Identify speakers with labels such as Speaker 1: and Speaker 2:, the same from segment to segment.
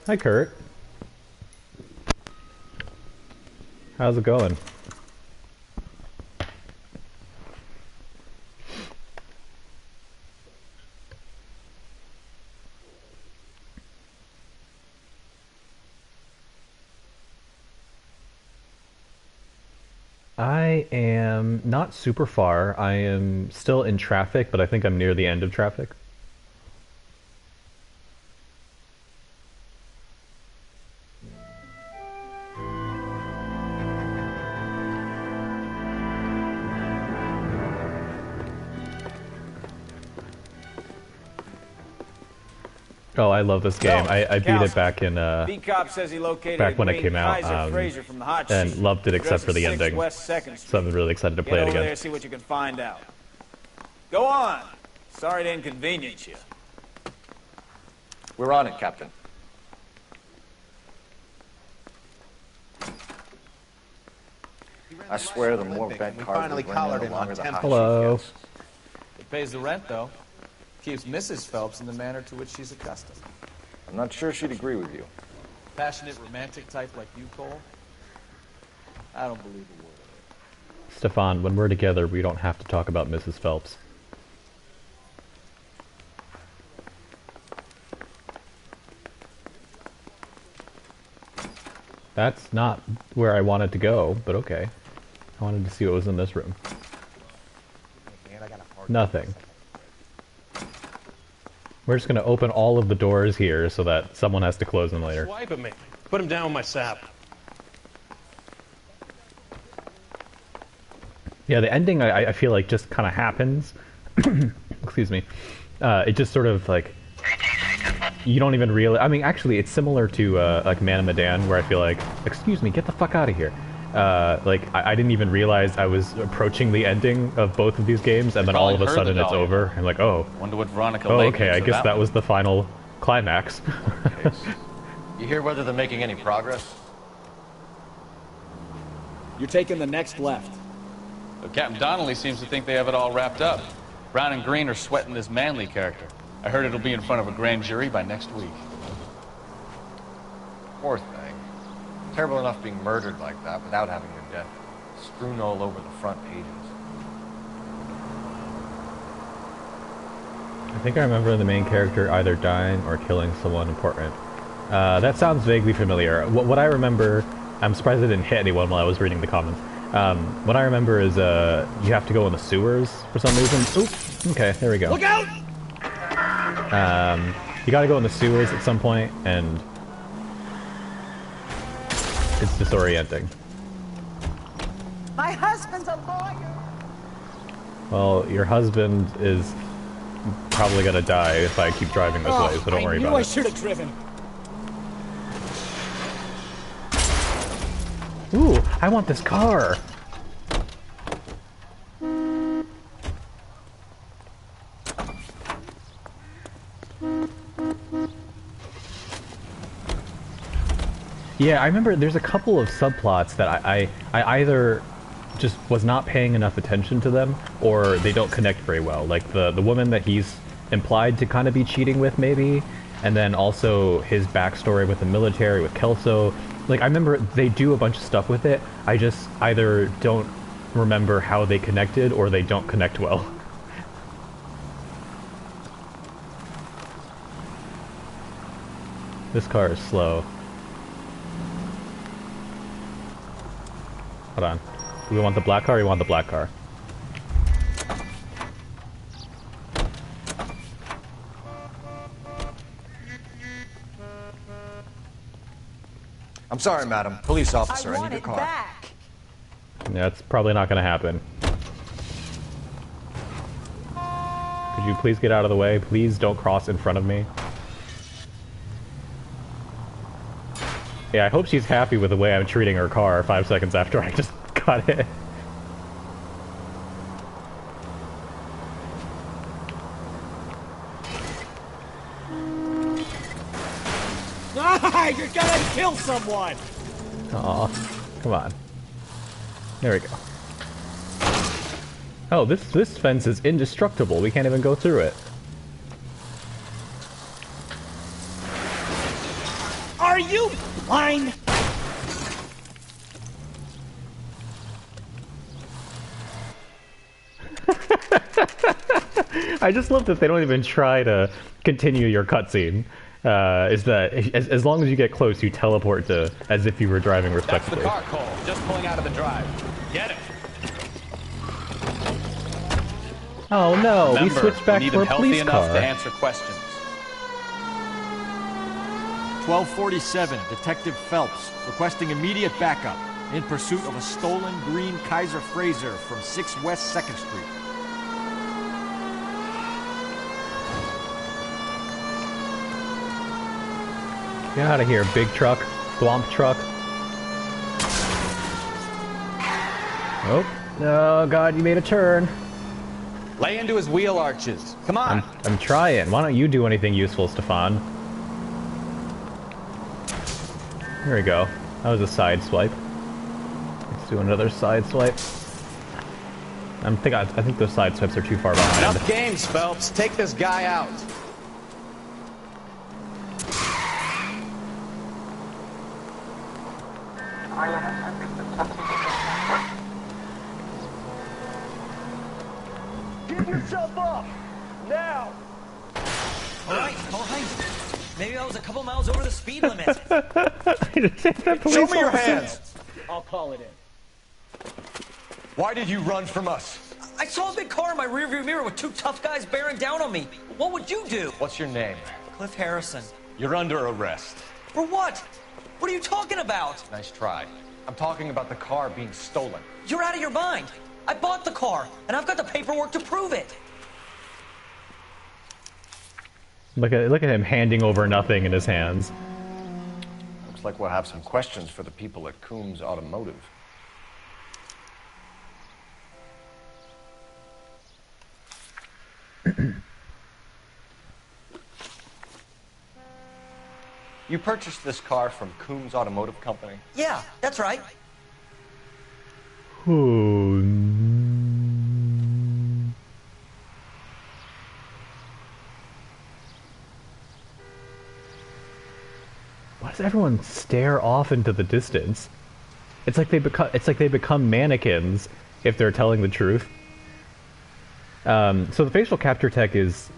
Speaker 1: Hi, Kurt. How's it going? I am not super far. I am still in traffic, but I think I'm near the end of traffic. Oh, I love this game. I beat it back in back when it came out, and loved it except for the ending. So I'm really excited to play it again.
Speaker 2: There, see what you can find out. Go on. Sorry to inconvenience you.
Speaker 3: We're on it, Captain. I swear the more bed cards we bring in, the longer the hot
Speaker 1: Hello.
Speaker 3: sheet gets.
Speaker 4: It pays the rent, though. Keeps Mrs. Phelps in the manner to which she's accustomed.
Speaker 3: I'm not sure she'd agree with you.
Speaker 4: Passionate, romantic type like you, Cole? I don't believe a word of it.
Speaker 1: Stefan, when we're together, we don't have to talk about Mrs. Phelps. That's not where I wanted to go, but okay. I wanted to see what was in this room. Nothing. We're just gonna open all of the doors here so that someone has to close them later.
Speaker 5: Swipe at me. Put him down with my sap.
Speaker 1: Yeah, the ending I feel like just kind of happens. Excuse me. It just sort of like you don't even realize. I mean, actually, it's similar to like Man of Medan, where I feel like, excuse me, get the fuck out of here. Like I didn't even realize I was approaching the ending of both of these games, and then all of a sudden it's over. I'm like, oh,
Speaker 6: Wonder what Veronica.
Speaker 1: oh,
Speaker 6: Lake
Speaker 1: okay. I
Speaker 6: thinks of
Speaker 1: guess that was the final climax.
Speaker 3: You hear whether they're making any progress?
Speaker 7: You're taking the next left.
Speaker 6: But Captain Donnelly seems to think they have it all wrapped up. Brown and Green are sweating this Manley character. I heard it'll be in front of a grand jury by next week.
Speaker 3: Poor thing. Terrible enough being murdered like that without having her death strewn all over the front pages.
Speaker 1: I think I remember the main character either dying or killing someone important. That sounds vaguely familiar. What I remember, I'm surprised I didn't hit anyone while I was reading the comments. What I remember is you have to go in the sewers for some reason. Oop, okay, there we go.
Speaker 7: Look out!
Speaker 1: You gotta go in the sewers at some point, and it's disorienting.
Speaker 8: My husband's a lawyer.
Speaker 1: Well, your husband is probably gonna die if I keep driving this way, so don't worry about
Speaker 7: I
Speaker 1: it.
Speaker 7: should have driven.
Speaker 1: Ooh, I want this car! Yeah, I remember there's a couple of subplots that I either just was not paying enough attention to them, or they don't connect very well. Like the woman that he's implied to kind of be cheating with, maybe, and then also his backstory with the military, with Kelso. Like, I remember they do a bunch of stuff with it, I just either don't remember how they connected, or they don't connect well. This car is slow. Hold on. Do we want the black car or you want the black car?
Speaker 3: I'm sorry, madam. Police officer, I need your car.
Speaker 8: Back.
Speaker 1: Yeah, it's probably not gonna happen. Could you please get out of the way? Please don't cross in front of me. Yeah, I hope she's happy with the way I'm treating her car 5 seconds after I just got it.
Speaker 7: Ah, you're gonna kill someone!
Speaker 1: Aw, come on. There we go. Oh, this fence is indestructible. We can't even go through it.
Speaker 7: you blind?
Speaker 1: I just love that they don't even try to continue your cutscene. Is that as long as you get close, you teleport to as if you were driving
Speaker 6: That's the
Speaker 1: respectively.
Speaker 6: car, Cole. Just pulling out of the drive. Get it.
Speaker 1: Oh no,
Speaker 6: Remember,
Speaker 1: we switched back
Speaker 6: we need
Speaker 1: to
Speaker 6: him
Speaker 1: a
Speaker 6: healthy
Speaker 1: police
Speaker 6: enough
Speaker 1: car.
Speaker 6: to answer questions.
Speaker 7: 1247, Detective Phelps, requesting immediate backup in pursuit of a stolen green Kaiser Frazer from 6 West 2nd Street.
Speaker 1: Get out of here, big truck, swamp truck. Oh god, you made a turn.
Speaker 6: Lay into his wheel arches. Come on.
Speaker 1: I'm trying. Why don't you do anything useful, Stefan? There we go. That was a side swipe. Let's do another side swipe. I think those side swipes are too far behind.
Speaker 6: Enough games, Phelps. Take this guy out.
Speaker 7: Give yourself up! Now!
Speaker 9: Alright. Maybe I was a couple miles over the speed limit.
Speaker 7: Show me your hands! I'll call it in.
Speaker 3: Why did you run from us?
Speaker 9: I saw a big car in my rearview mirror with 2 tough guys bearing down on me. What would you do?
Speaker 3: What's your name?
Speaker 9: Cliff Harrison.
Speaker 3: You're under arrest.
Speaker 9: For what? What are you talking about?
Speaker 3: Nice try. I'm talking about the car being stolen.
Speaker 9: You're out of your mind. I bought the car, and I've got the paperwork to prove it.
Speaker 1: Look at him handing over nothing in his hands.
Speaker 3: Looks like we'll have some questions for the people at Coombs Automotive. You purchased this car from Coombs Automotive Company?
Speaker 9: Yeah, that's right.
Speaker 1: Why does everyone stare off into the distance? It's like they become mannequins if they're telling the truth. So the facial capture tech is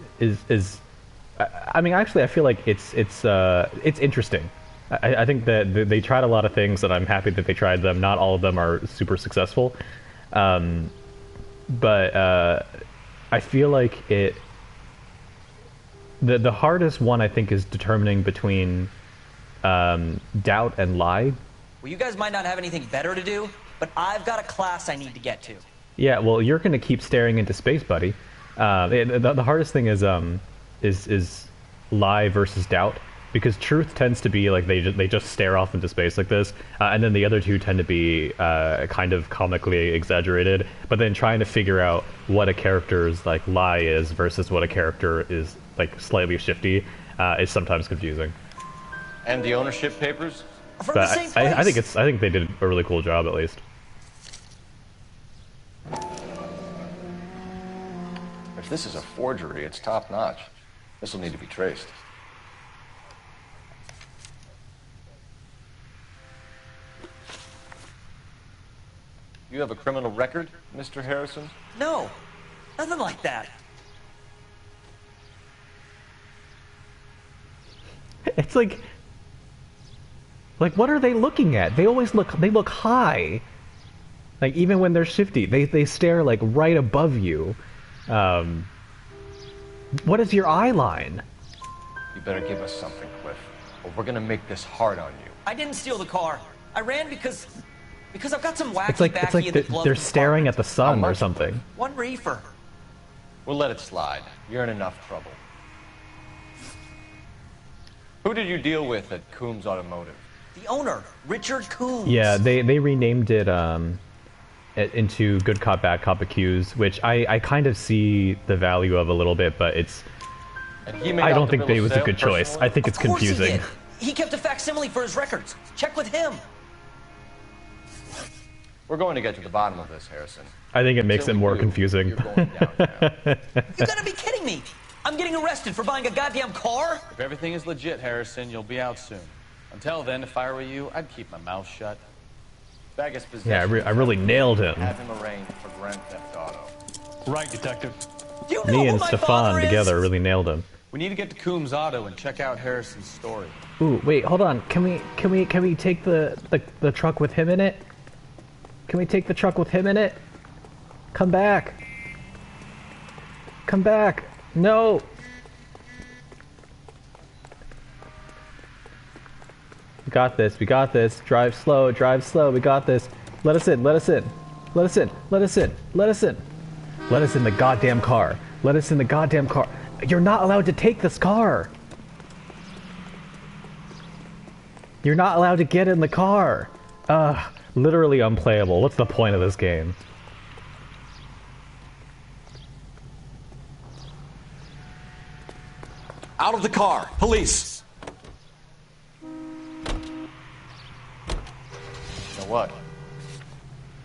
Speaker 1: I mean, actually, I feel like it's interesting. I think that they tried a lot of things, and I'm happy that they tried them. Not all of them are super successful, but I feel like the hardest one I think is determining between doubt and lie.
Speaker 9: Well, you guys might not have anything better to do, but I've got a class I need to get to.
Speaker 1: Yeah, well, you're going to keep staring into space, buddy. The hardest thing is lie versus doubt, because truth tends to be like they just stare off into space like this, and then the other two tend to be kind of comically exaggerated. But then trying to figure out what a character's like lie is versus what a character is like slightly shifty is sometimes confusing.
Speaker 3: And the ownership papers?
Speaker 9: From
Speaker 1: But
Speaker 9: the same place.
Speaker 1: I think they did a really cool job at least.
Speaker 3: If this is a forgery, it's top-notch. This will need to be traced. You have a criminal record, Mr. Harrison?
Speaker 9: No, nothing like that.
Speaker 1: It's like what are they looking at? They look high. Like even when they're shifty, they stare like right above you. What is your eye line?
Speaker 3: You better give us something, Cliff, or we're gonna make this hard on you.
Speaker 9: I didn't steal the car. I ran because I've got some wacky
Speaker 1: It's like
Speaker 9: backy in the glove
Speaker 1: they're staring at
Speaker 9: compartment.
Speaker 1: the sun
Speaker 3: How
Speaker 1: or
Speaker 3: much?
Speaker 1: something.
Speaker 9: One reefer.
Speaker 3: We'll let it slide. You're in enough trouble. Who did you deal with at Coombs Automotive?
Speaker 9: The owner, Richard Coombs.
Speaker 1: Yeah, they renamed it into Good Cop, Bad Cop Accused, which I kind of see the value of a little bit, but it's
Speaker 3: And he made
Speaker 1: I
Speaker 3: out
Speaker 1: don't
Speaker 3: the
Speaker 1: think
Speaker 3: bill
Speaker 1: that
Speaker 3: of
Speaker 1: it was a
Speaker 3: sale
Speaker 1: good choice.
Speaker 3: personally?
Speaker 1: I think it's
Speaker 9: Of course
Speaker 1: confusing.
Speaker 9: He did. He kept a facsimile for his records. Check with him.
Speaker 3: We're going to get to the bottom of this, Harrison.
Speaker 1: I think it makes it
Speaker 3: Until we
Speaker 1: more
Speaker 3: do,
Speaker 1: confusing.
Speaker 3: You're going downtown.
Speaker 9: You gotta be kidding me. I'm getting arrested for buying a goddamn car?
Speaker 6: If everything is legit, Harrison, you'll be out soon. Until then, if I were you, I'd keep my mouth shut.
Speaker 3: Vegas possession.
Speaker 1: Yeah, I really nailed him.
Speaker 3: Have him arraigned for Grand Theft Auto.
Speaker 5: Right, Detective.
Speaker 9: You know
Speaker 1: Me
Speaker 9: who
Speaker 1: and
Speaker 9: my
Speaker 1: Stefan
Speaker 9: father is?
Speaker 1: together really nailed him.
Speaker 6: We need to get to Coombs Auto and check out Harrison's story.
Speaker 1: Ooh, wait, hold on. Can we take the truck with him in it? Can we take the truck with him in it? Come back. Come back. No. We got this. We got this. Drive slow. Drive slow. We got this. Let us in. Let us in. Let us in. Let us in. Let us in. Let us in the goddamn car. Let us in the goddamn car. You're not allowed to take this car. You're not allowed to get in the car. Literally unplayable. What's the point of this game?
Speaker 7: Out of the car! Police!
Speaker 3: You know what?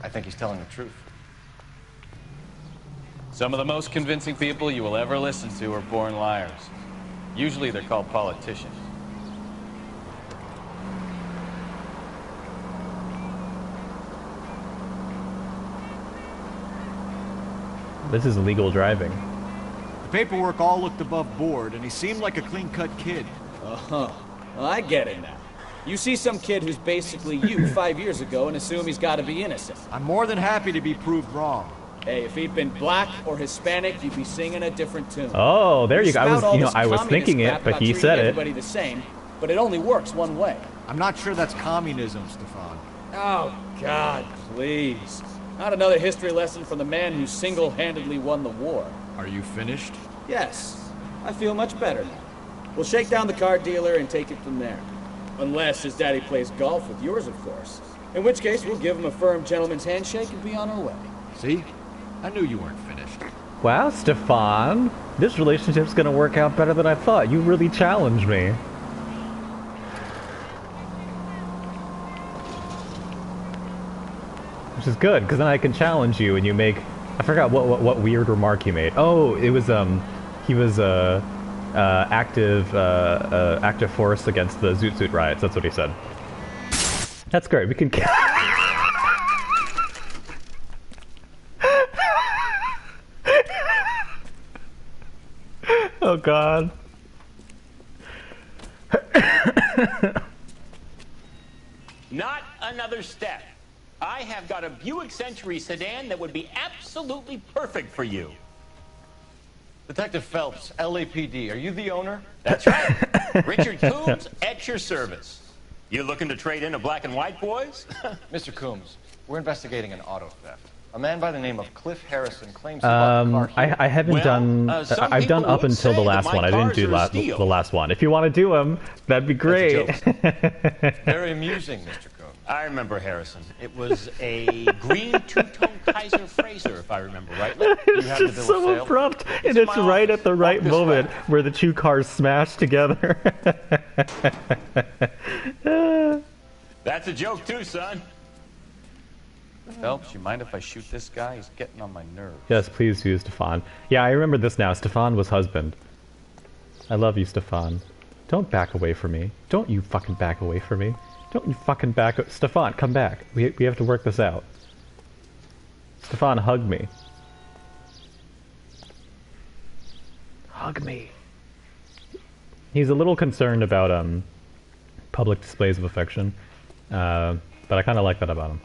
Speaker 3: I think he's telling the truth.
Speaker 6: Some of the most convincing people you will ever listen to are born liars. Usually they're called politicians.
Speaker 1: This is illegal driving.
Speaker 7: The paperwork all looked above board, and he seemed like a clean-cut kid.
Speaker 4: Uh-huh. Well, I get it now. You see some kid who's basically you 5 years ago and assume he's got to be innocent.
Speaker 7: I'm more than happy to be proved wrong.
Speaker 4: Hey, if he'd been black or Hispanic, you'd be singing a different tune.
Speaker 1: Oh, there you go.
Speaker 4: Spout all this
Speaker 1: I was
Speaker 4: communist
Speaker 1: thinking
Speaker 4: crap
Speaker 1: it, but
Speaker 4: about
Speaker 1: he
Speaker 4: treating
Speaker 1: said it.
Speaker 4: everybody the same, but it only works one way.
Speaker 7: I'm not sure that's communism, Stefan.
Speaker 4: Oh, God, please. Not another history lesson from the man who single-handedly won the war.
Speaker 7: Are you finished?
Speaker 4: Yes, I feel much better now. We'll shake down the car dealer and take it from there. Unless his daddy plays golf with yours, of course. In which case, we'll give him a firm gentleman's handshake and be on our way.
Speaker 7: See? I knew you weren't finished.
Speaker 1: Wow, Stefan. This relationship's gonna work out better than I thought. You really challenged me. Which is good, because then I can challenge you and you make... I forgot what weird remark you made. Oh, it was, he was, active force against the Zoot Suit riots. That's what he said. That's great. We can... Oh, God.
Speaker 10: Not another step. I have got a Buick Century sedan that would be absolutely perfect for you.
Speaker 3: Detective Phelps, LAPD, are you the owner?
Speaker 10: That's right. Richard Coombs, at your service. You looking to trade in a black and white, boys?
Speaker 3: Mr. Coombs, we're investigating an auto theft. A man by the name of Cliff Harrison claims he bought the car here.
Speaker 1: I haven't done... I've done up until the last one. I didn't do the last one. If you want to do them, that'd be great.
Speaker 3: Very amusing, Mr. Coombs.
Speaker 10: I remember Harrison. It was a green two-tone Kaiser Fraser, if I remember rightly.
Speaker 1: It's just so abrupt, and it's right at the right moment where the two cars smash together.
Speaker 10: That's a joke too, son.
Speaker 6: Phelps, you mind if I shoot this guy? He's getting on my nerves.
Speaker 1: Yes, please do, Stefan. Yeah, I remember this now. Stefan was husband. I love you, Stefan. Don't back away from me. Don't you fucking back away from me. Don't you fucking back... Stefan, come back. We have to work this out. Stefan, hug me. Hug me. He's a little concerned about public displays of affection, but I kind of like that about him.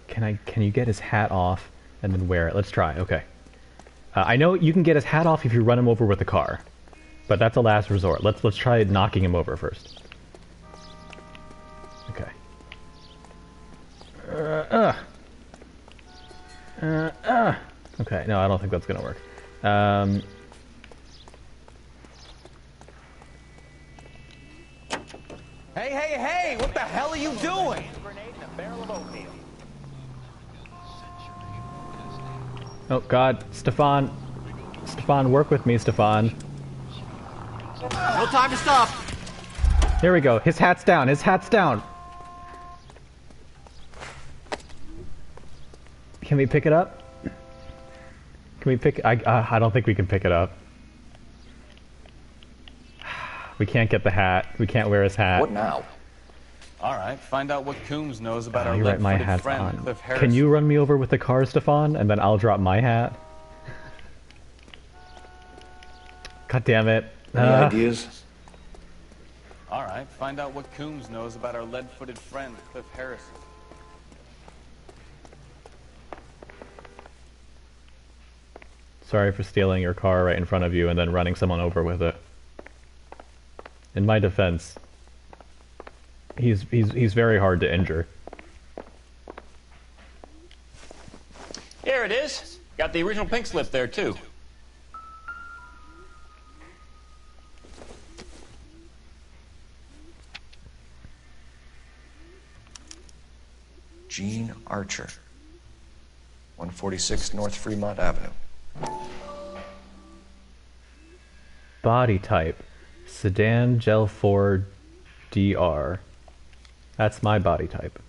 Speaker 1: Can you get his hat off and then wear it? Let's try. Okay. I know you can get his hat off if you run him over with a car, but that's a last resort. Let's try knocking him over first. Okay. Okay. No, I don't think that's gonna work.
Speaker 2: Hey! What the hell are you doing?
Speaker 1: Oh God, Stefan, work with me, Stefan.
Speaker 7: No time to stop.
Speaker 1: There we go. His hat's down. His hat's down. Can we pick it up? Can we pick? I don't think we can pick it up. We can't get the hat. We can't wear his hat.
Speaker 3: What now?
Speaker 6: All right, find out what Coombs knows about our
Speaker 1: You're right, my
Speaker 6: lead-footed
Speaker 1: hat's
Speaker 6: friend,
Speaker 1: on.
Speaker 6: Cliff Harrison.
Speaker 1: Can you run me over with the car, Stefan? And then I'll drop my hat? God damn it.
Speaker 2: Any ideas?
Speaker 6: All right, find out what Coombs knows about our lead-footed friend, Cliff Harrison.
Speaker 1: Sorry for stealing your car right in front of you and then running someone over with it. In my defense, he's very hard to injure.
Speaker 10: Here it is. Got the original pink slip there, too.
Speaker 3: Gene Archer. 146 North Fremont Avenue.
Speaker 1: Body type. Sedan Gel 4 DR. That's my body type.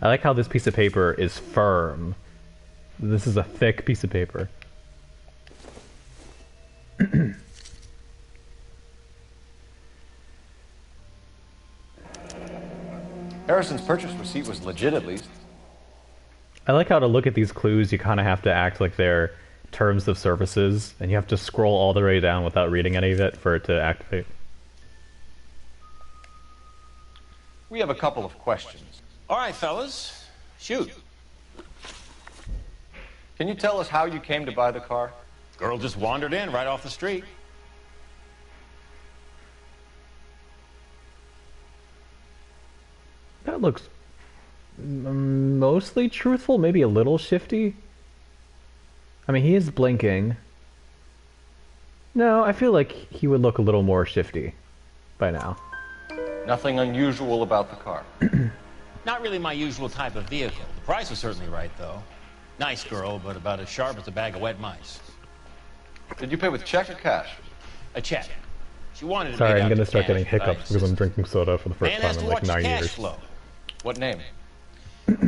Speaker 1: I like how this piece of paper is firm. This is a thick piece of paper.
Speaker 3: Harrison's purchase receipt was legit, at least.
Speaker 1: I like how to look at these clues, you kind of have to act like they're terms of services, and you have to scroll all the way down without reading any of it for it to activate.
Speaker 3: We have a couple of questions.
Speaker 10: All right, fellas. Shoot.
Speaker 3: Can you tell us how you came to buy the car?
Speaker 10: Girl just wandered in right off the street.
Speaker 1: That looks mostly truthful, maybe a little shifty. I mean, he is blinking. No, I feel like he would look a little more shifty by now.
Speaker 3: Nothing unusual about the car.
Speaker 10: Not really my usual type of vehicle. The price was certainly right, though. Nice girl, but about as sharp as a bag of wet mice.
Speaker 3: Did you pay with check or cash?
Speaker 10: A check. She wanted it
Speaker 1: Sorry,
Speaker 10: made
Speaker 1: I'm
Speaker 10: out
Speaker 1: gonna
Speaker 10: to
Speaker 1: start
Speaker 10: cash,
Speaker 1: getting
Speaker 10: but I
Speaker 1: hiccups because I'm
Speaker 10: insisted.
Speaker 1: drinking soda for the first
Speaker 10: Man
Speaker 1: time
Speaker 10: has
Speaker 1: in
Speaker 10: to
Speaker 1: like
Speaker 10: watch
Speaker 1: 9
Speaker 10: his cash
Speaker 1: years.
Speaker 10: flow.
Speaker 3: What name?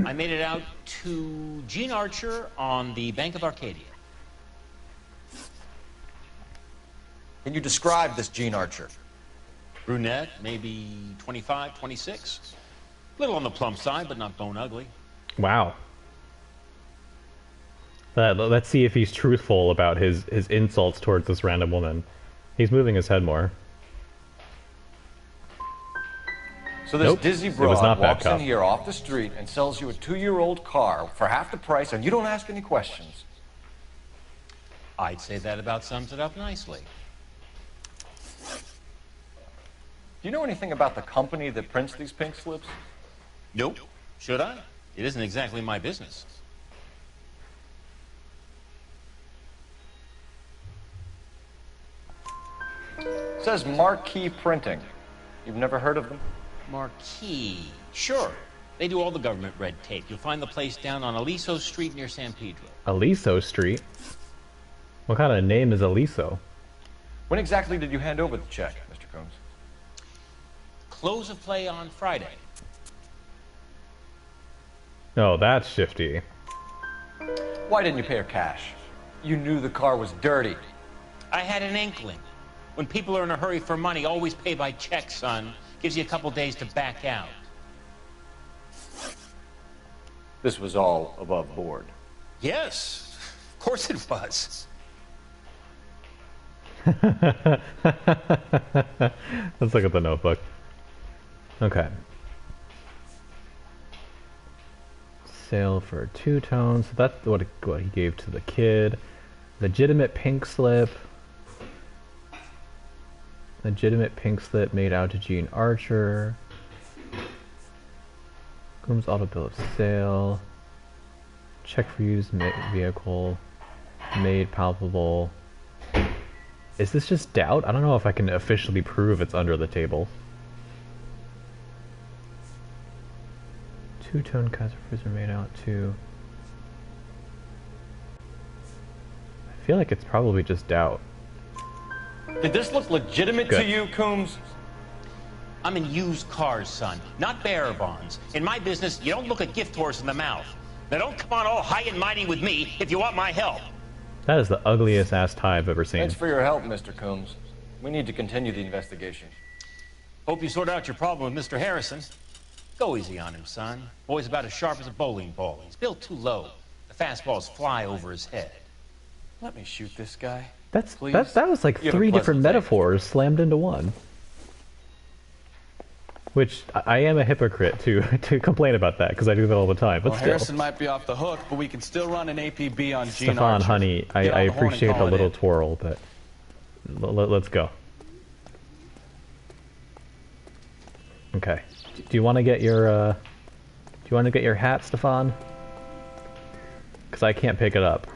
Speaker 10: I made it out to Gene Archer on the Bank of Arcadia.
Speaker 3: Can you describe this Gene Archer?
Speaker 10: Brunette, maybe 25, 26. Little on the plump side, but not bone ugly.
Speaker 1: Wow. Let's see if he's truthful about his insults towards this random woman. He's moving his head more.
Speaker 3: So this
Speaker 1: Nope,
Speaker 3: dizzy
Speaker 1: it was
Speaker 3: broad
Speaker 1: not bad
Speaker 3: walks in
Speaker 1: cop.
Speaker 3: here off the street and sells you a 2-year-old car for half the price, and you don't ask any questions.
Speaker 10: I'd say that about sums it up nicely.
Speaker 3: Do you know anything about the company that prints these pink slips?
Speaker 10: Nope. Should I? It isn't exactly my business.
Speaker 3: It says Marquee Printing. You've never heard of them?
Speaker 10: Marquis. Sure. They do all the government red tape. You'll find the place down on Aliso Street near San Pedro.
Speaker 1: Aliso Street? What kind of name is Aliso?
Speaker 3: When exactly did you hand over the check, Mr. Combs?
Speaker 10: Close of play on Friday.
Speaker 1: Oh, that's shifty.
Speaker 3: Why didn't you pay her cash? You knew the car was dirty.
Speaker 10: I had an inkling. When people are in a hurry for money, always pay by check, son. Gives you a couple days to back out.
Speaker 3: This was all above board.
Speaker 10: Yes, of course it was.
Speaker 1: Let's look at the notebook. Okay. Sale for 2-tone. So that's what he gave to the kid. Legitimate pink slip. Legitimate pink slip made out to Gene Archer. Groom's auto bill of sale. Check for used vehicle. Made palpable. Is this just doubt? I don't know if I can officially prove it's under the table. 2-tone Kaiser Freezer made out to... I feel like it's probably just doubt.
Speaker 3: Did this look legitimate
Speaker 1: Good.
Speaker 3: to you, Coombs?
Speaker 10: I'm in used cars, son, not bearer bonds. In my business, you don't look a gift horse in the mouth. Now don't come on all high and mighty with me if you want my help.
Speaker 1: That is the ugliest ass tie I've ever seen.
Speaker 3: Thanks for your help, Mr. Coombs. We need to continue the investigation.
Speaker 10: Hope you sort out your problem with Mr. Harrison. Go easy on him, son. Boy's about as sharp as a bowling ball. He's built too low. The fastballs fly over his head.
Speaker 3: Let me shoot this guy.
Speaker 1: That was like
Speaker 3: You have a
Speaker 1: 3
Speaker 3: pleasant
Speaker 1: different
Speaker 3: day.
Speaker 1: metaphors slammed into one. Which I am a hypocrite to complain about that because I do that all the time. But
Speaker 6: Well,
Speaker 1: still,
Speaker 6: Harrison might be off the hook, but we can still run an APB on Gene
Speaker 1: Stefan,
Speaker 6: Archer.
Speaker 1: honey, I
Speaker 6: Get on the horn and
Speaker 1: appreciate the
Speaker 6: call it
Speaker 1: little
Speaker 6: in.
Speaker 1: twirl, but let's go. Okay. Do you want to get your hat, Stefan? Because I can't pick it up.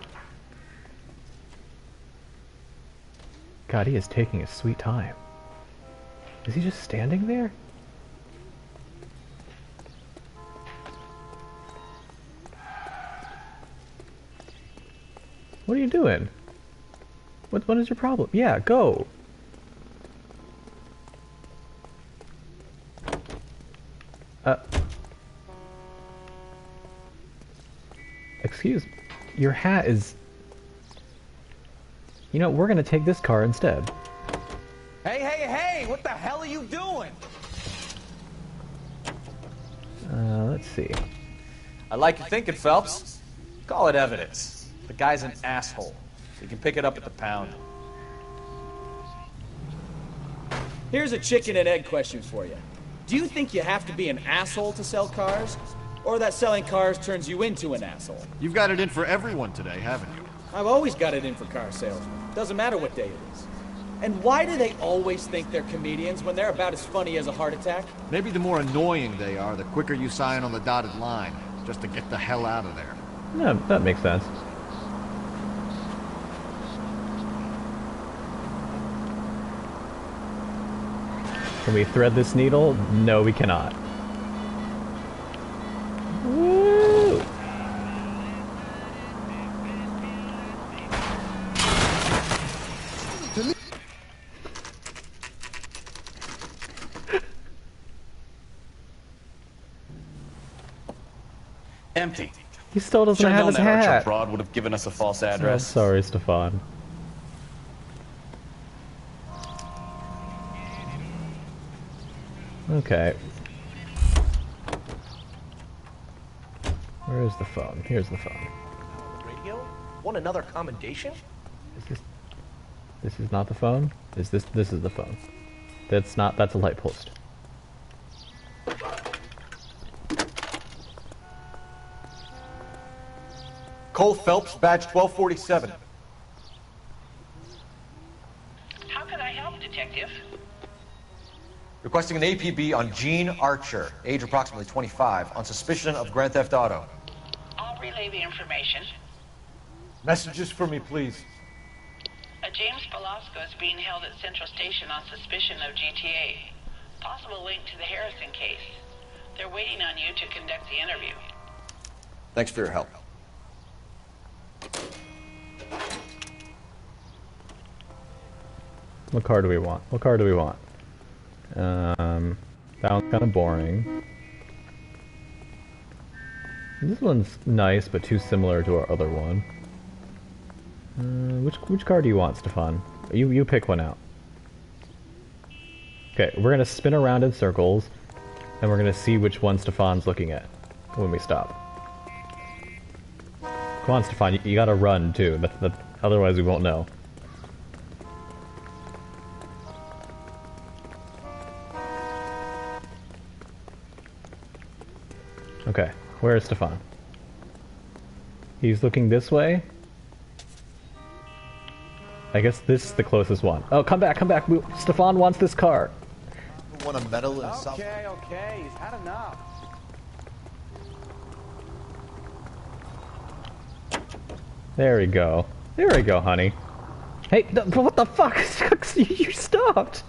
Speaker 1: God, he is taking his sweet time. Is he just standing there? What are you doing? What is your problem? Yeah, go. Excuse me. Your hat is... You know, we're gonna take this car instead.
Speaker 2: Hey, hey, hey! What the hell are you doing?
Speaker 1: Let's see.
Speaker 2: I like your thinking, Phelps. Call it evidence. The guy's an asshole. You can pick it up at the pound.
Speaker 4: Here's a chicken and egg question for you. Do you think you have to be an asshole to sell cars? Or that selling cars turns you into an asshole?
Speaker 7: You've got it in for everyone today, haven't you?
Speaker 4: I've always got it in for car salesmen. Doesn't matter what day it is. And why do they always think they're comedians when they're about as funny as a heart attack?
Speaker 7: Maybe the more annoying they are, the quicker you sign on the dotted line, just to get the hell out of there.
Speaker 1: Yeah, that makes sense. Can we thread this needle? No, we cannot. Woo!
Speaker 6: Empty.
Speaker 1: He still doesn't
Speaker 6: Should
Speaker 1: have
Speaker 6: known
Speaker 1: his
Speaker 6: that Archer
Speaker 1: hat.
Speaker 6: broad would have given us a false
Speaker 1: I'm
Speaker 6: address.
Speaker 1: sorry, Stefan. Okay. Where is the phone? Here's the phone.
Speaker 11: Radio? Want another commendation?
Speaker 1: This is not the phone? This is the phone. That's a light post.
Speaker 3: Cole Phelps, badge 1247.
Speaker 8: How can I help, Detective?
Speaker 3: Requesting an APB on Gene Archer, age approximately 25, on suspicion of Grand Theft Auto.
Speaker 8: I'll relay the information.
Speaker 3: Messages for me, please.
Speaker 8: James Velasco is being held at Central Station on suspicion of GTA. Possible link to the Harrison case. They're waiting on you to conduct the interview.
Speaker 3: Thanks for your help.
Speaker 1: What car do we want? What car do we want? That one's kind of boring. This one's nice, but too similar to our other one. Which car do you want, Stefan? You pick one out. Okay, we're gonna spin around in circles, and we're gonna see which one Stefan's looking at when we stop. Come on, Stefan, you gotta run too. Otherwise we won't know. Okay, where is Stefan? He's looking this way. I guess this is the closest one. Oh, come back, come back. Stefan wants this car.
Speaker 11: Want a medal in South?
Speaker 2: Okay, he's had enough.
Speaker 1: There we go. There we go, honey. Hey, what the fuck? You stopped.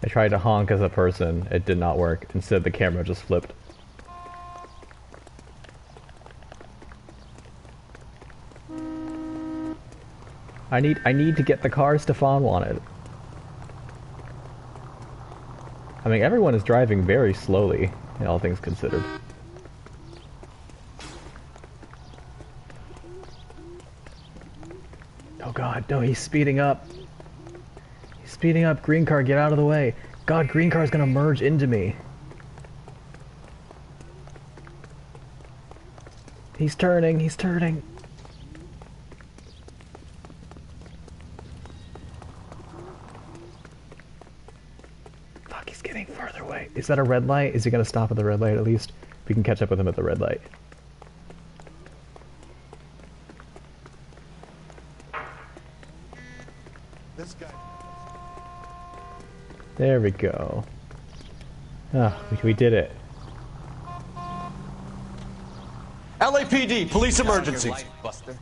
Speaker 1: I tried to honk as a person. It did not work. Instead, the camera just flipped. I need to get the car Stefan wanted. I mean, everyone is driving very slowly, all things considered. Oh god, no, he's speeding up. He's speeding up. Green car, get out of the way. God, green car is gonna merge into me. He's turning, he's turning. Fuck, he's getting farther away. Is that a red light? Is he gonna stop at the red light at least? We can catch up with him at the red light.
Speaker 11: This guy.
Speaker 1: There we go. Ah, we did it.
Speaker 2: LAPD, police emergency.
Speaker 3: Buster.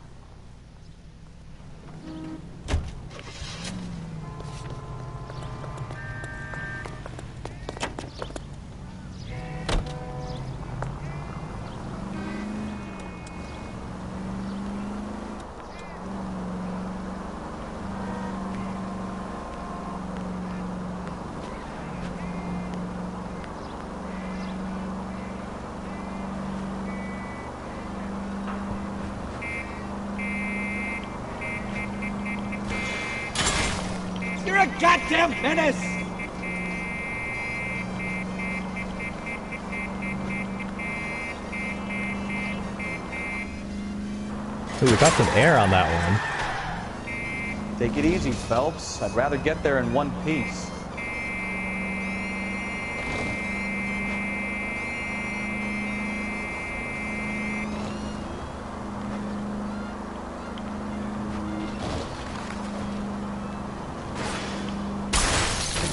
Speaker 4: You're a goddamn menace!
Speaker 1: Ooh, we got some air on that one.
Speaker 2: Take it easy, Phelps. I'd rather get there in one piece.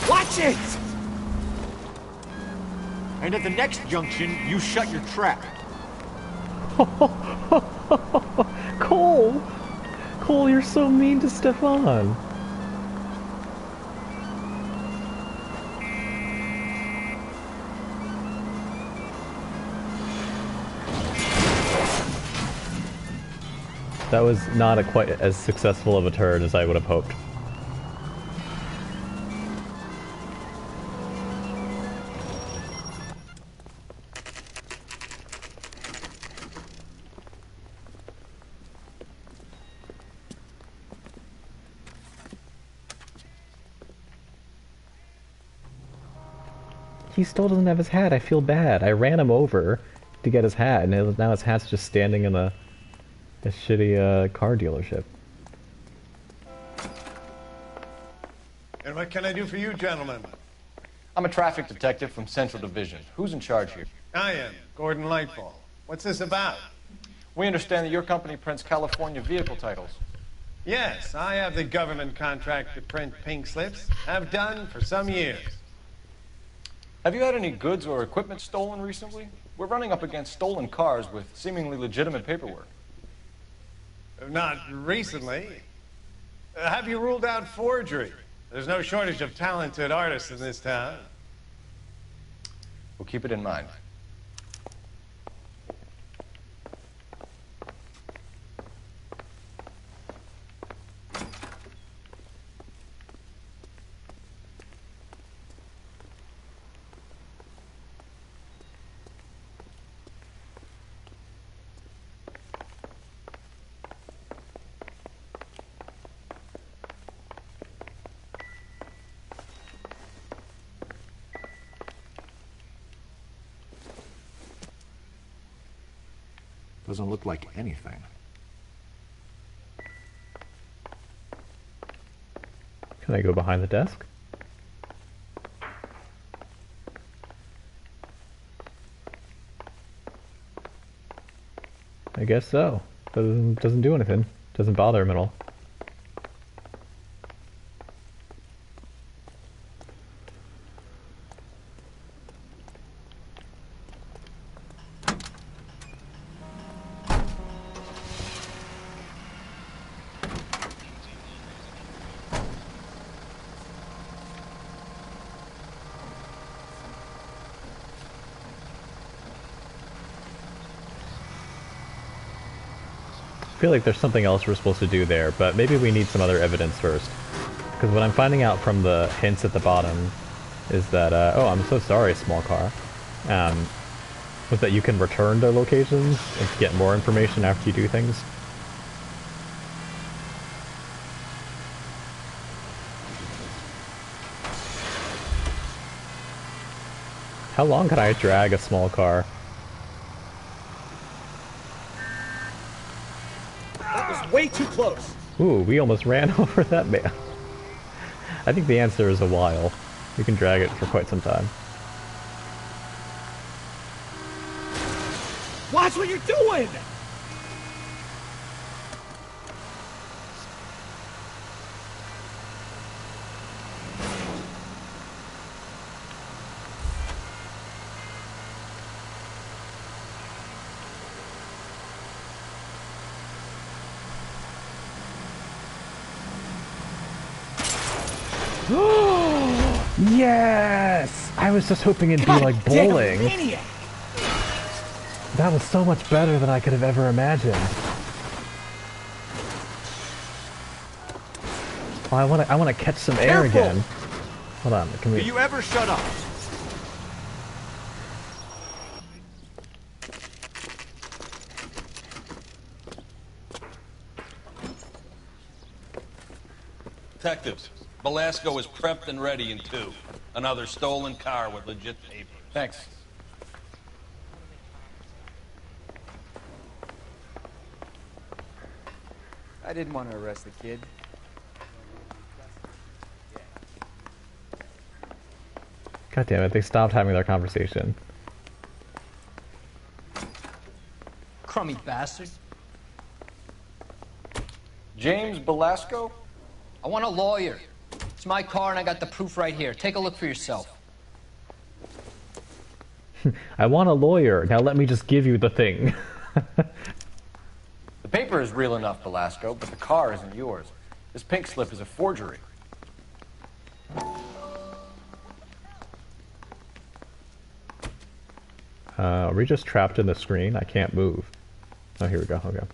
Speaker 4: Watch it!
Speaker 7: And at the next junction, you shut your trap.
Speaker 1: Cole! Cole, you're so mean to Stefan. That was not quite as successful of a turn as I would have hoped. He still doesn't have his hat. I feel bad. I ran him over to get his hat, and now his hat's just standing in a shitty car dealership.
Speaker 11: And what can I do for you, gentlemen?
Speaker 3: I'm a traffic detective from Central Division. Who's in charge here?
Speaker 11: I am, Gordon Lightfall. What's this about?
Speaker 3: We understand that your company prints California vehicle titles.
Speaker 11: Yes, I have the government contract to print pink slips. Have done for some years.
Speaker 3: Have you had any goods or equipment stolen recently? We're running up against stolen cars with seemingly legitimate paperwork.
Speaker 11: Not recently. Have you ruled out forgery? There's no shortage of talented artists in this town.
Speaker 3: We'll keep it in mind.
Speaker 7: Doesn't look like anything.
Speaker 1: Can I go behind the desk? I guess so. Doesn't do anything. Doesn't bother him at all. I feel like there's something else we're supposed to do there, but maybe we need some other evidence first. Because what I'm finding out from the hints at the bottom is that, oh, I'm so sorry, small car, was that you can return to locations and get more information after you do things. How long can I drag a small car?
Speaker 4: That was way too close.
Speaker 1: Ooh, we almost ran over that man. I think the answer is a while. You can drag it for quite some time.
Speaker 4: Watch what you're doing!
Speaker 1: Yes! I was just hoping it'd be like bowling. That was so much better than I could have ever imagined. Oh, I want to catch some air again. Hold on, can we?
Speaker 7: Do you ever shut up?
Speaker 12: Detectives, Belasco is prepped and ready in 2. Another stolen car with legit papers.
Speaker 3: Thanks.
Speaker 13: I didn't want to arrest the kid.
Speaker 1: God damn it, they stopped having their conversation.
Speaker 9: Crummy bastard.
Speaker 3: James Belasco?
Speaker 9: I want a lawyer. It's my car and I got the proof right here. Take a look for yourself.
Speaker 1: I want a lawyer. Now let me just give you the thing.
Speaker 3: The paper is real enough, Belasco, but the car isn't yours. This pink slip is a forgery.
Speaker 1: Are we just trapped in the screen? I can't move. Oh, here we go. Okay.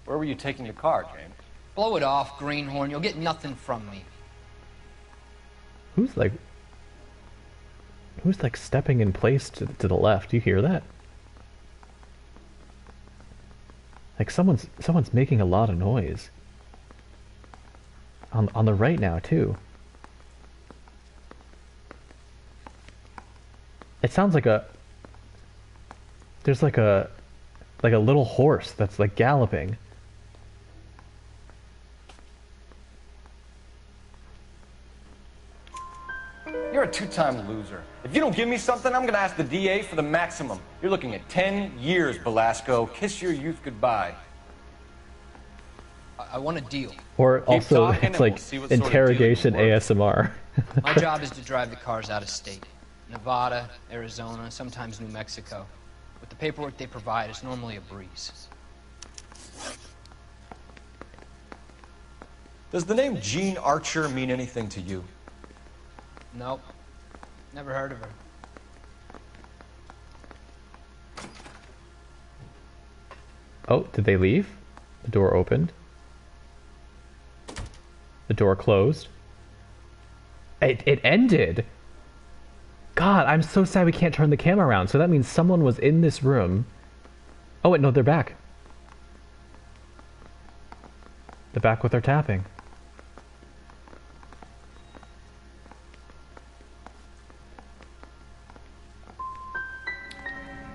Speaker 3: Where were you taking the car, James?
Speaker 9: Blow it off, greenhorn. You'll get nothing from me.
Speaker 1: Who's like stepping in place to the left? Do you hear that? Like someone's making a lot of noise. On the right now too. It sounds like there's like a little horse that's like galloping.
Speaker 3: You're a 2-time loser. If you don't give me something, I'm gonna ask the DA for the maximum. You're looking at 10 years, Belasco. Kiss your youth goodbye.
Speaker 9: I want a deal.
Speaker 1: Or also, it's like interrogation ASMR.
Speaker 9: My job is to drive the cars out of state. Nevada, Arizona, sometimes New Mexico. With the paperwork they provide, it's normally a breeze.
Speaker 3: Does the name Jean Archer mean anything to you?
Speaker 9: Nope. Never heard of her.
Speaker 1: Oh, did they leave? The door opened. The door closed. It ended. God, I'm so sad we can't turn the camera around. So that means someone was in this room. Oh wait, no, they're back. They're back with their tapping.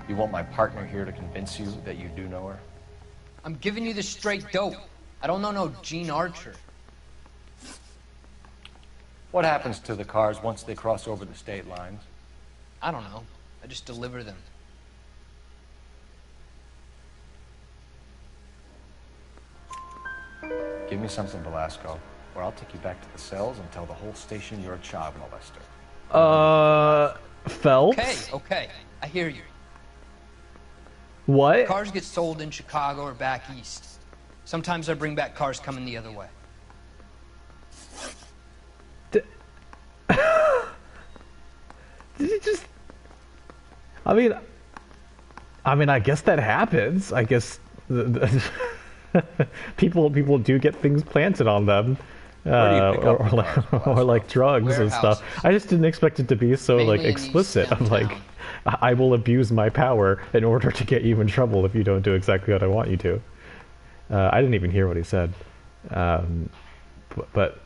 Speaker 3: You want my partner here to convince you that you do know her?
Speaker 9: I'm giving you the straight dope. I don't know no Jean Archer.
Speaker 3: What happens to the cars once they cross over the state lines?
Speaker 9: I don't know. I just deliver them.
Speaker 3: Give me something, Belasco, or I'll take you back to the cells and tell the whole station you're a child molester.
Speaker 1: Phelps?
Speaker 9: Okay. I hear you.
Speaker 1: What?
Speaker 9: Cars get sold in Chicago or back east. Sometimes I bring back cars coming the other way.
Speaker 1: Did you just... I mean, I guess that happens. I guess people do get things planted on them.
Speaker 3: Where do you pick up the cars,
Speaker 1: or like drugs and stuff. I just didn't expect it to be so like
Speaker 9: Mainly in East
Speaker 1: explicit. I'm like,
Speaker 9: downtown.
Speaker 1: I will abuse my power in order to get you in trouble if you don't do exactly what I want you to. I didn't even hear what he said, but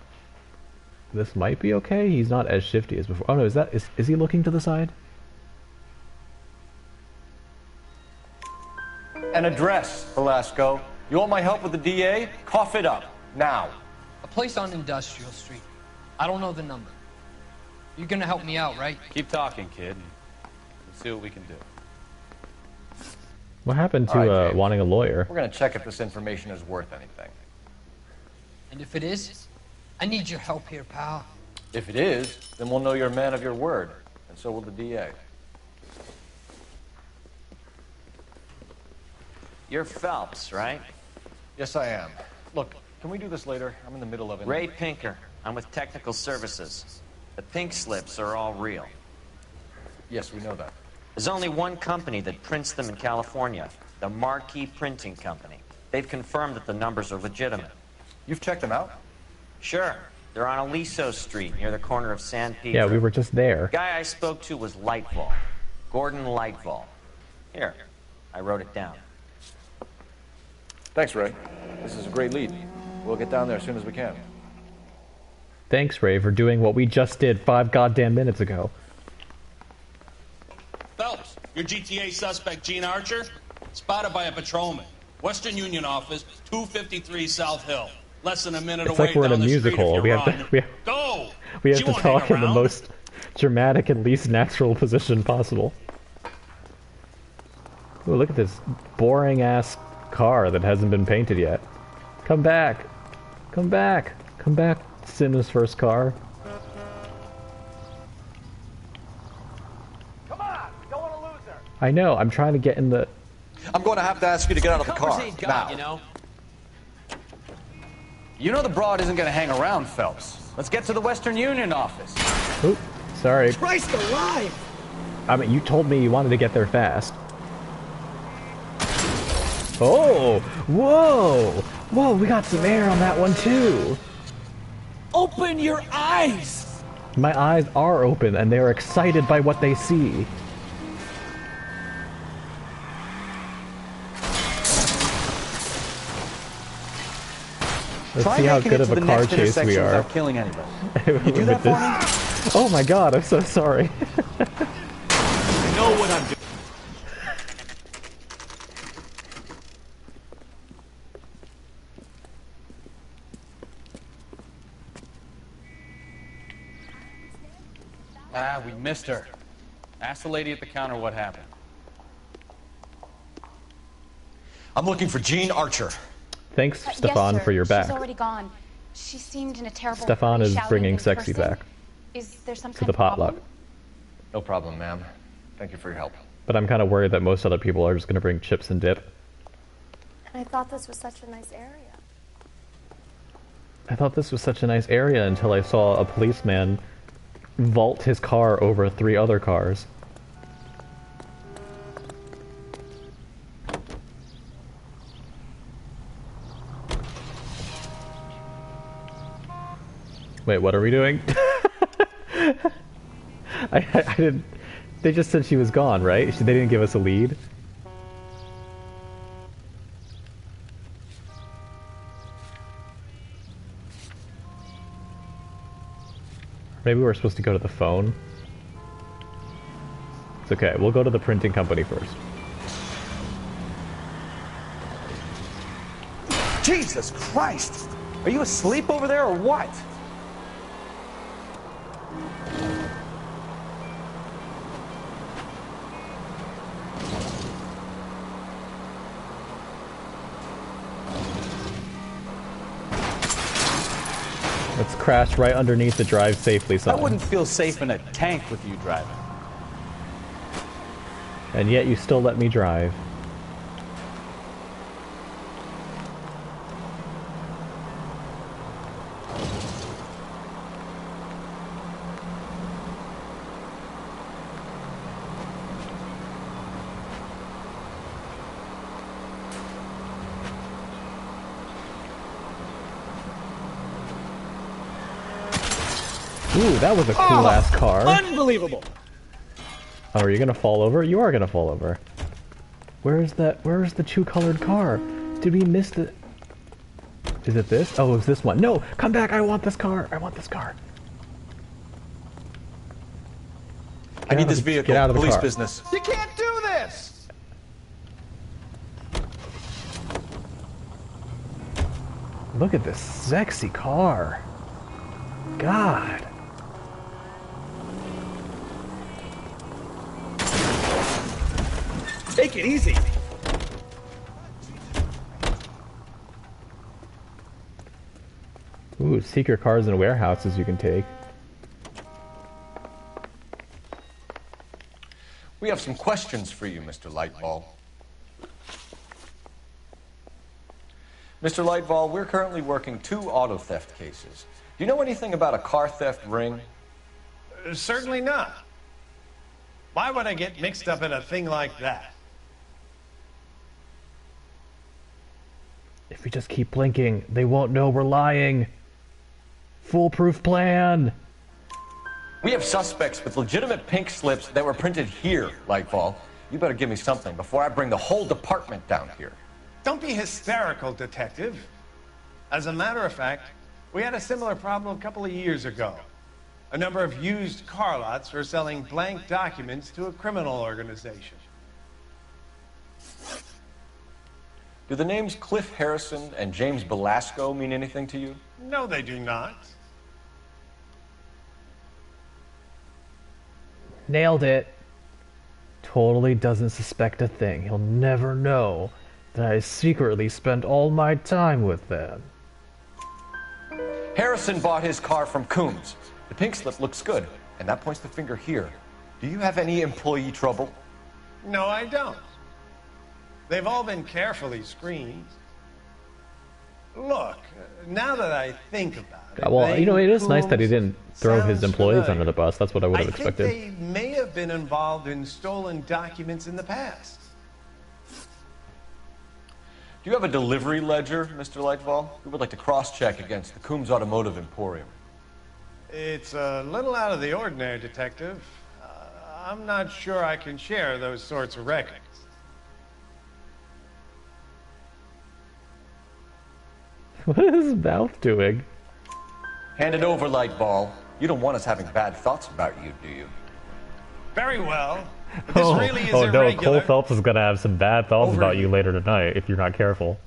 Speaker 1: this might be okay. He's not as shifty as before. Oh no, is he looking to the side?
Speaker 3: An address, Velasco. You want my help with the DA? Cough it up, now.
Speaker 9: A place on Industrial Street. I don't know the number. You're gonna help me out, right?
Speaker 6: Keep talking, kid. We'll see what we can do.
Speaker 1: What happened to
Speaker 3: All right, Dave.
Speaker 1: wanting a lawyer?
Speaker 3: We're gonna check if this information is worth anything.
Speaker 9: And if it is, I need your help here, pal.
Speaker 3: If it is, then we'll know you're a man of your word, and so will the DA.
Speaker 14: You're Phelps, right?
Speaker 3: Yes, I am. Look, can we do this later? I'm in the middle of it.
Speaker 14: Ray Pinker. I'm with Technical Services. The pink slips are all real.
Speaker 3: Yes, we know that.
Speaker 14: There's only one company that prints them in California, the Marquee Printing Company. They've confirmed that the numbers are legitimate.
Speaker 3: You've checked them out?
Speaker 14: Sure. They're on Aliso Street, near the corner of San Pedro.
Speaker 1: Yeah, we were just there.
Speaker 14: The guy I spoke to was Lightfall. Gordon Lightfall. Here, I wrote it down.
Speaker 3: Thanks, Ray. This is a great lead. We'll get down there as soon as we can.
Speaker 1: Thanks, Ray, for doing what we just did 5 goddamn minutes ago.
Speaker 12: Phelps, your GTA suspect, Gene Archer, spotted by a patrolman. Western Union office, 253 South Hill. Less than a minute
Speaker 1: It's
Speaker 12: away
Speaker 1: like we're in a
Speaker 12: down the street
Speaker 1: musical.
Speaker 12: if
Speaker 1: We
Speaker 12: you
Speaker 1: have
Speaker 12: run.
Speaker 1: to we have
Speaker 12: She
Speaker 1: to
Speaker 12: won't
Speaker 1: talk
Speaker 12: hang
Speaker 1: in the
Speaker 12: around.
Speaker 1: most dramatic and least natural position possible. Ooh, look at this boring ass car that hasn't been painted yet. Come back. Come back. Come back, Sims' first car.
Speaker 3: Come on! Don't want to lose her!
Speaker 1: I know, I'm trying to get in the...
Speaker 2: I'm going to have to ask you to get out of the car. Now.
Speaker 9: you know?
Speaker 2: You know the broad isn't going to hang around, Phelps. Let's get to the Western Union office.
Speaker 1: Oop, sorry.
Speaker 4: Christ alive!
Speaker 1: I mean, you told me you wanted to get there fast. Oh! Whoa! Whoa, we got some air on that one, too!
Speaker 4: Open your eyes!
Speaker 1: My eyes are open, and they're excited by what they see. Let's see how good of a car chase we are.
Speaker 2: Without killing anybody. You do that for me?
Speaker 1: Oh my god, I'm so sorry.
Speaker 4: I know what I'm doing.
Speaker 2: Ah, we missed her.
Speaker 6: Ask the lady at the counter what happened.
Speaker 3: I'm looking for Gene Archer.
Speaker 1: Thanks,
Speaker 15: Yes,
Speaker 1: Stefan,
Speaker 15: sir.
Speaker 1: for your back.
Speaker 15: She's already gone. She seemed in a terrible
Speaker 1: Stefan
Speaker 15: way,
Speaker 1: is
Speaker 15: shouting
Speaker 1: bringing
Speaker 15: in
Speaker 1: sexy
Speaker 15: person.
Speaker 1: back
Speaker 15: Is there some
Speaker 1: to
Speaker 15: kind
Speaker 1: the
Speaker 15: of problem?
Speaker 1: potluck.
Speaker 3: No problem, ma'am. Thank you for your help.
Speaker 1: But I'm kind of worried that most other people are just going to bring chips and dip.
Speaker 15: I thought this was such a nice area.
Speaker 1: I thought this was such a nice area until I saw a policeman vault his car over 3 other cars. Wait, what are we doing? I didn't... They just said she was gone, right? They didn't give us a lead? Maybe we're supposed to go to the phone? It's okay, we'll go to the printing company first.
Speaker 2: Jesus Christ! Are you asleep over there or what?
Speaker 1: Let's crash right underneath the drive safely
Speaker 2: I
Speaker 1: sign.
Speaker 2: wouldn't feel safe in a tank with you driving.
Speaker 1: And yet you still let me drive. Ooh, that was a cool-ass car.
Speaker 4: Unbelievable!
Speaker 1: Oh, are you gonna fall over? You are gonna fall over. Where's the two-colored car? Did we miss the... Is it this? Oh, it's this one. No! Come back! I want this car! I want this car!
Speaker 2: I need this vehicle.
Speaker 1: Get out of the
Speaker 2: Police
Speaker 1: car.
Speaker 2: business.
Speaker 3: You can't do this!
Speaker 1: Look at this sexy car. God.
Speaker 4: Take it easy.
Speaker 1: Ooh, secret cars in warehouses you can take.
Speaker 3: We have some questions for you, Mr. Lightball. Mr. Lightball, we're currently working 2 auto theft cases. Do you know anything about a car theft ring?
Speaker 11: Certainly not. Why would I get mixed up in a thing like that?
Speaker 1: If we just keep blinking, they won't know we're lying. Foolproof plan.
Speaker 3: We have suspects with legitimate pink slips that were printed here, Lightball. You better give me something before I bring the whole department down here.
Speaker 11: Don't be hysterical, Detective. As a matter of fact, we had a similar problem a couple of years ago. A number of used car lots were selling blank documents to a criminal organization.
Speaker 3: Do the names Cliff Harrison and James Belasco mean anything to you?
Speaker 11: No, they do not.
Speaker 1: Nailed it. Totally doesn't suspect a thing. He'll never know that I secretly spent all my time with them.
Speaker 3: Harrison bought his car from Coombs. The pink slip looks good, and that points the finger here. Do you have any employee trouble?
Speaker 11: No, I don't. They've all been carefully screened. Look, now that I think about it...
Speaker 1: Well, you know, it is nice that he didn't throw his employees
Speaker 11: familiar.
Speaker 1: under the bus. That's what I would have expected.
Speaker 11: I think they may have been involved in stolen documents in the past.
Speaker 3: Do you have a delivery ledger, Mr. Lightball? We would like to cross-check against the Coombs Automotive Emporium.
Speaker 11: It's a little out of the ordinary, Detective. I'm not sure I can share those sorts of records.
Speaker 1: What is his mouth doing?
Speaker 3: Hand it over, Lightball. You don't want us having bad thoughts about you, do you?
Speaker 11: Very well. But this really is
Speaker 1: no,
Speaker 11: irregular.
Speaker 1: Cole Phelps is gonna have some bad thoughts about you later tonight if you're not careful.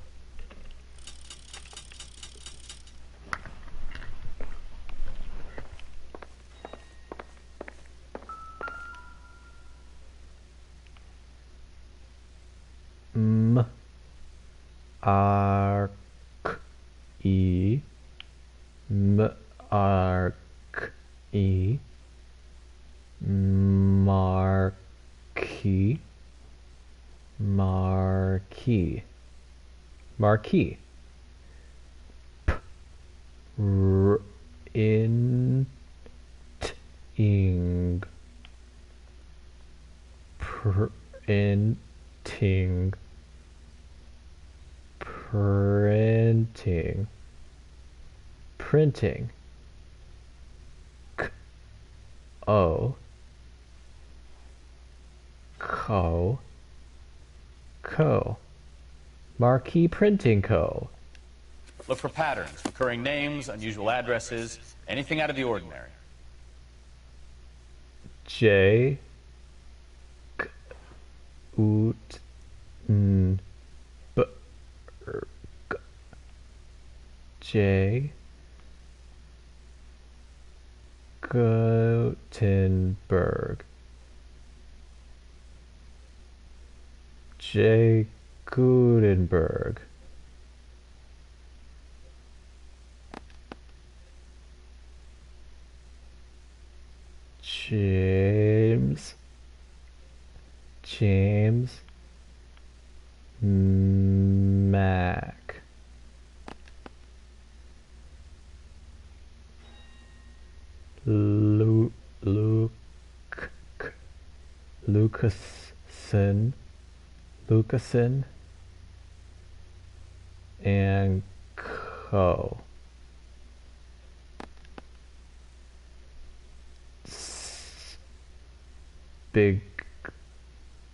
Speaker 1: Marquee. Printing. Printing. Co. Marquee Printing Co.
Speaker 6: Look for patterns, recurring names, unusual addresses, anything out of the ordinary.
Speaker 1: J. Ut. N. B. G. J. Gutenberg. J. Gutenberg. James Mac. Lucasen and Co. Big,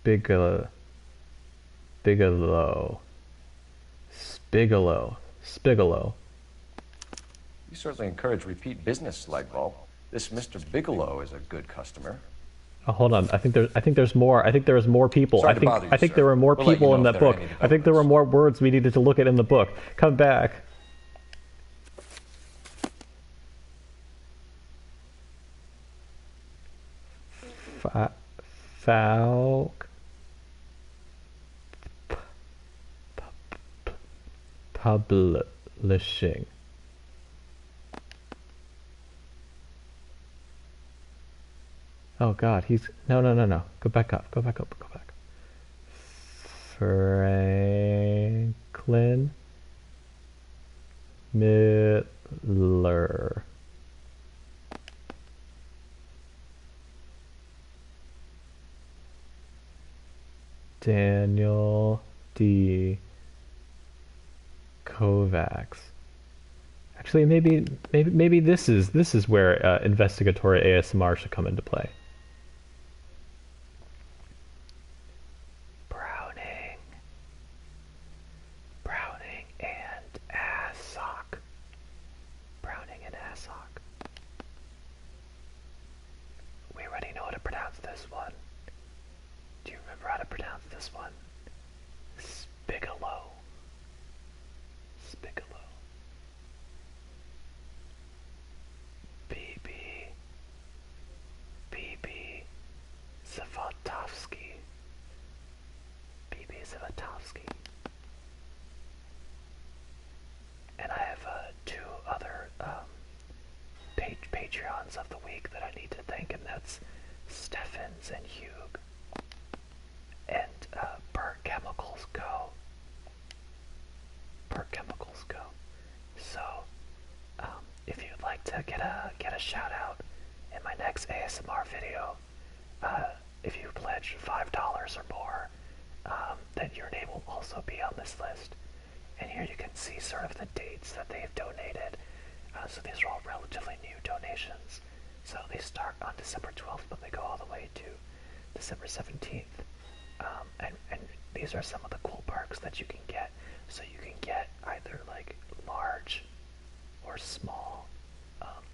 Speaker 1: Bigelow. Spigolo.
Speaker 3: You certainly encourage repeat business, Lightbulb. This Mr. Bigelow is a good customer.
Speaker 1: Oh, hold on. I think there's more. I think there was more people.
Speaker 3: Sorry to bother you,
Speaker 1: I think
Speaker 3: sir.
Speaker 1: there were more
Speaker 3: We'll let you
Speaker 1: people
Speaker 3: know
Speaker 1: in
Speaker 3: if
Speaker 1: that
Speaker 3: there are
Speaker 1: book.
Speaker 3: any
Speaker 1: I think there were more words we needed to look at in the book. Come back. Falk. Publishing. Oh God, he's no. Go back up. Franklin Miller. Daniel D. Kovacs. Actually, maybe this is where investigatory ASMR should come into play. Browning and Assock. We already know how to pronounce this one. Do you remember how to pronounce this one? Spigolo. BB Zavatovsky. And I have two other Patreons of the week that I need to thank, and that's Steffens and Hugh and Burnt Chemicals Go. So, if you'd like to get a shout out in my next ASMR video, if you pledge $5 or more, then your name will also be on this list. And here you can see sort of the dates that they've donated. So these are all relatively new donations. So they start on December 12th, but they go all the way to December 17th. And these are some of the cool perks that you can get. So you can get either like large or small.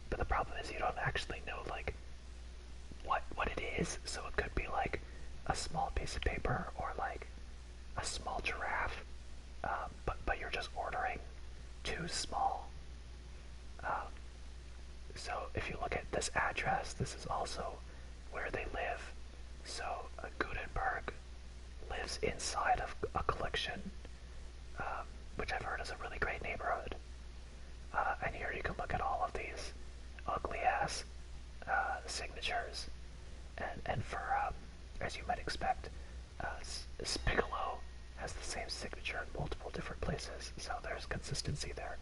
Speaker 1: But the problem is you don't actually know like what it is. So it could be like a small piece of paper or like a small giraffe. But you're just ordering too small. So if you look at this address, this is also where they live. So Gutenberg lives inside of a collection, which I've heard is a really great neighborhood. And here you can look at all of these ugly ass signatures. And for, as you might expect, Spigolo has the same signature in multiple different places, so there's consistency there.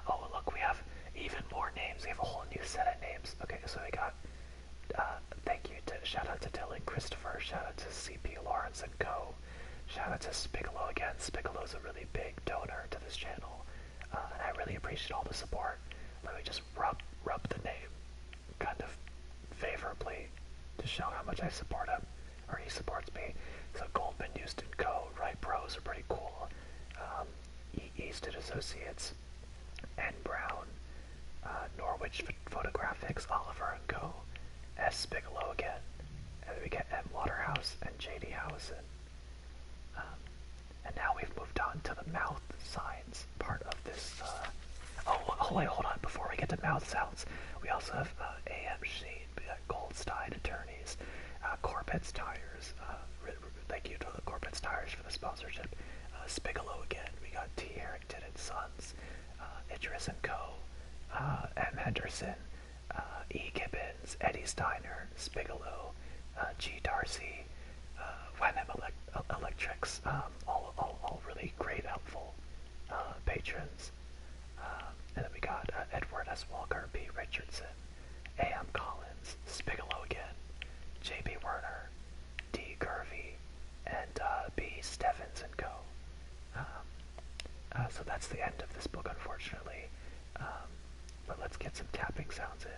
Speaker 1: Oh, look, we have even more names. We have a whole new set of names. Okay, so we got, thank you shout out to Dylan Christopher, shout out to CP Lawrence and Co. Shout out to Spigolo again. Spigolo's a really big donor to this channel, and I really appreciate all the support. Let me just rub the name kind of favorably to show how much I support him, or he supports me. So Goldman, Houston Co., Wright Bros are pretty cool. Easton Associates, N. Brown, Norwich Photographics, Oliver and Co., S. Bigelow again, and then we get M. Waterhouse and J.D. Housen. And now we've moved on to the mouth signs part of this. Wait, hold on. Before we get to mouth sounds, we also have A.M. Sheen, Goldstein Attorneys, Corbett's Tires. Thank you to the Corbett's Tires for the sponsorship. Spigolo again. We got T. Harrington and Sons, Idris and Co., M. Henderson, E. Gibbons, Eddie Steiner, Spigolo, G. Darcy, Wenham Electrics, all really great, helpful patrons. And then we got Edward S. Walker, B. Richardson, A.M. Collins, Spigolo again, J.B. Werner, D. Gervey, and B. Stevens and Co. So that's the end of this book, unfortunately. But let's get some tapping sounds in.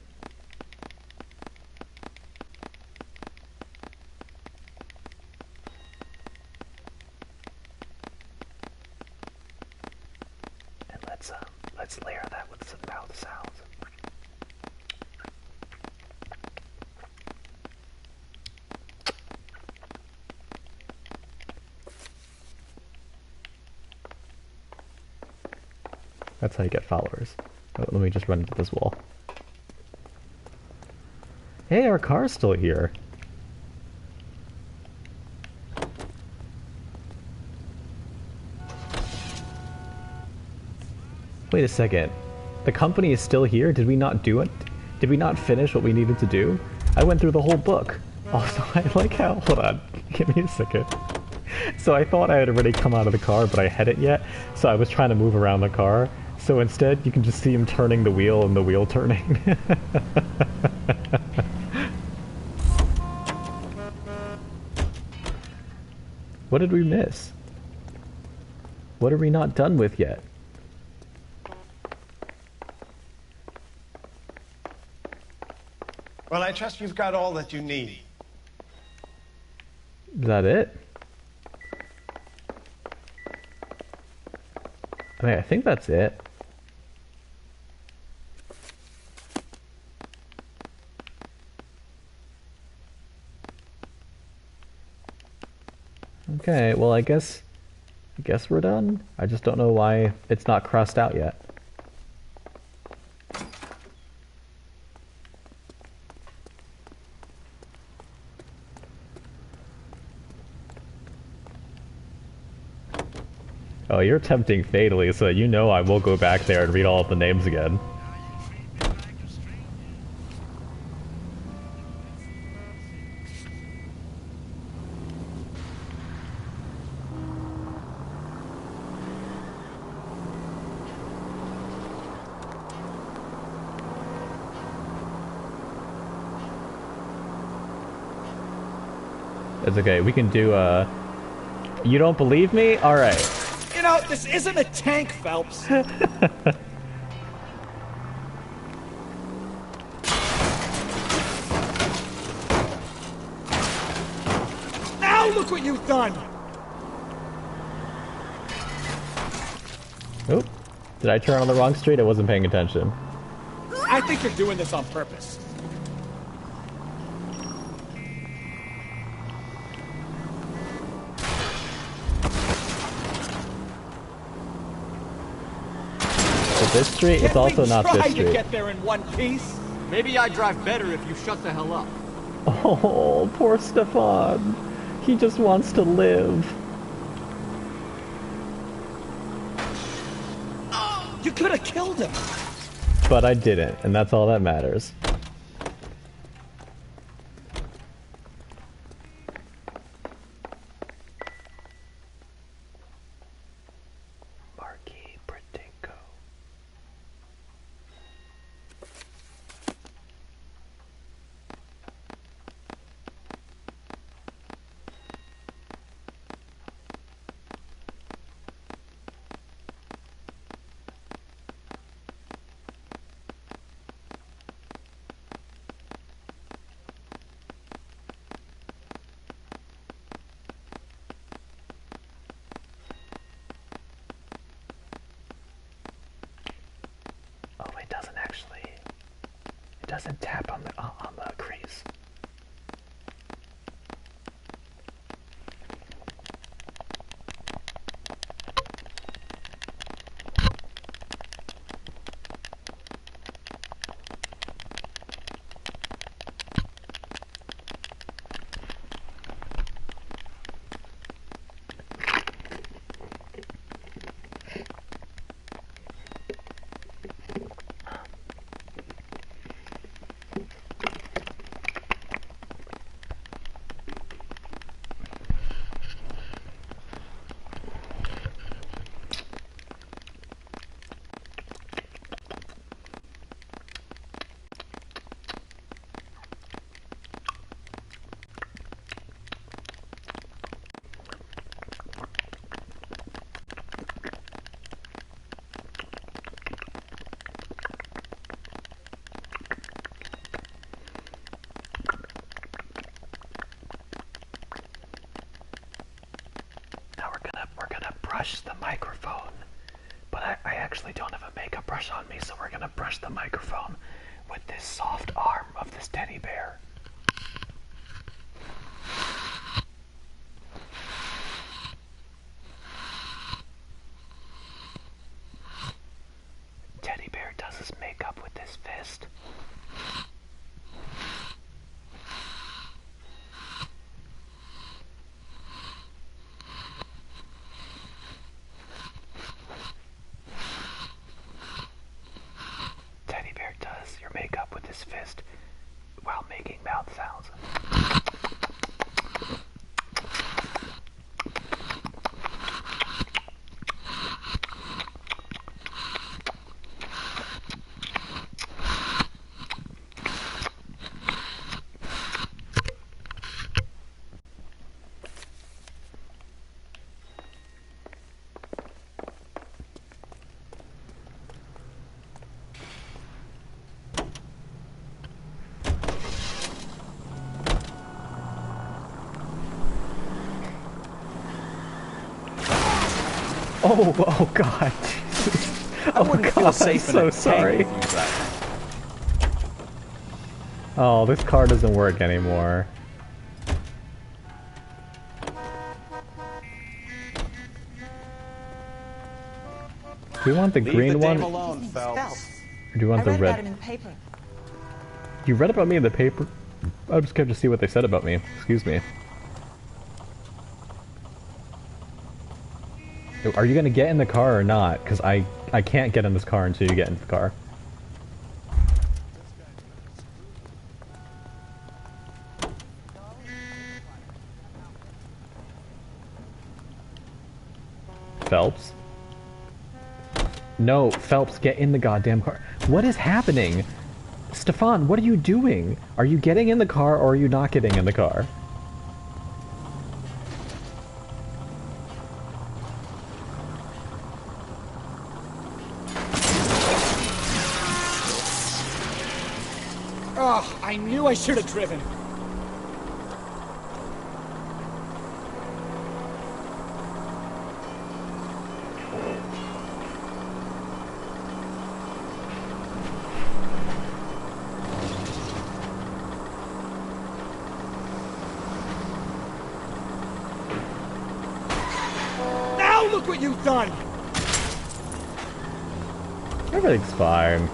Speaker 1: That's how you get followers. Oh, let me just run into this wall. Hey, our car's still here. Wait a second. The company is still here? Did we not do it? Did we not finish what we needed to do? I went through the whole book. Also, I like how... Hold on. Give me a second. So I thought I had already come out of the car, but I hadn't yet. So I was trying to move around the car. So instead, you can just see him turning the wheel and the wheel turning. What did we miss? What are we not done with yet?
Speaker 11: Well, I trust you've got all that you need.
Speaker 1: Is that it? I mean, I think that's it. Okay, well, I guess we're done. I just don't know why it's not crossed out yet. Oh, you're tempting fatally, so you know I will go back there and read all of the names again. It's okay, we can do, You don't believe me? Alright.
Speaker 4: You know, this isn't a tank, Phelps. Now look what you've done!
Speaker 1: Oop. Did I turn on the wrong street? I wasn't paying attention.
Speaker 4: I think you're doing this on purpose.
Speaker 1: This street, it's also not this
Speaker 4: Try
Speaker 1: street.
Speaker 4: to get there in one piece.
Speaker 7: Maybe I'd drive better if you shut the hell up.
Speaker 1: Oh, poor Stefan. He just wants to live.
Speaker 4: You could have killed him.
Speaker 1: But I didn't, and that's all that matters. Doesn't tap on the crease. Brush the microphone, but I actually don't have a makeup brush on me, so we're gonna brush the microphone with this soft arm of this teddy bear. Oh God.
Speaker 2: I wouldn't feel safe in
Speaker 1: I'm
Speaker 2: a
Speaker 1: so
Speaker 2: tank
Speaker 1: sorry.
Speaker 2: with you driving.
Speaker 1: Oh, this car doesn't work anymore. Do you want the green one?
Speaker 2: Alone, Phelps.
Speaker 1: Or do you want the
Speaker 16: read
Speaker 1: red?
Speaker 16: about him in the paper.
Speaker 1: You read about me in the paper? I'm just scared to see what they said about me. Excuse me. Are you gonna get in the car or not? Because I can't get in this car until you get into the car. Phelps? No, Phelps, get in the goddamn car. What is happening? Stefan, what are you doing? Are you getting in the car or are you not getting in the car?
Speaker 4: Oh, I knew I should have driven. Now look what you've done!
Speaker 1: Everything's fine.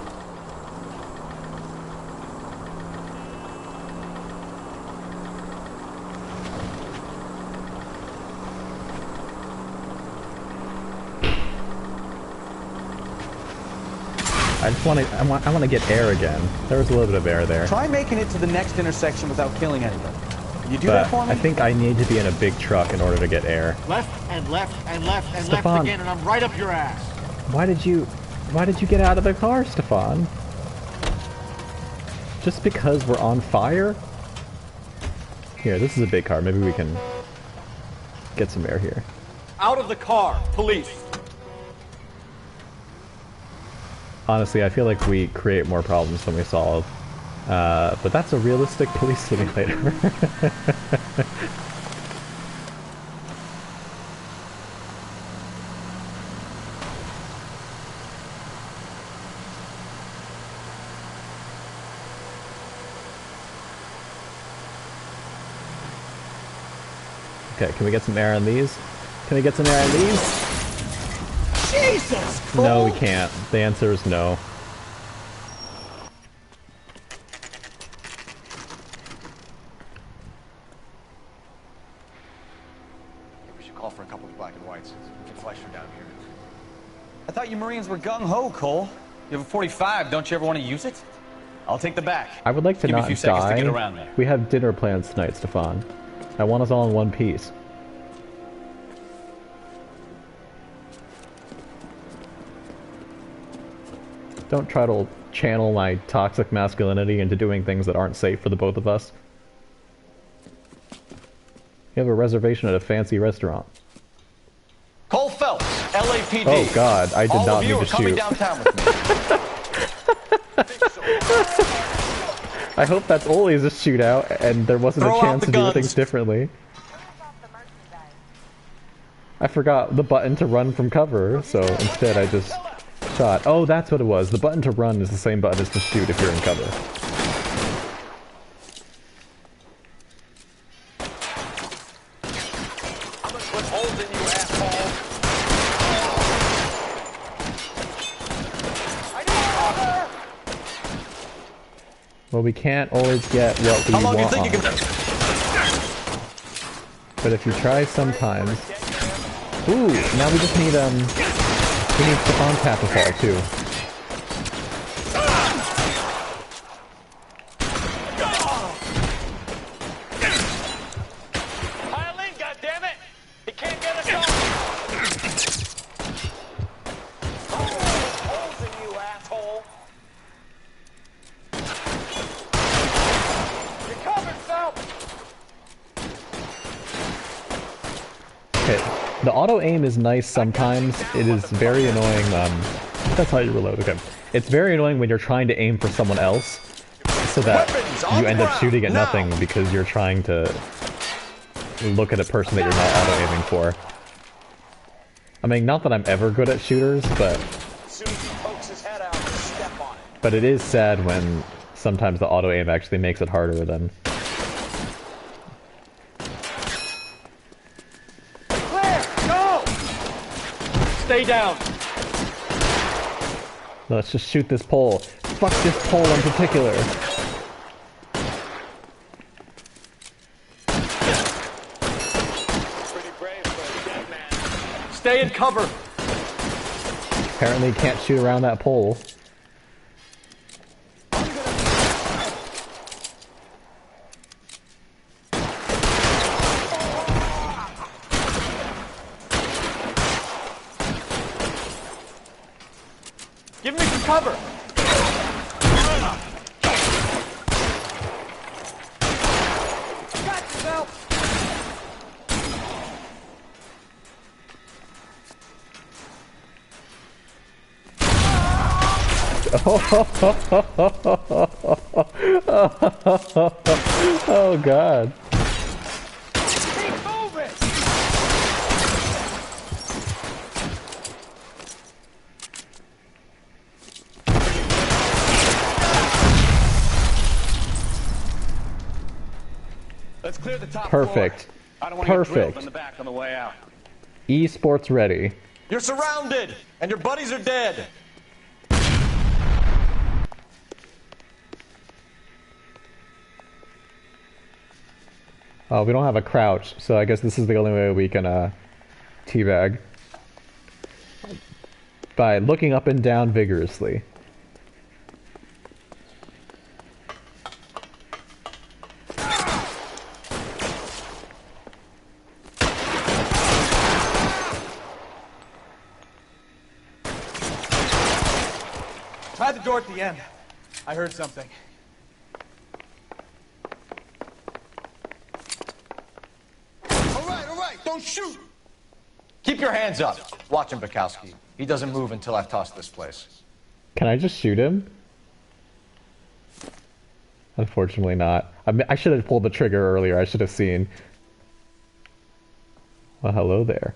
Speaker 1: I want to get air again. There was a little bit of air there.
Speaker 2: Try making it to the next intersection without killing anybody. Can you do
Speaker 1: But
Speaker 2: that for me?
Speaker 1: I think I need to be in a big truck in order to get air.
Speaker 7: Left and left and left and
Speaker 1: Stefan.
Speaker 7: left again, and I'm right up your ass.
Speaker 1: Why did you get out of the car, Stefan? Just because we're on fire? Here, this is a big car. Maybe we can get some air here.
Speaker 3: Out of the car, police.
Speaker 1: Honestly, I feel like we create more problems than we solve. But that's a realistic police simulator. Okay, can we get some air on these? Can we get some air on these?
Speaker 4: Jesus!
Speaker 1: No, we can't. The answer is no.
Speaker 3: We should call for a couple of black and whites. We can flash her down here.
Speaker 2: I thought you Marines were gung-ho, Cole. You have a 45, don't you ever want to use it? I'll take the back.
Speaker 1: I would like to
Speaker 2: Give me
Speaker 1: not
Speaker 2: a few seconds
Speaker 1: die.
Speaker 2: to get around there.
Speaker 1: We have dinner plans tonight, Stefan. I want us all in one piece. Don't try to channel my toxic masculinity into doing things that aren't safe for the both of us. You have a reservation at a fancy restaurant.
Speaker 3: Cole Phelps, LAPD.
Speaker 1: Oh God, I did
Speaker 3: All
Speaker 1: not
Speaker 3: of you
Speaker 1: mean
Speaker 3: are
Speaker 1: to
Speaker 3: coming
Speaker 1: shoot.
Speaker 3: downtown with me.
Speaker 1: I hope that's always a shootout, and there wasn't
Speaker 3: Throw
Speaker 1: a
Speaker 3: out
Speaker 1: chance
Speaker 3: the
Speaker 1: to do
Speaker 3: guns.
Speaker 1: things differently. I forgot the button to run from cover, so instead I just shot. Oh, that's what it was. The button to run is the same button as to shoot if you're in cover. Well, we can't always get what we
Speaker 3: How long do you
Speaker 1: want
Speaker 3: think you
Speaker 1: on
Speaker 3: can...
Speaker 1: it. But if you try sometimes... Ooh, now we just need, we need Stefan's half a fall, too.
Speaker 3: Pile in, goddammit! He can't get us off! Holes in you, asshole! You're covered, Phelps!
Speaker 1: Okay, the auto-aim is nice sometimes. It is very annoying, that's how you reload, okay. It's very annoying when you're trying to aim for someone else, so that you end up shooting at nothing because you're trying to look at a person that you're not auto-aiming for. I mean, not that I'm ever good at shooters, but
Speaker 12: As soon as he pokes his head out, step on it.
Speaker 1: but it is sad when sometimes the auto aim actually makes it harder than.
Speaker 3: Clear! Go! Stay down.
Speaker 1: Let's just shoot this pole. Fuck this pole in particular.
Speaker 12: Pretty brave for a dead man.
Speaker 3: Stay in cover.
Speaker 1: Apparently can't shoot around that pole.
Speaker 3: Give me some cover. Got yourself.
Speaker 1: Oh god.
Speaker 3: Keep moving.
Speaker 12: Let's clear the top
Speaker 1: Perfect.
Speaker 12: floor. I don't want to get drilled
Speaker 1: Perfect.
Speaker 12: in the back on the way out.
Speaker 1: Esports ready.
Speaker 3: You're surrounded, and your buddies are dead.
Speaker 1: Oh, we don't have a crouch, so I guess this is the only way we can teabag. By looking up and down vigorously.
Speaker 2: Try the door at the end. I heard something.
Speaker 12: All right, don't shoot.
Speaker 3: Keep your hands up. Watch him, Bukowski. He doesn't move until I've tossed this place.
Speaker 1: Can I just shoot him? Unfortunately not. I should have pulled the trigger earlier. I should have seen. Well, hello there.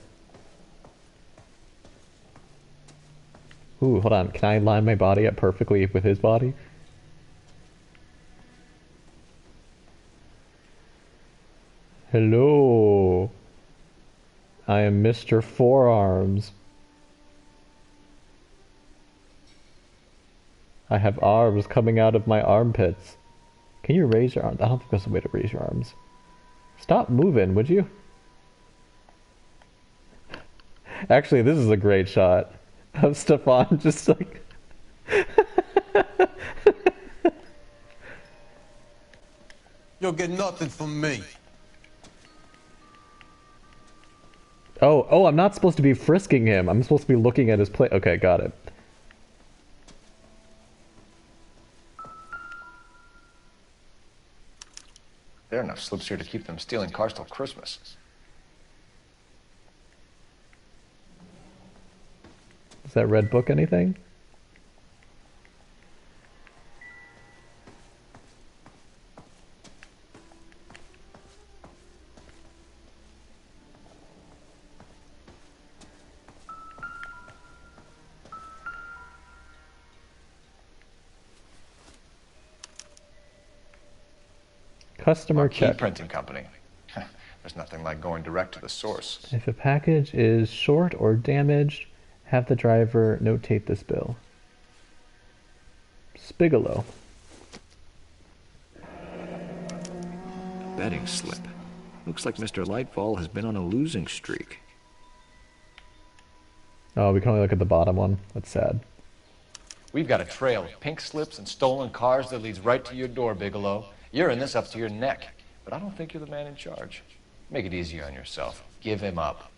Speaker 1: Ooh, hold on. Can I line my body up perfectly with his body? Hello. I am Mr. Forearms. I have arms coming out of my armpits. Can you raise your arms? I don't think there's a way to raise your arms. Stop moving, would you? Actually, this is a great shot of Stefan just like...
Speaker 12: You'll get nothing from me.
Speaker 1: Oh, I'm not supposed to be frisking him. I'm supposed to be looking at his plate. Okay, got it.
Speaker 3: There are enough slips here to keep them stealing cars till Christmas.
Speaker 1: Does that red book anything? Customer
Speaker 3: Marquee
Speaker 1: check.
Speaker 3: Printing Company. There's nothing like going direct to the source.
Speaker 1: If a package is short or damaged, have the driver notate this bill. Spigolo.
Speaker 16: Betting slip. Looks like Mr. Lightfall has been on a losing streak.
Speaker 1: Oh, we can only look at the bottom one. That's sad.
Speaker 3: We've got a trail of pink slips and stolen cars that leads right to your door, Bigelow. You're in this up to your neck, but I don't think you're the man in charge. Make it easier on yourself. Give him up.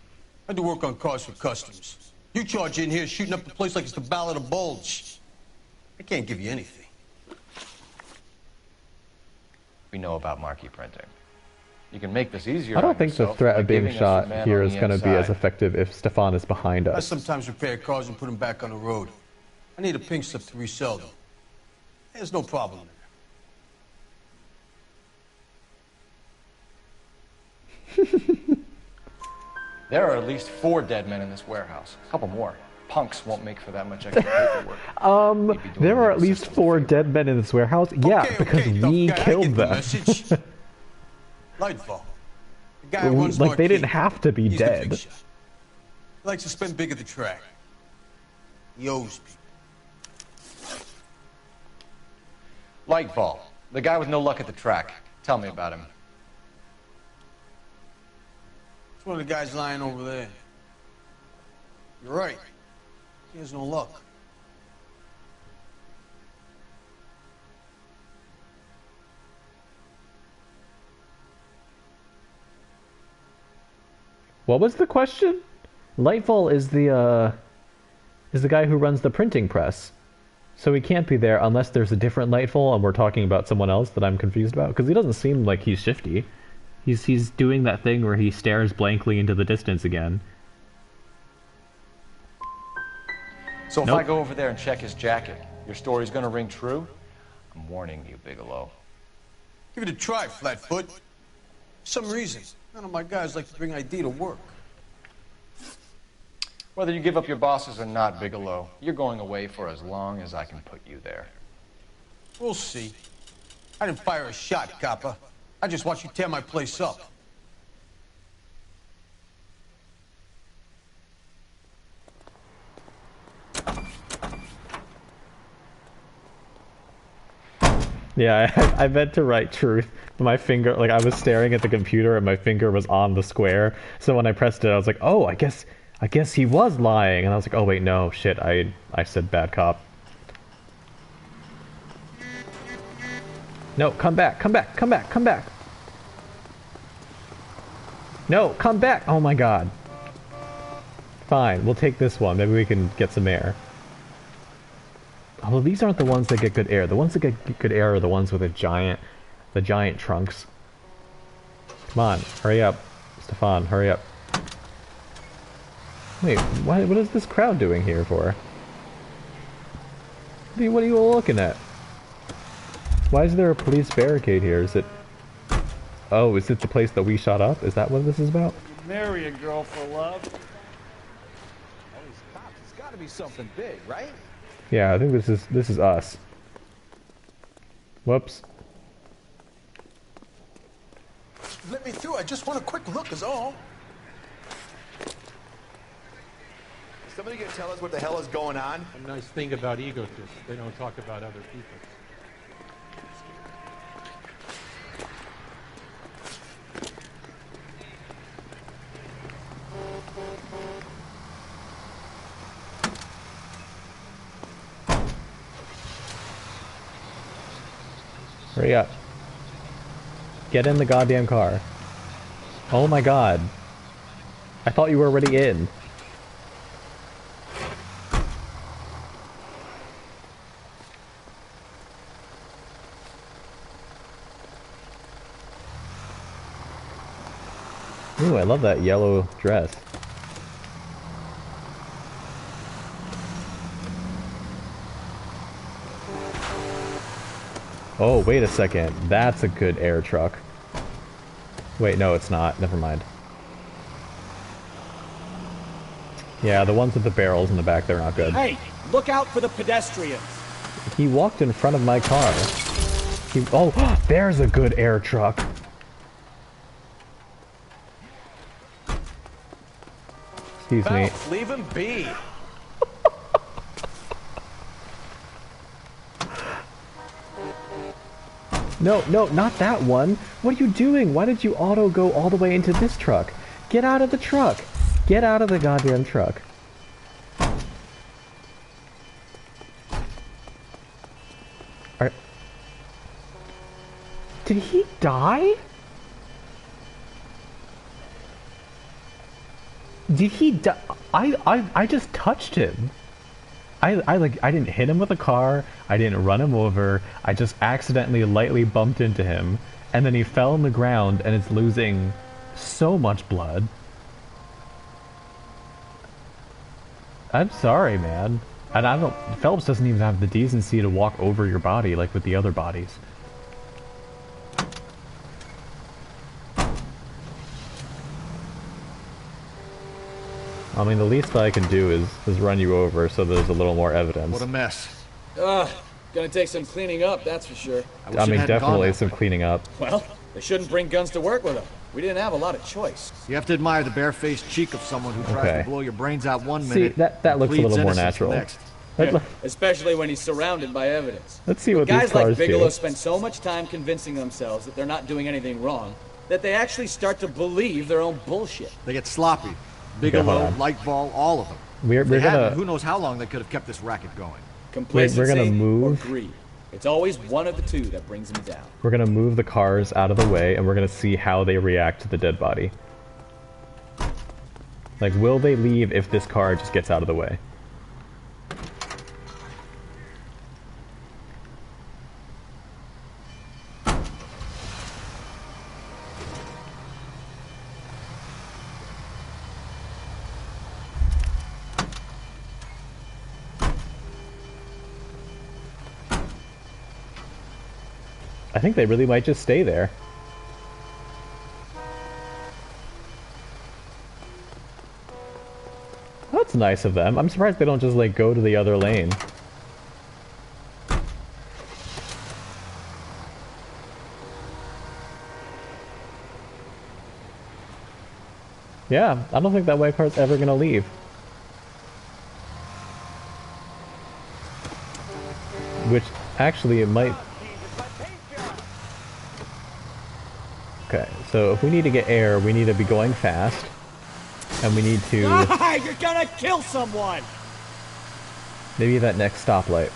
Speaker 12: I do work on cars for customers. You charge in here shooting up the place like it's the Ballad of Bulge. I can't give you anything.
Speaker 3: We know about marquee printing. You can make this easier.
Speaker 1: I don't
Speaker 3: on
Speaker 1: think the
Speaker 3: yourself
Speaker 1: threat
Speaker 3: by
Speaker 1: of being
Speaker 3: giving us
Speaker 1: shot
Speaker 3: your man
Speaker 1: here
Speaker 3: on
Speaker 1: is
Speaker 3: the
Speaker 1: going to be as
Speaker 3: inside.
Speaker 1: effective if Stefan is behind
Speaker 12: I
Speaker 1: us.
Speaker 12: sometimes repair cars and put them back on the road. I need a pink slip to resell them. There's no problem there.
Speaker 3: There are at least 4 dead men in this warehouse. A couple more. Punks won't make for that much extra paperwork.
Speaker 1: There are at least 4 dead men in this warehouse? Yeah, because we killed them.
Speaker 12: Lightfall. The guy who runs
Speaker 1: Like, they
Speaker 12: Marquis.
Speaker 1: didn't have to be
Speaker 12: He's the
Speaker 1: dead.
Speaker 12: big shot. He likes to spend big at the track. He owes people.
Speaker 3: Lightfall. The guy with no luck at the track. Tell me about him.
Speaker 12: It's one of the guys lying over there. You're right. He has no luck.
Speaker 1: What was the question? Lightfall is the guy who runs the printing press. So he can't be there unless there's a different Lightfall and we're talking about someone else that I'm confused about. Because he doesn't seem like he's shifty. He's doing that thing where he stares blankly into the distance again.
Speaker 3: So if I go over there and check his jacket, your story's gonna ring true? I'm warning you, Bigelow.
Speaker 12: Give it a try, Flatfoot. For some reason, none of my guys like to bring ID to work.
Speaker 3: Whether you give up your bosses or not, Bigelow, you're going away for as long as I can put you there.
Speaker 12: We'll see. I didn't fire a shot, copper. I just watched you tear my place up.
Speaker 1: Yeah, I meant to write truth. My finger, like, I was staring at the computer and my finger was on the square. So when I pressed it, I was like, oh, I guess he was lying. And I was like, oh wait, no, shit, I said bad cop. No, come back, come back, come back, come back. No, come back. Oh my god. Fine, we'll take this one. Maybe we can get some air. Although these aren't the ones that get good air. The ones that get good air are the ones with the giant trunks. Come on, hurry up. Stefan, hurry up. Wait, what is this crowd doing here for? What are you all looking at? Why is there a police barricade here? Is it... Oh, is it the place that we shot up? Is that what this is about?
Speaker 2: Marry a girl for love. All these cops, it's gotta be something big, right?
Speaker 1: Yeah, I think this is us. Whoops.
Speaker 12: Let me through. I just want a quick look is all.
Speaker 17: Somebody gonna tell us what the hell is going on?
Speaker 5: A nice thing about egotists, they don't talk about other people.
Speaker 1: Hurry up. Get in the goddamn car. Oh my god. I thought you were already in. Ooh, I love that yellow dress. Oh, wait a second. That's a good air truck. Wait, no, it's not. Never mind. Yeah, the ones with the barrels in the back, they're not good.
Speaker 4: Hey, look out for the pedestrians.
Speaker 1: He walked in front of my car. Oh, there's a good air truck. Excuse me.
Speaker 2: Leave him be.
Speaker 1: No, no, not that one. What are you doing? Why did you auto go all the way into this truck? Get out of the truck. Get out of the goddamn truck. Did he die? Did he die? I just touched him. I didn't hit him with a car, I didn't run him over, I just accidentally lightly bumped into him, and then he fell on the ground and it's losing so much blood. I'm sorry, man. And Phelps doesn't even have the decency to walk over your body like with the other bodies. I mean, the least I can do is run you over so there's a little more evidence.
Speaker 16: What a mess.
Speaker 4: Ugh, gonna take some cleaning up, that's for sure.
Speaker 1: I mean, definitely some cleaning up.
Speaker 4: Well, they shouldn't bring guns to work with them. We didn't have a lot of choice.
Speaker 7: You have to admire the barefaced cheek of someone who tries
Speaker 1: Okay.
Speaker 7: to blow your brains out one
Speaker 1: See,
Speaker 7: minute.
Speaker 1: that looks a
Speaker 7: pleads
Speaker 1: little more
Speaker 7: innocence the
Speaker 1: natural.
Speaker 7: next.
Speaker 4: Yeah, especially when he's surrounded by evidence.
Speaker 1: Let's see what these
Speaker 4: Guys like
Speaker 1: cars
Speaker 4: Bigelow
Speaker 1: do.
Speaker 4: spend so much time convincing themselves that they're not doing anything wrong that they actually start to believe their own bullshit.
Speaker 7: They get sloppy.
Speaker 1: hold
Speaker 7: Bigelow,
Speaker 1: on.
Speaker 7: Lightfall, all of them.
Speaker 1: We're
Speaker 7: If they
Speaker 1: gonna-
Speaker 7: hadn't, who knows how long they could have kept this racket going.
Speaker 4: Complacency
Speaker 1: We're gonna
Speaker 4: or
Speaker 1: move.
Speaker 4: greed. It's always one of the two that brings them down.
Speaker 1: We're gonna move the cars out of the way, and we're gonna see how they react to the dead body. Like, will they leave if this car just gets out of the way? I think they really might just stay there. That's nice of them. I'm surprised they don't just, like, go to the other lane. Yeah, I don't think that white car's ever gonna leave. Which, actually, it might... Okay, so if we need to get air, we need to be going fast. And we need to...
Speaker 4: Ah, you're gonna kill someone!
Speaker 1: Maybe that next stoplight.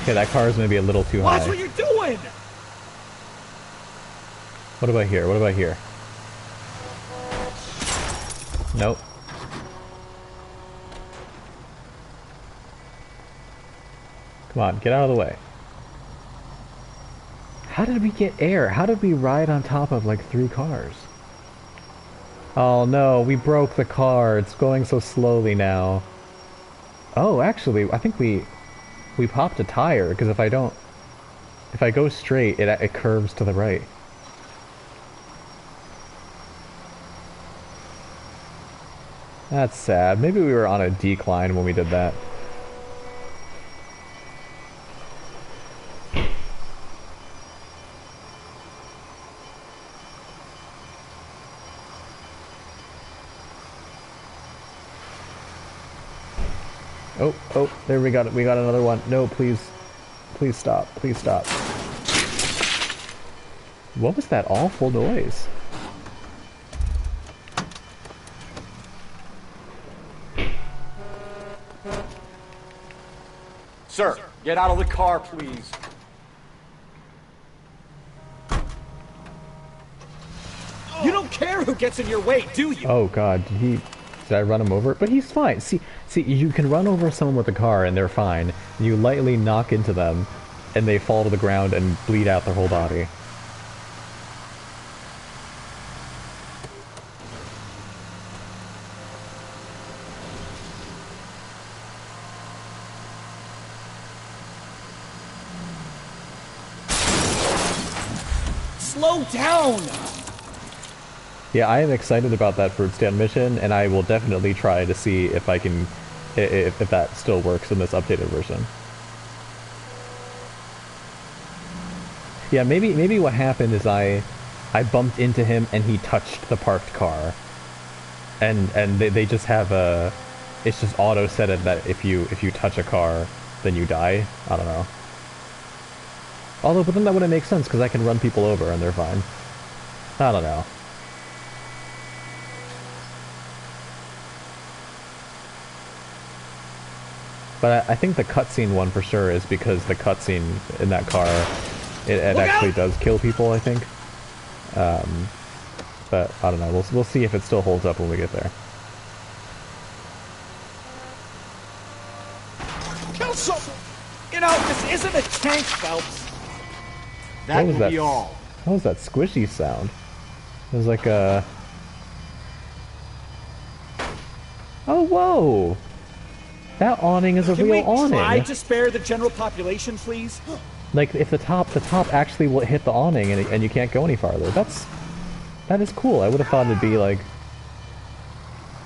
Speaker 1: Okay, that car is maybe a little too high.
Speaker 4: Watch what you're doing!
Speaker 1: What about here? What about here? Nope. Come on, get out of the way. How did we get air? How did we ride on top of like 3 cars? Oh no, we broke the car. It's going so slowly now. Oh, actually, I think we popped a tire, because if I go straight, it curves to the right. That's sad. Maybe we were on a decline when we did that. Oh, there we got it. We got another one. No, please. Please stop. Please stop. What was that awful noise?
Speaker 2: Sir, get out of the car, please.
Speaker 4: You don't care who gets in your way, do you?
Speaker 1: Oh god, did I run him over? But he's fine. See, you can run over someone with a car and they're fine. You lightly knock into them and they fall to the ground and bleed out their whole body.
Speaker 4: Slow down!
Speaker 1: Yeah, I am excited about that fruit stand mission, and I will definitely try to see if I can, if that still works in this updated version. Yeah, maybe what happened is I bumped into him and he touched the parked car, and they just have a, it's just auto set it that if you touch a car, then you die. I don't know. Although, but then that wouldn't make sense because I can run people over and they're fine. I don't know. But I think the cutscene one for sure is because the cutscene in that car, it actually does kill people, I think. But I don't know. We'll see if it still holds up when we get there.
Speaker 4: Kill someone! You know, this isn't a tank, Phelps.
Speaker 7: That
Speaker 1: What was
Speaker 7: will
Speaker 1: that?
Speaker 7: be all.
Speaker 1: What was that squishy sound? It was like a... Oh, whoa! That awning is a
Speaker 4: Can
Speaker 1: real
Speaker 4: we
Speaker 1: awning.
Speaker 4: try to spare the general population, please?
Speaker 1: Like, if the top actually will hit the awning and you can't go any farther. That is cool. I would have thought it'd be, like,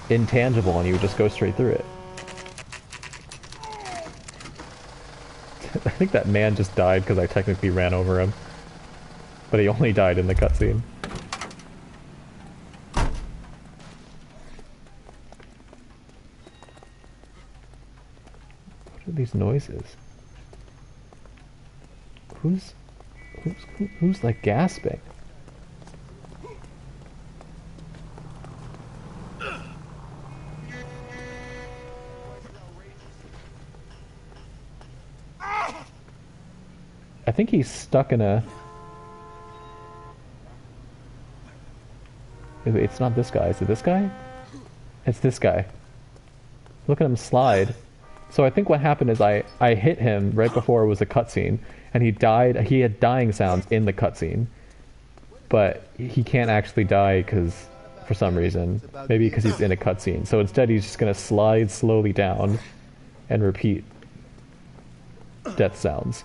Speaker 1: intangible and you would just go straight through it. I think that man just died because I technically ran over him. But he only died in the cutscene. What are these noises? Who's like gasping? I think he's stuck in a... It's not this guy. Is it this guy? It's this guy. Look at him slide. So I think what happened is I hit him right before it was a cutscene, and he died. He had dying sounds in the cutscene, but he can't actually die because, for some reason, maybe because he's in a cutscene. So instead, he's just gonna slide slowly down, and repeat death sounds.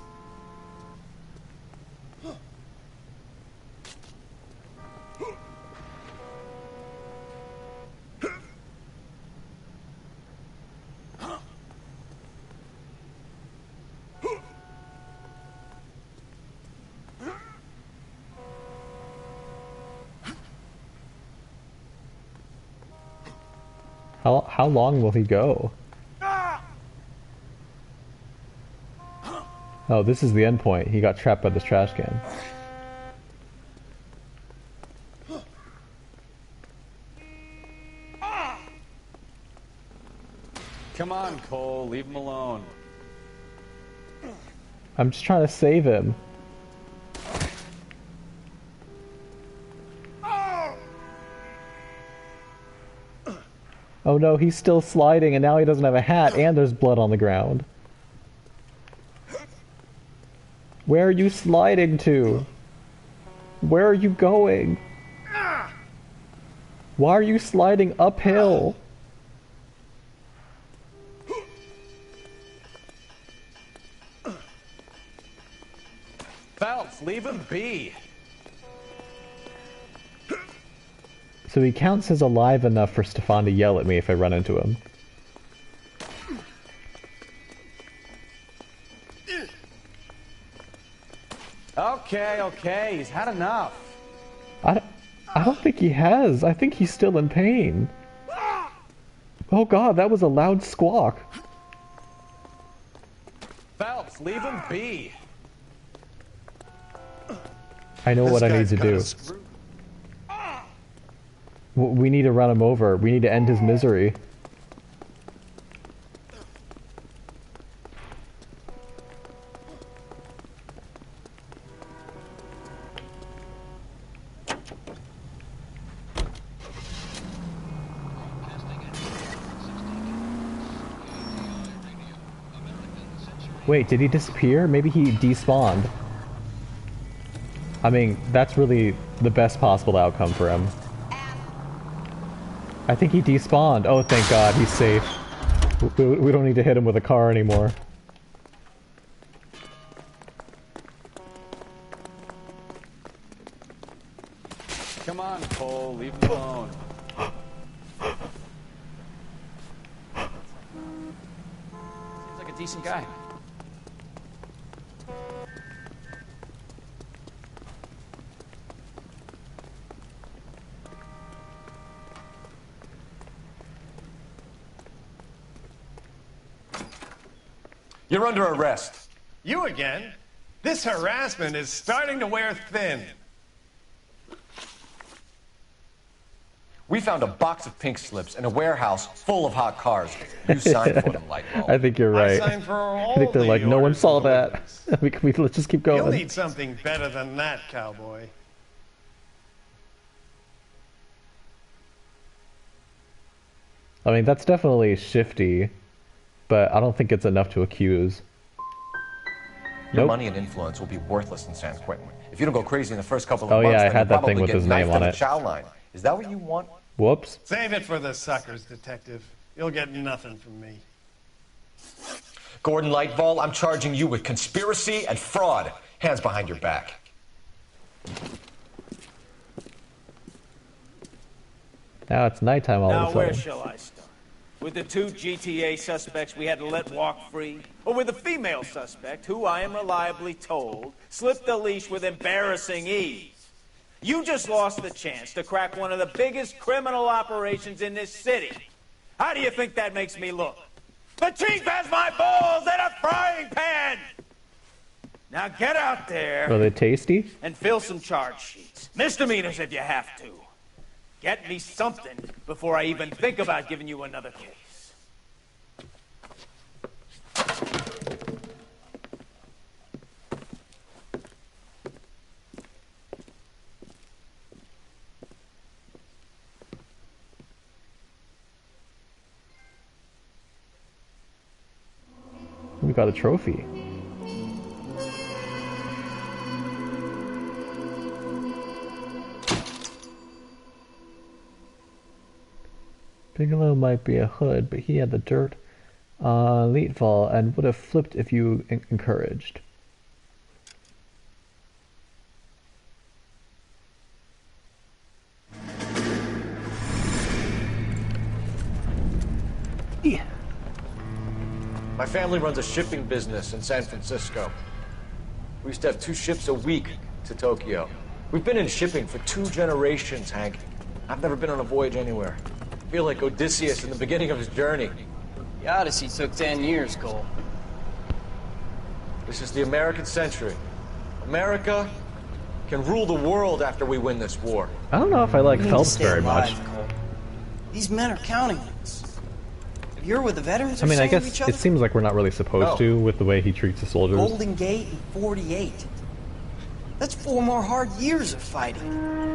Speaker 1: How long will he go? Oh, this is the end point. He got trapped by this trash can.
Speaker 2: Come on, Cole. Leave him alone.
Speaker 1: I'm just trying to save him. Oh no, he's still sliding and now he doesn't have a hat and there's blood on the ground. Where are you sliding to? Where are you going? Why are you sliding uphill?
Speaker 2: Phelps, leave him be.
Speaker 1: So he counts as alive enough for Stefan to yell at me if I run into him.
Speaker 2: Okay, he's had enough.
Speaker 1: I don't think he has. I think he's still in pain. Oh god, that was a loud squawk.
Speaker 2: Phelps, leave him be.
Speaker 1: I know what I need to do. We need to run him over. We need to end his misery. Wait, did he disappear? Maybe he despawned. I mean, that's really the best possible outcome for him. I think he despawned. Oh, thank God, he's safe. We don't need to hit him with a car anymore.
Speaker 2: Come on, Cole, leave him alone.
Speaker 9: Seems like a decent guy.
Speaker 3: You're under arrest.
Speaker 11: You again? This harassment is starting to wear thin.
Speaker 3: We found a box of pink slips in a warehouse full of hot cars. You signed for them, Lightbulb.
Speaker 1: I think you're right.
Speaker 11: I signed for all
Speaker 1: I think they're
Speaker 11: the
Speaker 1: like, no one
Speaker 11: orders
Speaker 1: saw
Speaker 11: of the
Speaker 1: that.
Speaker 11: witness.
Speaker 1: Let's just keep going.
Speaker 11: You'll need something better than that, cowboy.
Speaker 1: I mean, that's definitely shifty, but I don't think it's enough to accuse.
Speaker 3: Your money and influence will be worthless in San Quentin. If you don't go crazy in the first couple of
Speaker 1: Oh,
Speaker 3: months,
Speaker 1: yeah, I
Speaker 3: then
Speaker 1: had
Speaker 3: you'll
Speaker 1: that thing
Speaker 3: probably
Speaker 1: with
Speaker 3: get
Speaker 1: his name
Speaker 3: knifed
Speaker 1: on
Speaker 3: the
Speaker 1: it.
Speaker 3: chow line. Is that what you want?
Speaker 1: Whoops.
Speaker 11: Save it for the suckers, Detective. You'll get nothing from me.
Speaker 3: Gordon Lightfall, I'm charging you with conspiracy and fraud. Hands behind your back.
Speaker 1: Now it's nighttime all
Speaker 4: Now
Speaker 1: of a
Speaker 4: where
Speaker 1: sudden.
Speaker 4: shall I start? With the 2 GTA suspects we had to let walk free? Or with the female suspect, who I am reliably told, slipped the leash with embarrassing ease? You just lost the chance to crack one of the biggest criminal operations in this city. How do you think that makes me look? The chief has my balls in a frying pan! Now get out there.
Speaker 1: Are they tasty?
Speaker 4: And fill some charge sheets. Misdemeanors if you have to. Get me something before I even think about giving you another case.
Speaker 1: We got a trophy. Bigelow might be a hood, but he had the dirt on Leetfall and would have flipped if you encouraged.
Speaker 3: Yeah. My family runs a shipping business in San Francisco. We used to have 2 ships a week to Tokyo. We've been in shipping for 2 generations, Hank. I've never been on a voyage anywhere. I feel like Odysseus in the beginning of his journey.
Speaker 9: The Odyssey took 10 years, Cole.
Speaker 3: This is the American century. America can rule the world after we win this war.
Speaker 1: I don't know if I like
Speaker 18: We need to
Speaker 1: Phelps
Speaker 18: stay
Speaker 1: very much.
Speaker 18: alive, Cole. These men are counting on us. If you're with the veterans,
Speaker 1: I mean, I
Speaker 18: are saying to
Speaker 1: guess
Speaker 18: each other,
Speaker 1: it seems like we're not really supposed to with the way he treats the soldiers.
Speaker 18: Golden Gate and 48. That's 4 more hard years of fighting.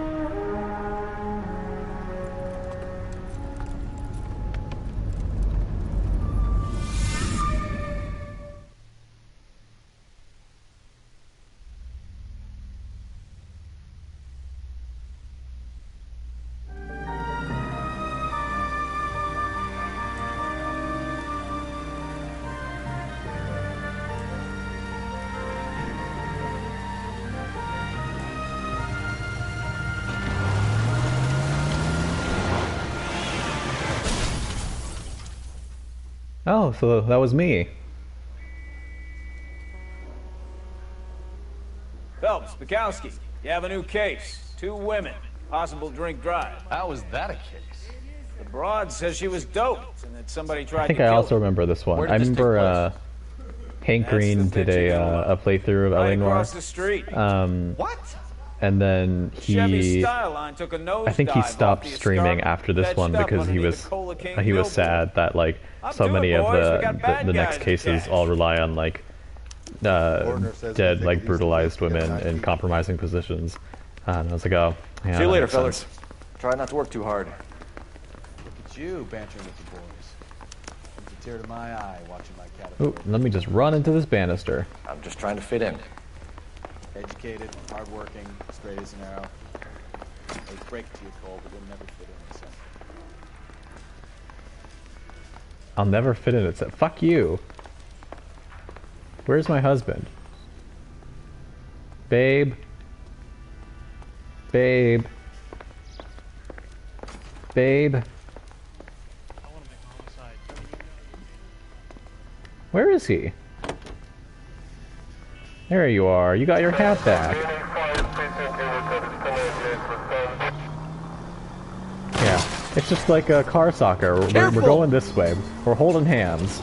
Speaker 1: Oh, so that was me.
Speaker 4: Phelps, Bukowski, you have a new case. 2 women, possible drink drive.
Speaker 6: How was that a case?
Speaker 4: The broad says she was doped and that somebody tried
Speaker 1: I think
Speaker 4: to
Speaker 1: I
Speaker 4: kill
Speaker 1: also
Speaker 4: her.
Speaker 1: remember this one.
Speaker 4: Where did
Speaker 1: I
Speaker 4: this take
Speaker 1: remember Hank
Speaker 4: That's
Speaker 1: Green
Speaker 4: the
Speaker 1: did
Speaker 4: bitch you're gonna
Speaker 1: a playthrough of
Speaker 4: Right
Speaker 1: LA Noire.
Speaker 4: across the street.
Speaker 1: What? And then
Speaker 4: Chevy
Speaker 1: he,
Speaker 4: Style Line took a nosedive
Speaker 1: I think he
Speaker 4: off
Speaker 1: stopped
Speaker 4: the
Speaker 1: streaming
Speaker 4: escarpment,
Speaker 1: after this
Speaker 4: fetched
Speaker 1: one
Speaker 4: up
Speaker 1: because he
Speaker 4: underneath
Speaker 1: was
Speaker 4: the Cola King
Speaker 1: he was
Speaker 4: billboard.
Speaker 1: sad that like
Speaker 4: Up
Speaker 1: so
Speaker 4: to
Speaker 1: many
Speaker 4: it,
Speaker 1: of
Speaker 4: boys. We got bad
Speaker 1: the next
Speaker 4: guys
Speaker 1: cases
Speaker 4: attached.
Speaker 1: all rely on like dead like brutalized women in compromising positions. And I was like, oh, yeah.
Speaker 3: See you
Speaker 1: that
Speaker 3: later,
Speaker 1: makes
Speaker 3: fellas.
Speaker 1: sense.
Speaker 3: Try not to work too hard.
Speaker 2: Look at you bantering with the boys. Brings a tear to my eye watching my caterpillar.
Speaker 1: Ooh, let me just run into this banister.
Speaker 3: I'm just trying to fit in.
Speaker 2: Educated, hardworking, straight as an arrow. I would break it to you, Cole, but you'll never fit in. So.
Speaker 1: I'll never fit in it. So fuck you. Where's my husband? Babe. Babe. Babe. Where is he? There you are. You got your hat back. Yeah. It's just like a car soccer. We're going this way. We're holding hands.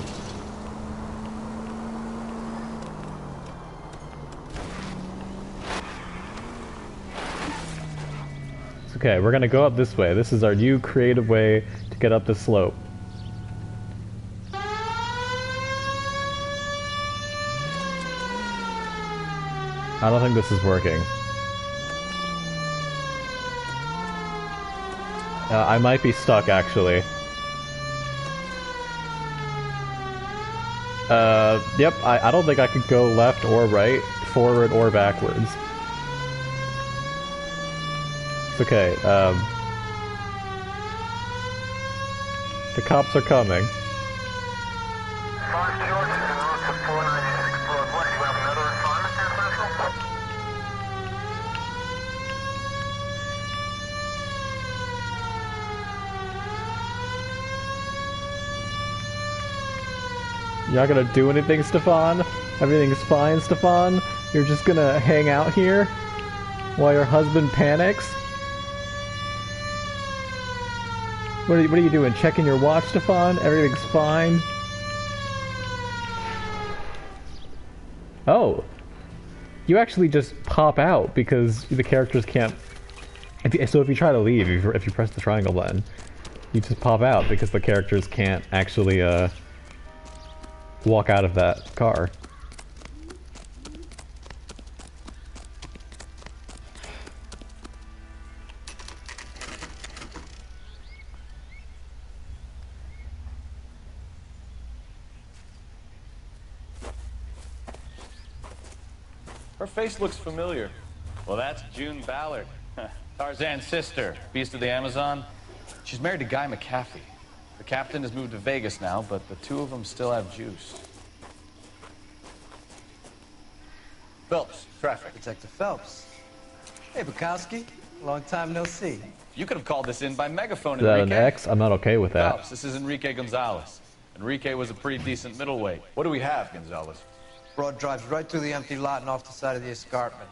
Speaker 1: It's okay, we're gonna go up this way. This is our new creative way to get up the slope. I don't think this is working. I might be stuck, actually. Yep, I don't think I could go left or right, forward or backwards. It's okay, the cops are coming. You're not gonna do anything, Stefan? Everything's fine, Stefan? You're just gonna hang out here? While your husband panics? What are you doing? Checking your watch, Stefan? Everything's fine? Oh. You actually just pop out because the characters can't... So if you try to leave, if you press the triangle button, you just pop out because the characters can't actually, walk out of that car.
Speaker 3: Her face looks familiar.
Speaker 6: Well, that's June Ballard, Tarzan's sister, beast of the Amazon. She's married to Guy McCaffey. The captain has moved to Vegas now, but the two of them still have juice.
Speaker 3: Phelps, traffic.
Speaker 13: Detective Phelps. Hey, Bukowski. Long time no see.
Speaker 6: You could have called this in by megaphone,
Speaker 1: Is that
Speaker 6: Enrique.
Speaker 1: an X? I'm not okay with that.
Speaker 6: Phelps, this is Enrique Gonzalez. Enrique was a pretty decent middleweight.
Speaker 3: What do we have, Gonzalez?
Speaker 13: Broad drives right through the empty lot and off the side of the escarpment.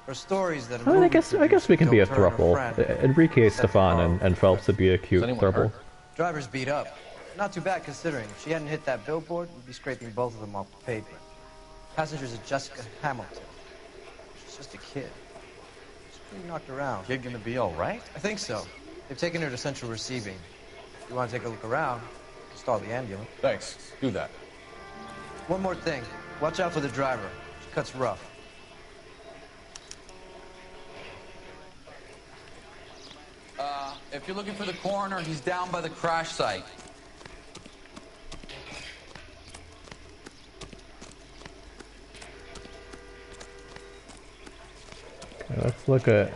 Speaker 13: Her stories that.
Speaker 1: I mean, I guess we can be a throuple. Enrique, Stefan, and Phelps would be a cute throuple.
Speaker 13: Driver's beat up. Not too bad considering. If she hadn't hit that billboard, we'd be scraping both of them off the pavement. Passengers are Jessica Hamilton. She's just a kid. She's pretty knocked around.
Speaker 6: Kid gonna be all right?
Speaker 13: I think so. They've taken her to central receiving. If you want to take a look around, stall the ambulance.
Speaker 3: Thanks. Do that.
Speaker 13: One more thing. Watch out for the driver. She cuts rough.
Speaker 19: If you're looking for the coroner, he's down by the crash site.
Speaker 1: Okay, let's look at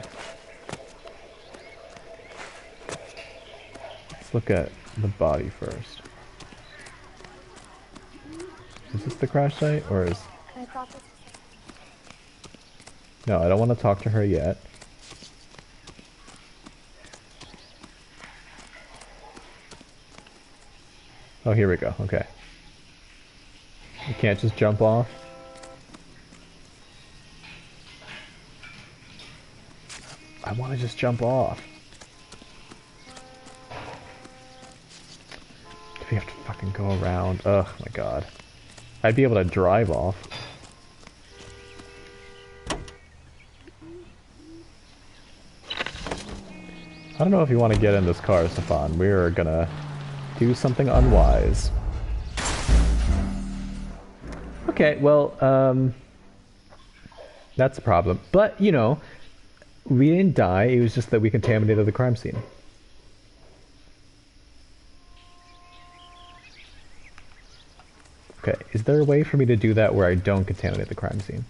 Speaker 1: the body first. Is this the crash site, or is...
Speaker 15: I thought this was...
Speaker 1: No, I don't want to talk to her yet. Oh, here we go. Okay. You can't just jump off. I want to just jump off. Do we have to fucking go around? Ugh, my god. I'd be able to drive off. I don't know if you want to get in this car, Stefan. We're gonna do something unwise. Okay, well, that's a problem. But, you know, we didn't die, it was just that we contaminated the crime scene. Okay, is there a way for me to do that where I don't contaminate the crime scene?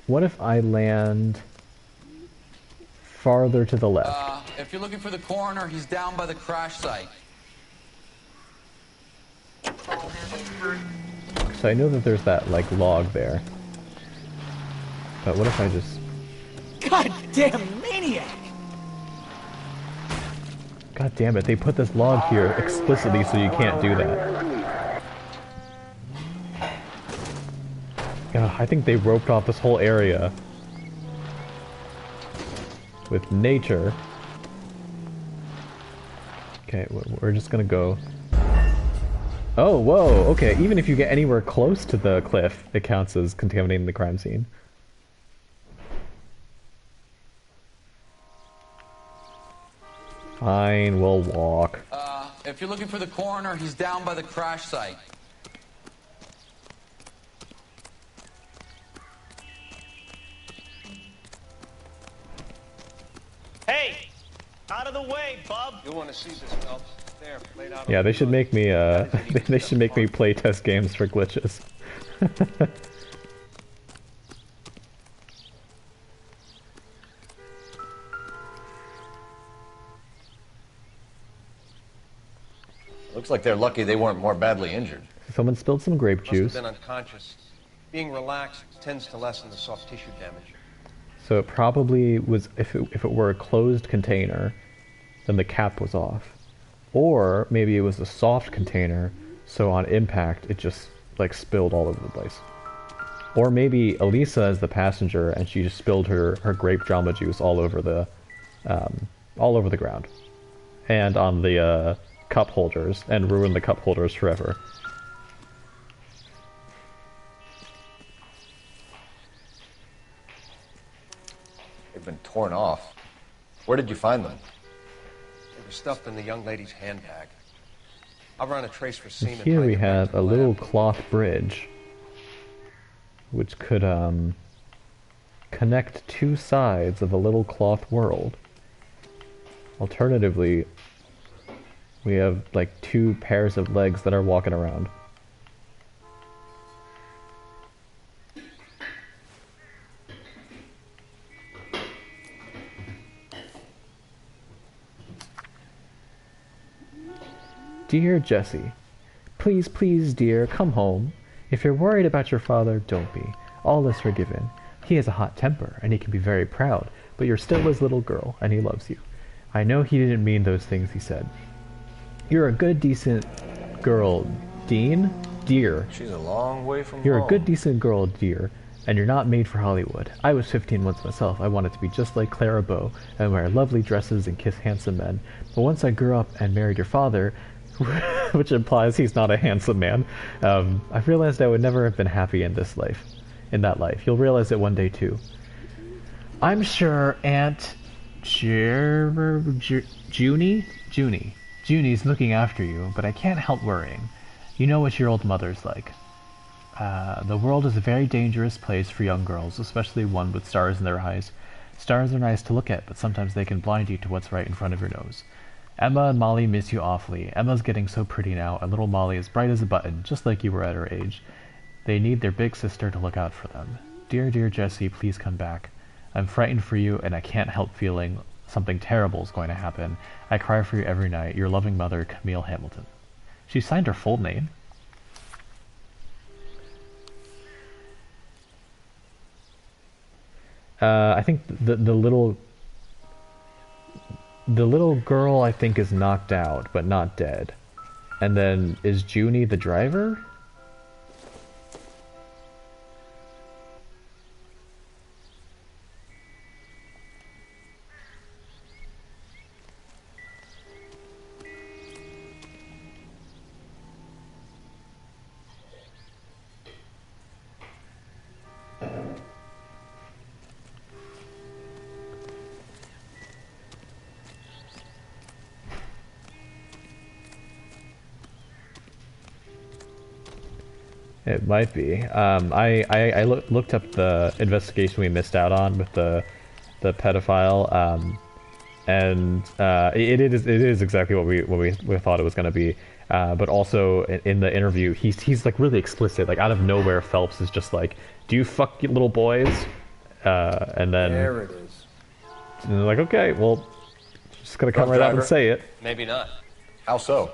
Speaker 1: What if I land farther to the left?
Speaker 19: If you're looking for the coroner, he's down by the crash site.
Speaker 1: So I know that there's that, like, log there. But what if I just...
Speaker 18: Goddamn maniac!
Speaker 1: God damn it, they put this log here explicitly so you can't do that. I think they roped off this whole area with nature. Okay, we're just gonna go... Oh, whoa, okay, even if you get anywhere close to the cliff, it counts as contaminating the crime scene. Fine, we'll walk.
Speaker 19: If you're looking for the coroner, he's down by the crash site.
Speaker 20: Hey! Out of the way, bub! You want to see this, Phelps? There, laid out.
Speaker 1: Yeah, they should make me, they should make me play test games for glitches.
Speaker 3: Looks like they're lucky they weren't more badly injured.
Speaker 1: Someone spilled some grape
Speaker 11: Must
Speaker 1: juice.
Speaker 11: have been unconscious. Being relaxed tends to lessen the soft tissue damage.
Speaker 1: So it probably was, if it were a closed container, then the cap was off. Or maybe it was a soft container, so on impact it just like spilled all over the place. Or maybe Elisa is the passenger and she just spilled her grape Jamba Juice all over the ground. And on the cup holders, and ruined the cup holders forever.
Speaker 3: They've been torn off. Where did you find them?
Speaker 11: They were stuffed in the young lady's handbag. I'll run a trace for
Speaker 1: And
Speaker 11: semen.
Speaker 1: here we
Speaker 11: behind the right
Speaker 1: have
Speaker 11: to
Speaker 1: a
Speaker 11: the
Speaker 1: little
Speaker 11: lab.
Speaker 1: cloth bridge, which could connect two sides of a little cloth world. Alternatively, we have like two pairs of legs that are walking around. Dear Jessie, please, please, dear, come home. If you're worried about your father, don't be. All is forgiven. He has a hot temper, and he can be very proud, but you're still his little girl, and he loves you. I know he didn't mean those things he said. You're a good, decent girl, Dean? Dear.
Speaker 3: She's a long way from
Speaker 1: You're
Speaker 3: home.
Speaker 1: a good, decent girl, dear, and you're not made for Hollywood. I was 15 once myself. I wanted to be just like Clara Bow and wear lovely dresses and kiss handsome men. But once I grew up and married your father, which implies he's not a handsome man, I realized I would never have been happy in this life. In that life. You'll realize it one day too. I'm sure Aunt Junie's looking after you, but I can't help worrying. You know what your old mother's like. The world is a very dangerous place for young girls, especially one with stars in their eyes. Stars are nice to look at, but sometimes they can blind you to what's right in front of your nose. Emma and Molly miss you awfully. Emma's getting so pretty now, and little Molly is bright as a button, just like you were at her age. They need their big sister to look out for them. Dear, dear Jessie, please come back. I'm frightened for you, and I can't help feeling something terrible is going to happen. I cry for you every night. Your loving mother, Camille Hamilton. She signed her full name. I think the little girl I think is knocked out, but not dead. And then is Junie the driver? It might be. I looked up the investigation we missed out on with the pedophile, and it is exactly what we thought it was going to be. But also in the interview, he's like really explicit. Like out of nowhere, Phelps is just like, "Do you fuck little boys?" And then
Speaker 3: There it is.
Speaker 1: and they're like, "Okay, well, just gonna come right out and say it."
Speaker 11: Maybe not.
Speaker 3: How so?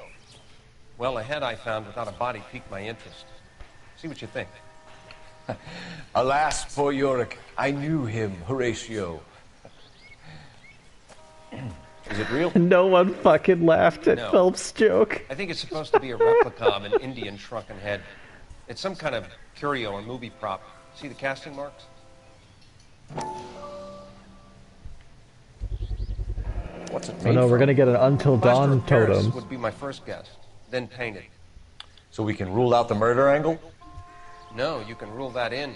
Speaker 11: Well, a head I found without a body piqued my interest. See what you think.
Speaker 3: Alas, poor Yorick. I knew him, Horatio. Is it real?
Speaker 1: No one fucking laughed at
Speaker 11: No.
Speaker 1: Phelps' joke.
Speaker 11: I think it's supposed to be a replica of an Indian shrunken head. It's some kind of curio or movie prop. See the casting marks?
Speaker 3: What's it
Speaker 1: Oh
Speaker 3: made
Speaker 1: no, we're
Speaker 3: from?
Speaker 1: gonna get an Until
Speaker 11: Plaster
Speaker 1: Dawn
Speaker 11: of Paris
Speaker 1: totem.
Speaker 11: would be my first guess. Then painted.
Speaker 3: So we can rule out the murder angle?
Speaker 11: No, you can rule that in.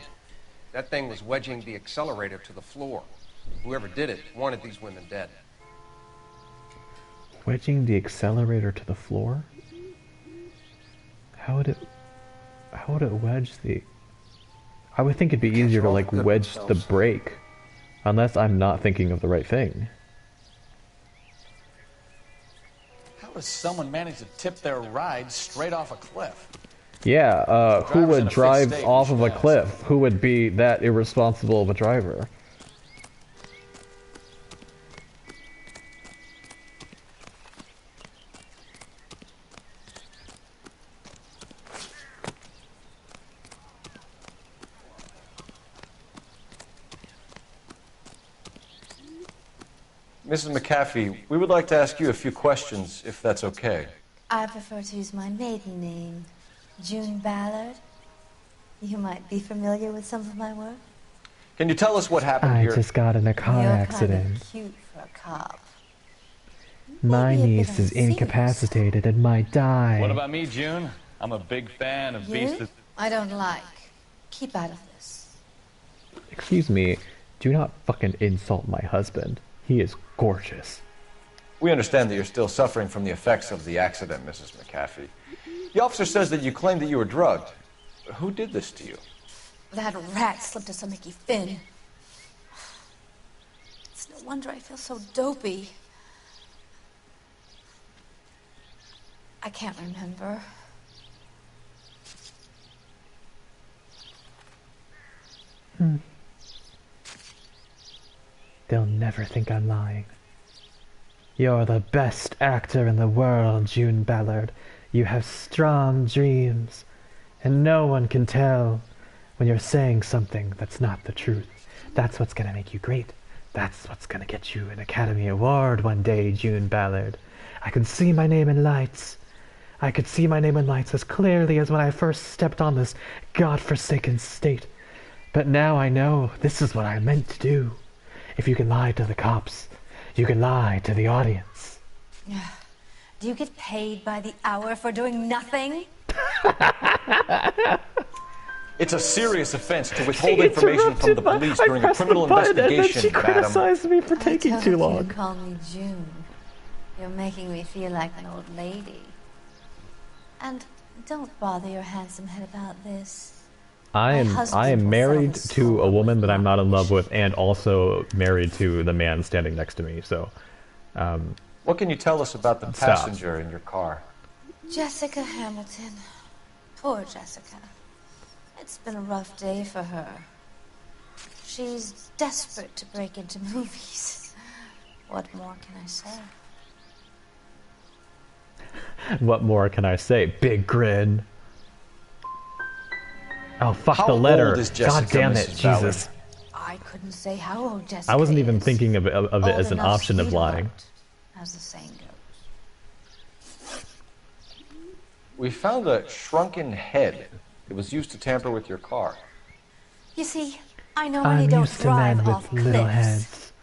Speaker 11: That thing was wedging the accelerator to the floor. Whoever did it wanted these women dead.
Speaker 1: Wedging the accelerator to the floor? How would it wedge the... I would think it'd be easier to like wedge the brake. Unless I'm not thinking of the right thing.
Speaker 2: How does someone manage to tip their ride straight off a cliff?
Speaker 1: Yeah, who
Speaker 2: Driver's in
Speaker 1: would
Speaker 2: a fixed
Speaker 1: drive
Speaker 2: state,
Speaker 1: off
Speaker 2: we
Speaker 1: of a
Speaker 2: should ask.
Speaker 1: cliff? Who would be that irresponsible of a driver?
Speaker 3: Mrs. McAfee, we would like to ask you a few questions, if that's okay.
Speaker 21: I prefer to use my maiden name, June Ballard. You might be familiar with some of my work.
Speaker 3: Can you tell us what happened
Speaker 22: I
Speaker 3: here?
Speaker 22: just got in a car
Speaker 21: You're
Speaker 22: accident.
Speaker 21: kind of cute for a cop.
Speaker 22: My
Speaker 21: Maybe a bit
Speaker 22: niece is
Speaker 21: unserious.
Speaker 22: incapacitated and might die.
Speaker 6: What about me, June? I'm a big fan of Beast
Speaker 21: You?
Speaker 6: of...
Speaker 21: I don't like. Keep out of this.
Speaker 1: Excuse me, do not fucking insult my husband. He is gorgeous.
Speaker 3: We understand that you're still suffering from the effects of the accident, Mrs. McAfee. The officer says that you claimed that you were drugged. Who did this to you?
Speaker 21: That rat slipped us on Mickey Finn. It's no wonder I feel so dopey. I can't remember.
Speaker 22: They'll never think I'm lying. You're the best actor in the world, June Ballard. You have strong dreams, and no one can tell when you're saying something that's not the truth. That's what's gonna make you great. That's what's gonna get you an Academy Award one day, June Ballard. I can see my name in lights. I could see my name in lights as clearly as when I first stepped on this godforsaken state. But now I know this is what I meant to do. If you can lie to the cops, you can lie to the audience.
Speaker 21: Do you get paid by the hour for doing nothing?
Speaker 3: It's a serious offense to withhold information from the police during a criminal investigation,
Speaker 22: and then she
Speaker 3: madam.
Speaker 22: criticized me for taking too
Speaker 21: You
Speaker 22: long.
Speaker 21: call me June. You're making me feel like an old lady. And don't bother your handsome head about this.
Speaker 1: I am married to a woman that I'm not in love with, and also married to the man standing next to me. So,
Speaker 3: What can you tell us about the passenger in your car?
Speaker 21: Jessica Hamilton. Poor Jessica. It's been a rough day for her. She's desperate to break into movies. What more can I say?
Speaker 1: what more can I say? Big grin. Oh, fuck
Speaker 3: How
Speaker 1: the letter.
Speaker 3: old is Jessica,
Speaker 1: God damn it,
Speaker 3: Mrs. Ballard?
Speaker 1: Jesus.
Speaker 21: I couldn't say how old Jessica
Speaker 1: I wasn't even
Speaker 21: is.
Speaker 1: thinking of it as an
Speaker 21: Old enough
Speaker 1: option of
Speaker 21: sweetheart,
Speaker 1: lying.
Speaker 21: as the saying goes.
Speaker 3: We found a shrunken head. It was used to tamper with your car.
Speaker 21: You see, I normally
Speaker 22: I'm
Speaker 21: don't
Speaker 22: used to
Speaker 21: drive
Speaker 22: men with
Speaker 21: off
Speaker 22: little
Speaker 21: cliffs.
Speaker 22: heads.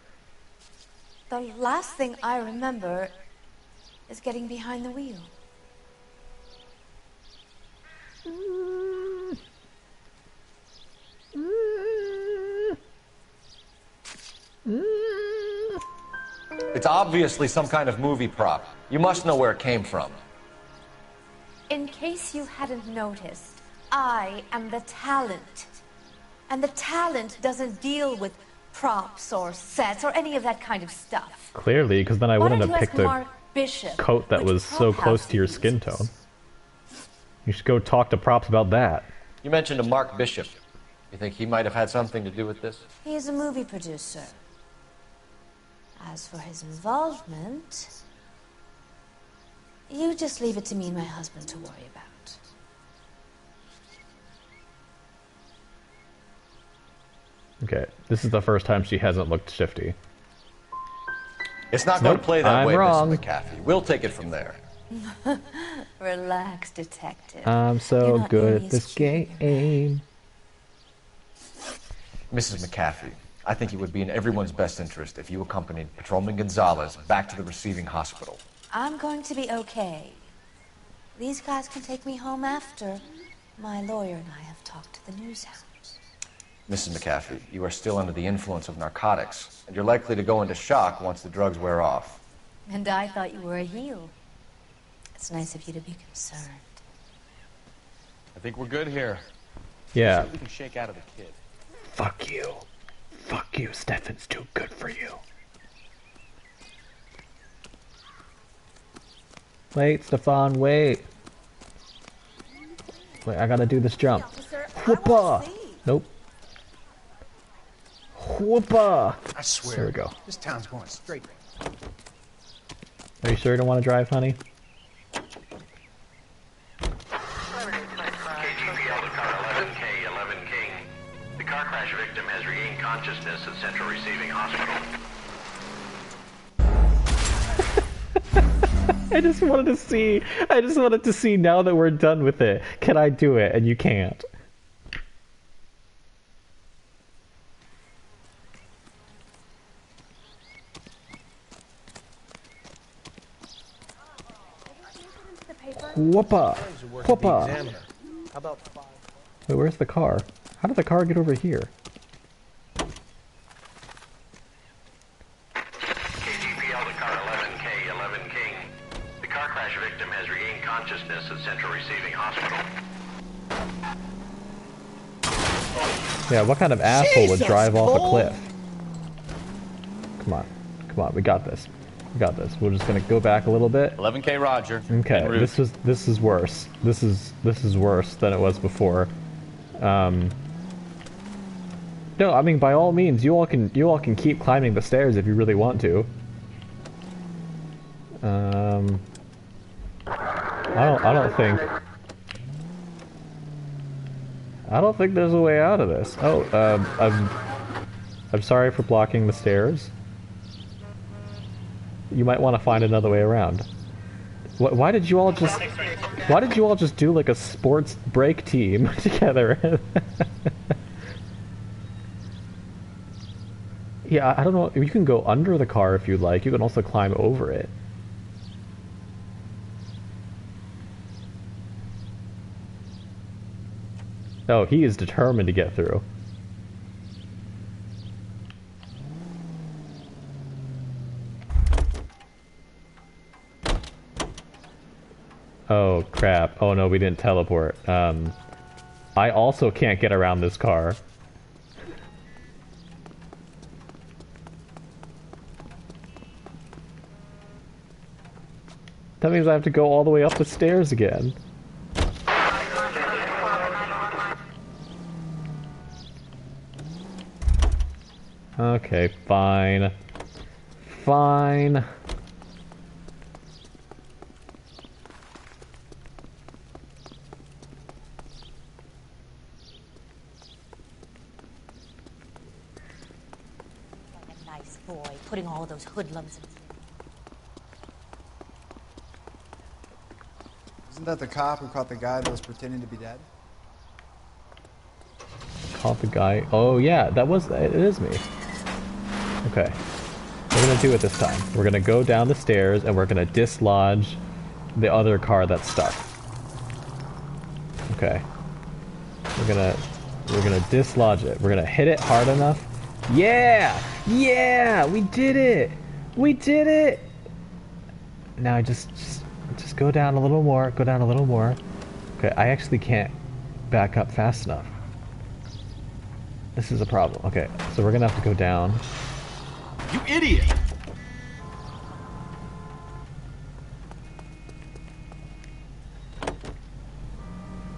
Speaker 21: The last thing I remember is getting behind the wheel.
Speaker 3: It's obviously some kind of movie prop. You must know where it came from.
Speaker 21: In case you hadn't noticed, I am the talent. And the talent doesn't deal with props or sets or any of that kind of stuff.
Speaker 1: Clearly, because then I
Speaker 21: Why
Speaker 1: wouldn't
Speaker 21: don't
Speaker 1: have
Speaker 21: you ask
Speaker 1: picked a
Speaker 21: Mark Bishop
Speaker 1: coat that
Speaker 21: which
Speaker 1: was so
Speaker 21: prop
Speaker 1: close
Speaker 21: house
Speaker 1: to your
Speaker 21: he
Speaker 1: skin tone. You should go talk to props about that.
Speaker 3: You mentioned a Mark Bishop. You think he might have had something to do with this?
Speaker 21: He is a movie producer. As for his involvement, you just leave it to me and my husband to worry about.
Speaker 1: Okay, this is the first time she hasn't looked shifty.
Speaker 3: It's not going to play that
Speaker 1: I'm
Speaker 3: way,
Speaker 1: wrong.
Speaker 3: Mrs. McAfee. We'll take it from there.
Speaker 21: Relax, detective.
Speaker 22: I'm so
Speaker 21: You're not
Speaker 22: good
Speaker 21: nearly
Speaker 22: at
Speaker 21: as
Speaker 22: this
Speaker 21: cute.
Speaker 22: game.
Speaker 3: Mrs. McAfee, I think it would be in everyone's best interest if you accompanied Patrolman Gonzalez back to the receiving hospital.
Speaker 21: I'm going to be okay. These guys can take me home after. My lawyer and I have talked to the news house.
Speaker 3: Mrs. McAfee, you are still under the influence of narcotics, and you're likely to go into shock once the drugs wear off.
Speaker 21: And I thought you were a heel. It's nice of you to be concerned.
Speaker 6: I think we're good here.
Speaker 1: Yeah.
Speaker 6: We can shake out of the kid.
Speaker 22: Fuck you. Fuck you, Stefan's too good for you.
Speaker 1: Wait, Stefan, wait. Wait, I gotta do this jump. Whoopa! Nope. Whoopa!
Speaker 23: I swear.
Speaker 1: There we go.
Speaker 23: This town's going straight.
Speaker 1: Are you sure you don't want to drive, honey?
Speaker 24: K11 King. The car crash victim has regained consciousness at Central Receiving Hospital.
Speaker 1: I just wanted to see now that we're done with it. Can I do it? And you can't. Whoopa! Whoopa!
Speaker 3: How about 5?
Speaker 1: Wait, where's the car? How did the car get over here?
Speaker 8: KTPL to car 11K, 11 King. The car crash victim has regained consciousness at Central Receiving Hospital.
Speaker 1: Yeah, what kind of asshole would
Speaker 4: Jesus,
Speaker 1: drive off a
Speaker 4: Cole!
Speaker 1: cliff? Come on. Come on, we got this. We got this. We're just gonna go back a little bit.
Speaker 6: 11K Roger.
Speaker 1: Okay,
Speaker 6: En route.
Speaker 1: this is worse. This is worse than it was before. No, I mean by all means, you all can keep climbing the stairs if you really want to. I don't think there's a way out of this. Oh, I'm sorry for blocking the stairs. You might want to find another way around. Why did you all just do like a sports break team together? Yeah, I don't know. You can go under the car if you'd like. You can also climb over it. Oh, he is determined to get through. Oh, crap. Oh, no, we didn't teleport. I also can't get around this car. That means I have to go all the way up the stairs again. Okay, fine. Fine.
Speaker 10: Nice boy, putting all of those hoodlums in.
Speaker 23: Isn't that the cop who caught the guy that was pretending to be dead?
Speaker 1: Caught the guy. Oh yeah, it is me. Okay. We're gonna do it this time. We're gonna go down the stairs and we're gonna dislodge the other car that's stuck. Okay. We're gonna dislodge it. We're gonna hit it hard enough. Yeah! Yeah! We did it! We did it! Now just go down a little more. Go down a little more. Okay, I actually can't back up fast enough. This is a problem. Okay, so we're gonna have to go down.
Speaker 7: You idiot!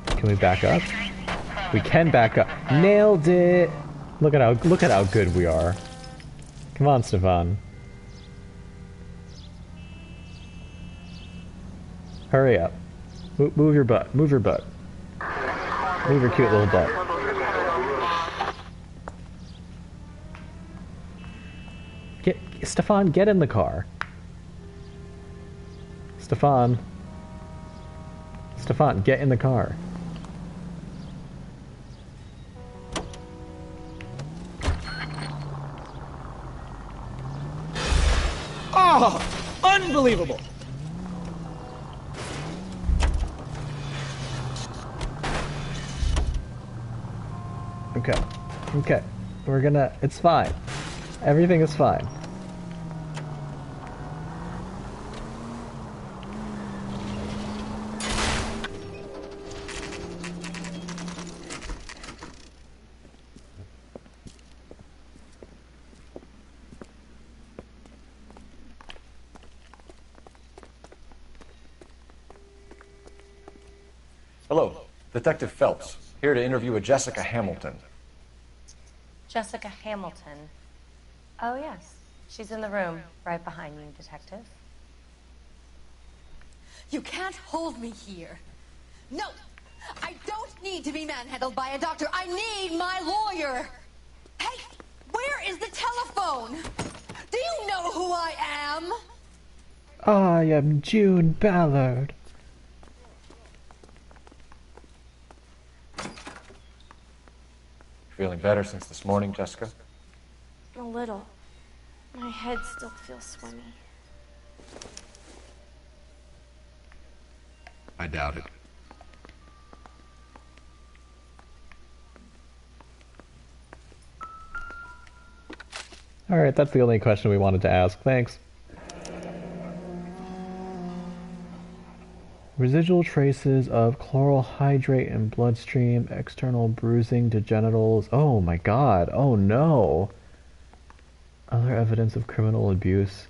Speaker 1: Can we back up? We can back up. Nailed it! Look at how good we are. Come on, Stefan. Hurry up. Move your butt. Move your butt. Move your cute little butt. Stefan, get in the car. Stefan, get in the car.
Speaker 4: Oh, unbelievable!
Speaker 1: Okay. It's fine. Everything is fine.
Speaker 3: Hello, Detective Phelps, here to interview a Jessica Hamilton.
Speaker 24: Jessica Hamilton. Oh, yes. She's in the room, right behind you, Detective.
Speaker 25: You can't hold me here. No! I don't need to be manhandled by a doctor. I need my lawyer! Hey! Where is the telephone? Do you know who I am?
Speaker 22: I am June Ballard.
Speaker 3: Feeling better since this morning, Jessica?
Speaker 15: A little. My head still feels swimmy.
Speaker 3: I doubt it.
Speaker 1: Alright, that's the only question we wanted to ask. Thanks. Residual traces of chloral hydrate in bloodstream, external bruising to genitals. Oh my god, oh no! Other evidence of criminal abuse.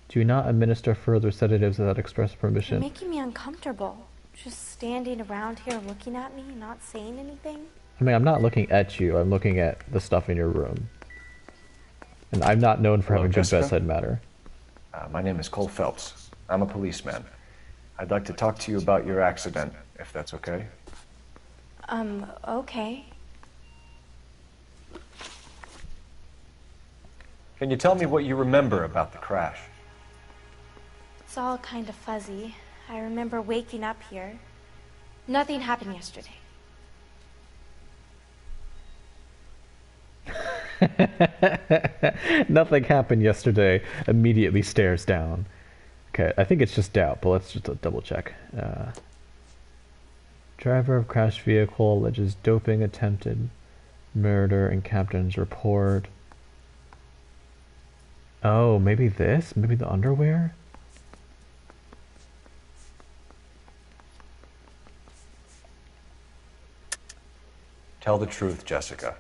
Speaker 1: Do not administer further sedatives without express
Speaker 15: You're
Speaker 1: permission.
Speaker 15: making me uncomfortable. Just standing around here looking at me, not saying anything.
Speaker 1: I mean, I'm not looking at you, I'm looking at the stuff in your room. And I'm not known for having good
Speaker 3: Jessica?
Speaker 1: bedside matter.
Speaker 3: My name is Cole Phelps. I'm a policeman. I'd like to talk to you about your accident, if that's okay.
Speaker 15: Okay.
Speaker 3: Can you tell me what you remember about the crash?
Speaker 15: It's all kind of fuzzy. I remember waking up here. Nothing happened yesterday.
Speaker 1: Nothing happened yesterday. Immediately stares down. Okay, I think it's just doubt, but let's just double check. Driver of crashed vehicle alleges doping, attempted murder, and captain's report. Oh, maybe this? Maybe the underwear?
Speaker 3: Tell the truth, Jessica.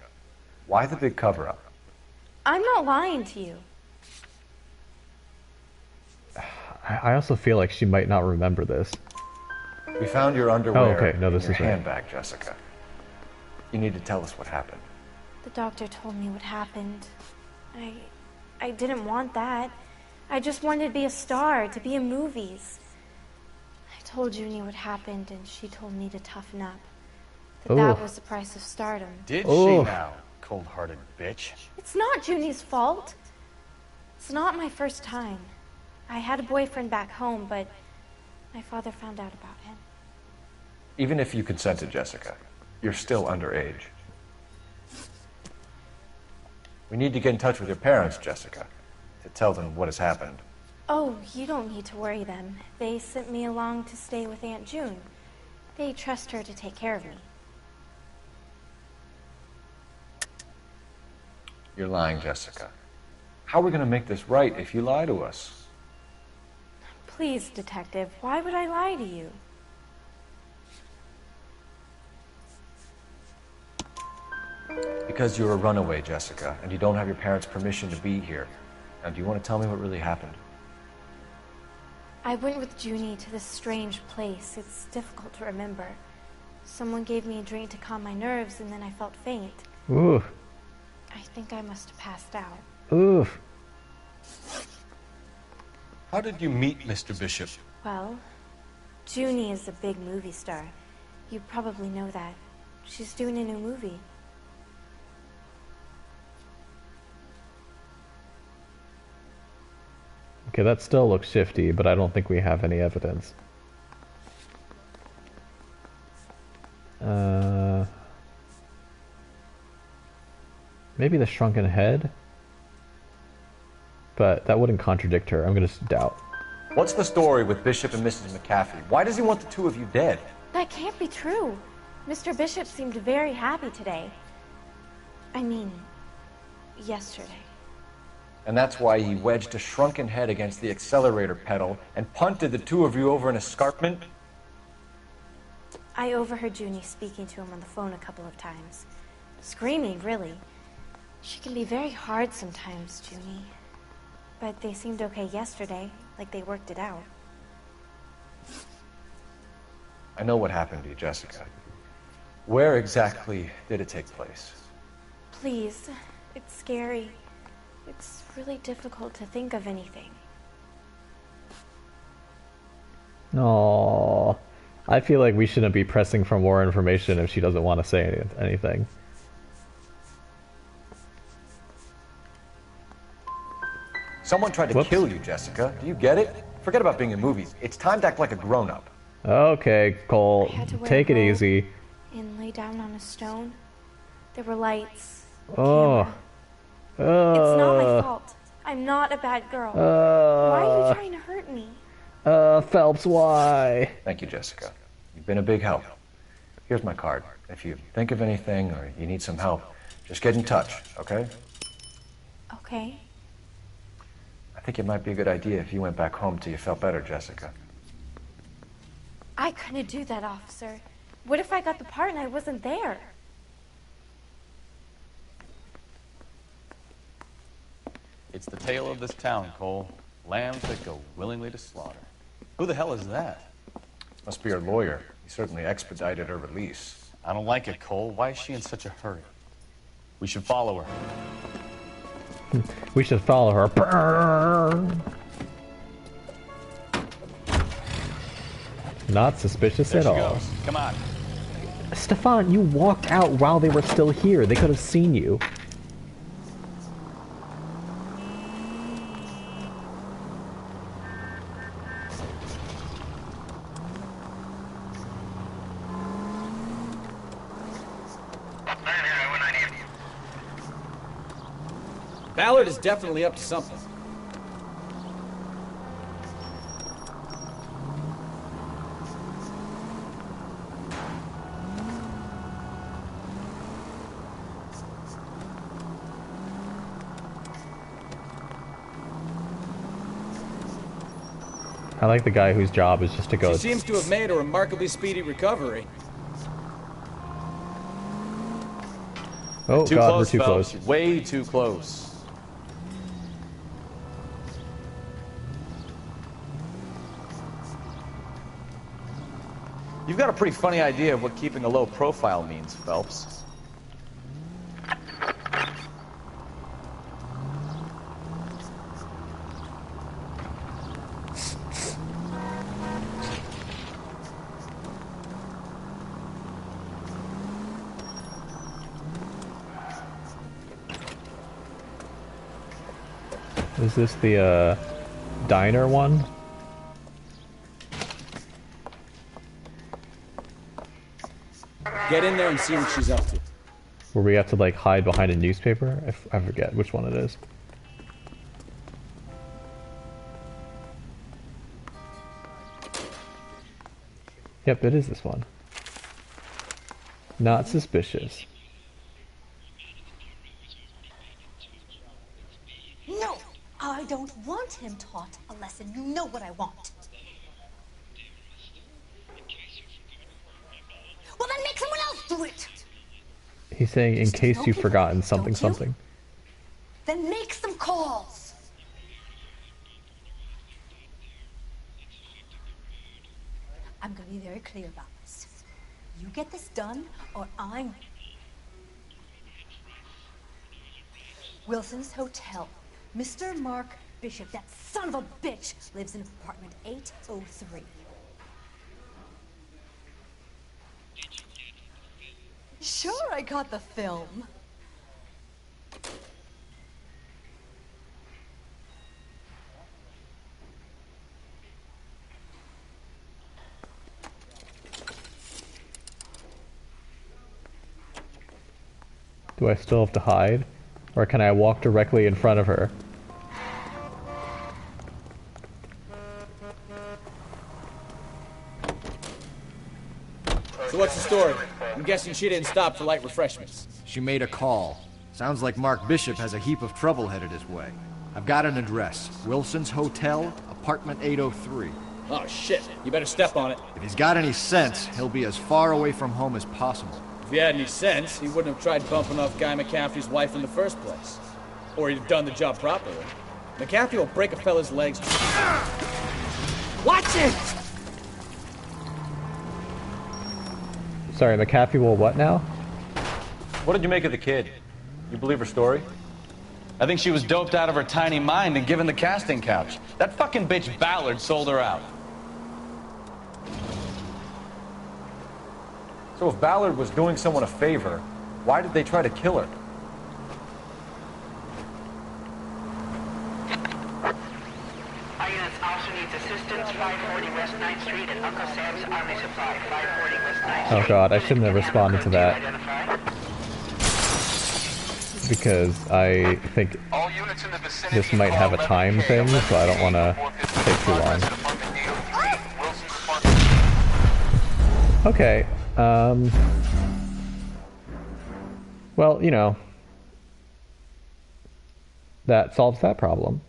Speaker 3: Why the big cover-up?
Speaker 15: I'm not lying to you.
Speaker 1: I also feel like she might not remember this.
Speaker 3: We found your underwear
Speaker 1: Oh, okay. No,
Speaker 3: in
Speaker 1: this
Speaker 3: your
Speaker 1: is right.
Speaker 3: handbag, Jessica. You need to tell us what happened.
Speaker 15: The doctor told me what happened. I didn't want that. I just wanted to be a star, to be in movies. I told Junie what happened, and she told me to toughen up. That was the price of stardom.
Speaker 7: Did she now, cold-hearted bitch?
Speaker 15: It's not Junie's fault. It's not my first time. I had a boyfriend back home, but my father found out about him.
Speaker 3: Even if you consented, Jessica, you're still underage. We need to get in touch with your parents, Jessica, to tell them what has happened.
Speaker 15: Oh, you don't need to worry them. They sent me along to stay with Aunt June. They trust her to take care of me.
Speaker 3: You're lying, Jessica. How are we going to make this right if you lie to us?
Speaker 15: Please, Detective, why would I lie to you?
Speaker 3: Because you're a runaway, Jessica, and you don't have your parents' permission to be here. Now, do you want to tell me what really happened?
Speaker 15: I went with Junie to this strange place. It's difficult to remember. Someone gave me a drink to calm my nerves, and then I felt faint.
Speaker 1: Ooh.
Speaker 15: I think I must have passed out.
Speaker 1: Ooh.
Speaker 11: How did you meet Mr. Bishop?
Speaker 15: Well, Junie is a big movie star. You probably know that. She's doing a new movie.
Speaker 1: Okay, that still looks shifty, but I don't think we have any evidence. Maybe the shrunken head? But that wouldn't contradict her. I'm gonna doubt.
Speaker 3: What's the story with Bishop and Mrs. McAfee? Why does he want the two of you dead?
Speaker 15: That can't be true. Mr. Bishop seemed very happy today. I mean, yesterday.
Speaker 3: And that's why he wedged a shrunken head against the accelerator pedal and punted the two of you over an escarpment?
Speaker 15: I overheard Junie speaking to him on the phone a couple of times. Screaming, really. She can be very hard sometimes, Junie. But they seemed okay yesterday, like they worked it out.
Speaker 3: I know what happened to you, Jessica. Where exactly did it take place?
Speaker 15: Please, it's scary. It's really difficult to think of anything.
Speaker 1: Aww. I feel like we shouldn't be pressing for more information if she doesn't want to say anything.
Speaker 3: Someone tried to kill you, Jessica. Do you get it? Forget about being in movies. It's time to act like a grown-up.
Speaker 1: Okay, Cole,
Speaker 15: I had to wear
Speaker 1: take
Speaker 15: a
Speaker 1: it
Speaker 15: robe
Speaker 1: easy.
Speaker 15: and lay down on a stone. There were lights.
Speaker 1: Oh.
Speaker 15: It's not my fault. I'm not a bad girl. Why are you trying to hurt me?
Speaker 1: Phelps, why?
Speaker 3: Thank you, Jessica. You've been a big help. Here's my card. If you think of anything or you need some help, just get in touch, okay?
Speaker 15: Okay.
Speaker 3: I think it might be a good idea if you went back home till you felt better, Jessica.
Speaker 15: I couldn't do that, officer. What if I got the part and I wasn't there?
Speaker 6: It's the tale of this town, Cole. Lambs that go willingly to slaughter. Who the hell is that?
Speaker 3: Must be her lawyer. He certainly expedited her release.
Speaker 6: I don't like it, Cole. Why is she in such a hurry? We should follow her.
Speaker 1: We should follow her. Burn. Not suspicious
Speaker 6: There
Speaker 1: at
Speaker 6: she
Speaker 1: all.
Speaker 6: goes. Come on.
Speaker 1: Stefan, you walked out while they were still here. They could have seen you.
Speaker 4: Ballard is definitely up to something.
Speaker 1: I like the guy whose job is just to go.
Speaker 4: She seems to have made a remarkably speedy recovery.
Speaker 1: Oh
Speaker 6: Too
Speaker 1: God,
Speaker 6: close,
Speaker 1: we're too
Speaker 6: Phelps.
Speaker 1: close.
Speaker 6: Way too close. You've got a pretty funny idea of what keeping a low profile means, Phelps.
Speaker 1: Is this the diner one?
Speaker 4: Get in there and see what she's up to.
Speaker 1: Where we have to like hide behind a newspaper? I forget which one it is. Yep, it is this one. Not suspicious.
Speaker 10: No, I don't want him taught a lesson. You know what I want. Well, then make someone else do it.
Speaker 1: He's saying in case you've forgotten something something.
Speaker 10: Then make some calls. I'm going to be very clear about this. You get this done, or I'm... Wilson's Hotel. Mr. Mark Bishop, that son of a bitch, lives in apartment 803. Sure, I got the film.
Speaker 1: Do I still have to hide? Or can I walk directly in front of her?
Speaker 4: So what's the story? I'm guessing she didn't stop for light refreshments.
Speaker 7: She made a call. Sounds like Mark Bishop has a heap of trouble headed his way. I've got an address. Wilson's Hotel, apartment 803.
Speaker 4: Oh, shit. You better step on it.
Speaker 7: If he's got any sense, he'll be as far away from home as possible.
Speaker 4: If he had any sense, he wouldn't have tried bumping off Guy McCaffrey's wife in the first place. Or he'd have done the job properly. McCaffrey will break a fella's legs. Watch it!
Speaker 1: Sorry, McAfee will what now?
Speaker 3: What did you make of the kid? You believe her story?
Speaker 6: I think she was doped out of her tiny mind and given the casting couch. That fucking bitch Ballard sold her out.
Speaker 3: So if Ballard was doing someone a favor, why did they try to kill her?
Speaker 8: units also needs assistance. 540 West 9th Street and Uncle Sam's Army Supply. 540 West 9th Street.
Speaker 1: Oh god, I shouldn't have responded to that. Because I think this might have a time thing, so I don't want to take too long. Okay, well, you know, that solves that problem.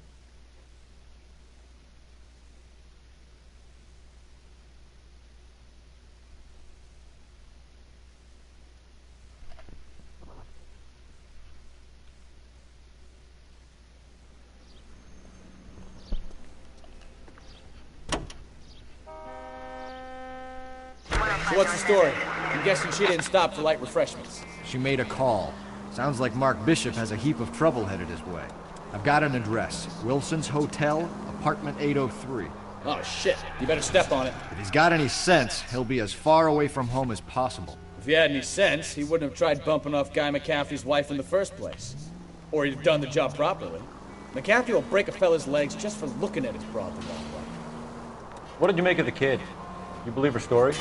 Speaker 4: So what's the story? I'm guessing she didn't stop for light refreshments.
Speaker 7: She made a call. Sounds like Mark Bishop has a heap of trouble headed his way. I've got an address. Wilson's Hotel, apartment 803.
Speaker 4: Oh shit, you better step on it.
Speaker 7: If he's got any sense, he'll be as far away from home as possible.
Speaker 4: If he had any sense, he wouldn't have tried bumping off Guy McCaffrey's wife in the first place. Or he'd have done the job properly. McCaffrey will break a fella's legs just for looking at his broad the wrong way.
Speaker 3: What did you make of the kid? You believe her story?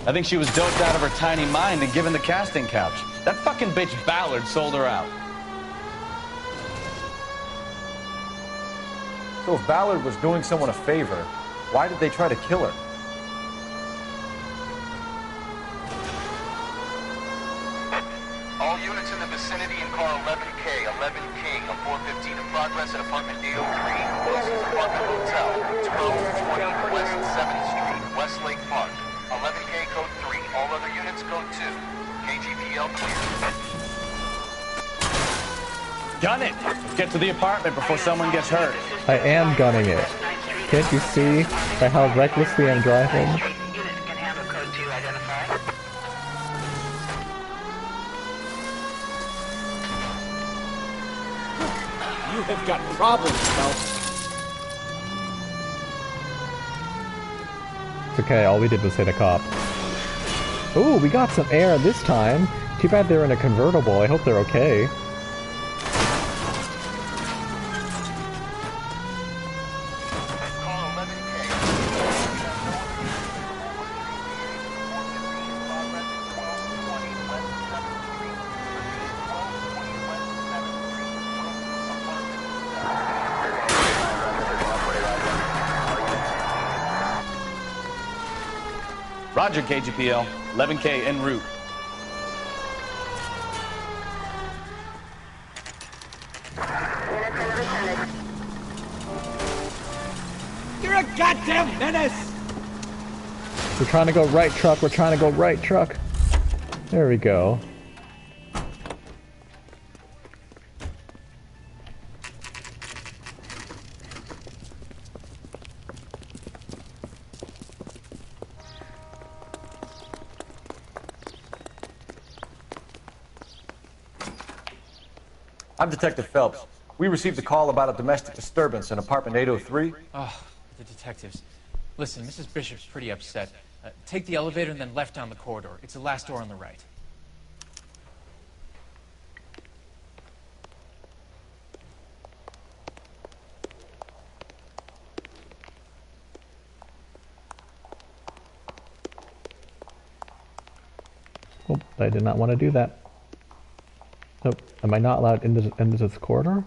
Speaker 6: I think she was doped out of her tiny mind and given the casting couch. That fucking bitch Ballard sold her out.
Speaker 3: So if Ballard was doing someone a favor, why did they try to kill her?
Speaker 8: All units in the vicinity in car 11K, 11 King, a 415 in progress at apartment 803, Wilson's Apartment Hotel, 1220 West 7th Street, Westlake Park. 11K code 3, all other units code 2. KGPL clear.
Speaker 6: Gun it! Get to the apartment before someone gets hurt.
Speaker 1: I am gunning it. Can't you see by how recklessly I'm driving?
Speaker 4: You have got problems, Phelps.
Speaker 1: It's okay, all we did was hit a cop. Ooh, we got some air this time. Too bad they're in a convertible. I hope they're okay.
Speaker 6: Roger, KGPL. 11K en route.
Speaker 4: You're a goddamn menace!
Speaker 1: We're trying to go right, truck. We're trying to go right, truck. There we go.
Speaker 3: I'm Detective Phelps. We received a call about a domestic disturbance in apartment 803.
Speaker 5: Oh, the detectives. Listen, Mrs. Bishop's pretty upset. Take the elevator and then left down the corridor. It's the last door on the right.
Speaker 1: Oh, I did not want to do that. Nope. Am I not allowed into this corridor?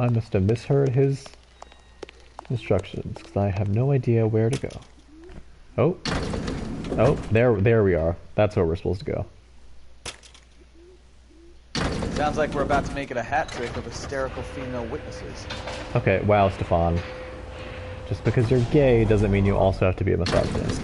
Speaker 1: I must have misheard his instructions, because I have no idea where to go. Oh. Oh, there we are. That's where we're supposed to go.
Speaker 2: Sounds like we're about to make it a hat trick of hysterical female witnesses.
Speaker 1: Okay, wow, Stefan. Just because you're gay doesn't mean you also have to be a misogynist.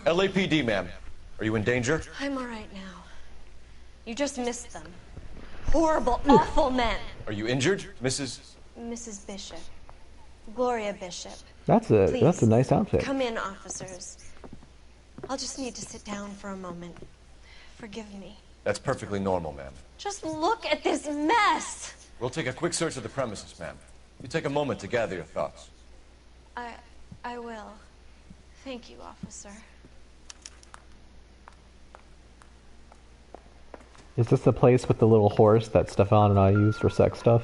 Speaker 3: LAPD, ma'am. Are you in danger?
Speaker 25: I'm all right now. You just missed them. Horrible, awful men.
Speaker 3: Are you injured, Mrs.?
Speaker 25: Mrs. Bishop. Gloria Bishop.
Speaker 22: That's a nice outfit.
Speaker 25: Come in, officers. I'll just need to sit down for a moment. Forgive me.
Speaker 3: That's perfectly normal, ma'am.
Speaker 25: Just look at this mess!
Speaker 3: We'll take a quick search of the premises, ma'am. You take a moment to gather your thoughts.
Speaker 25: I will. Thank you, officer.
Speaker 22: Is this the place with the little horse that Stefan and I use for sex stuff?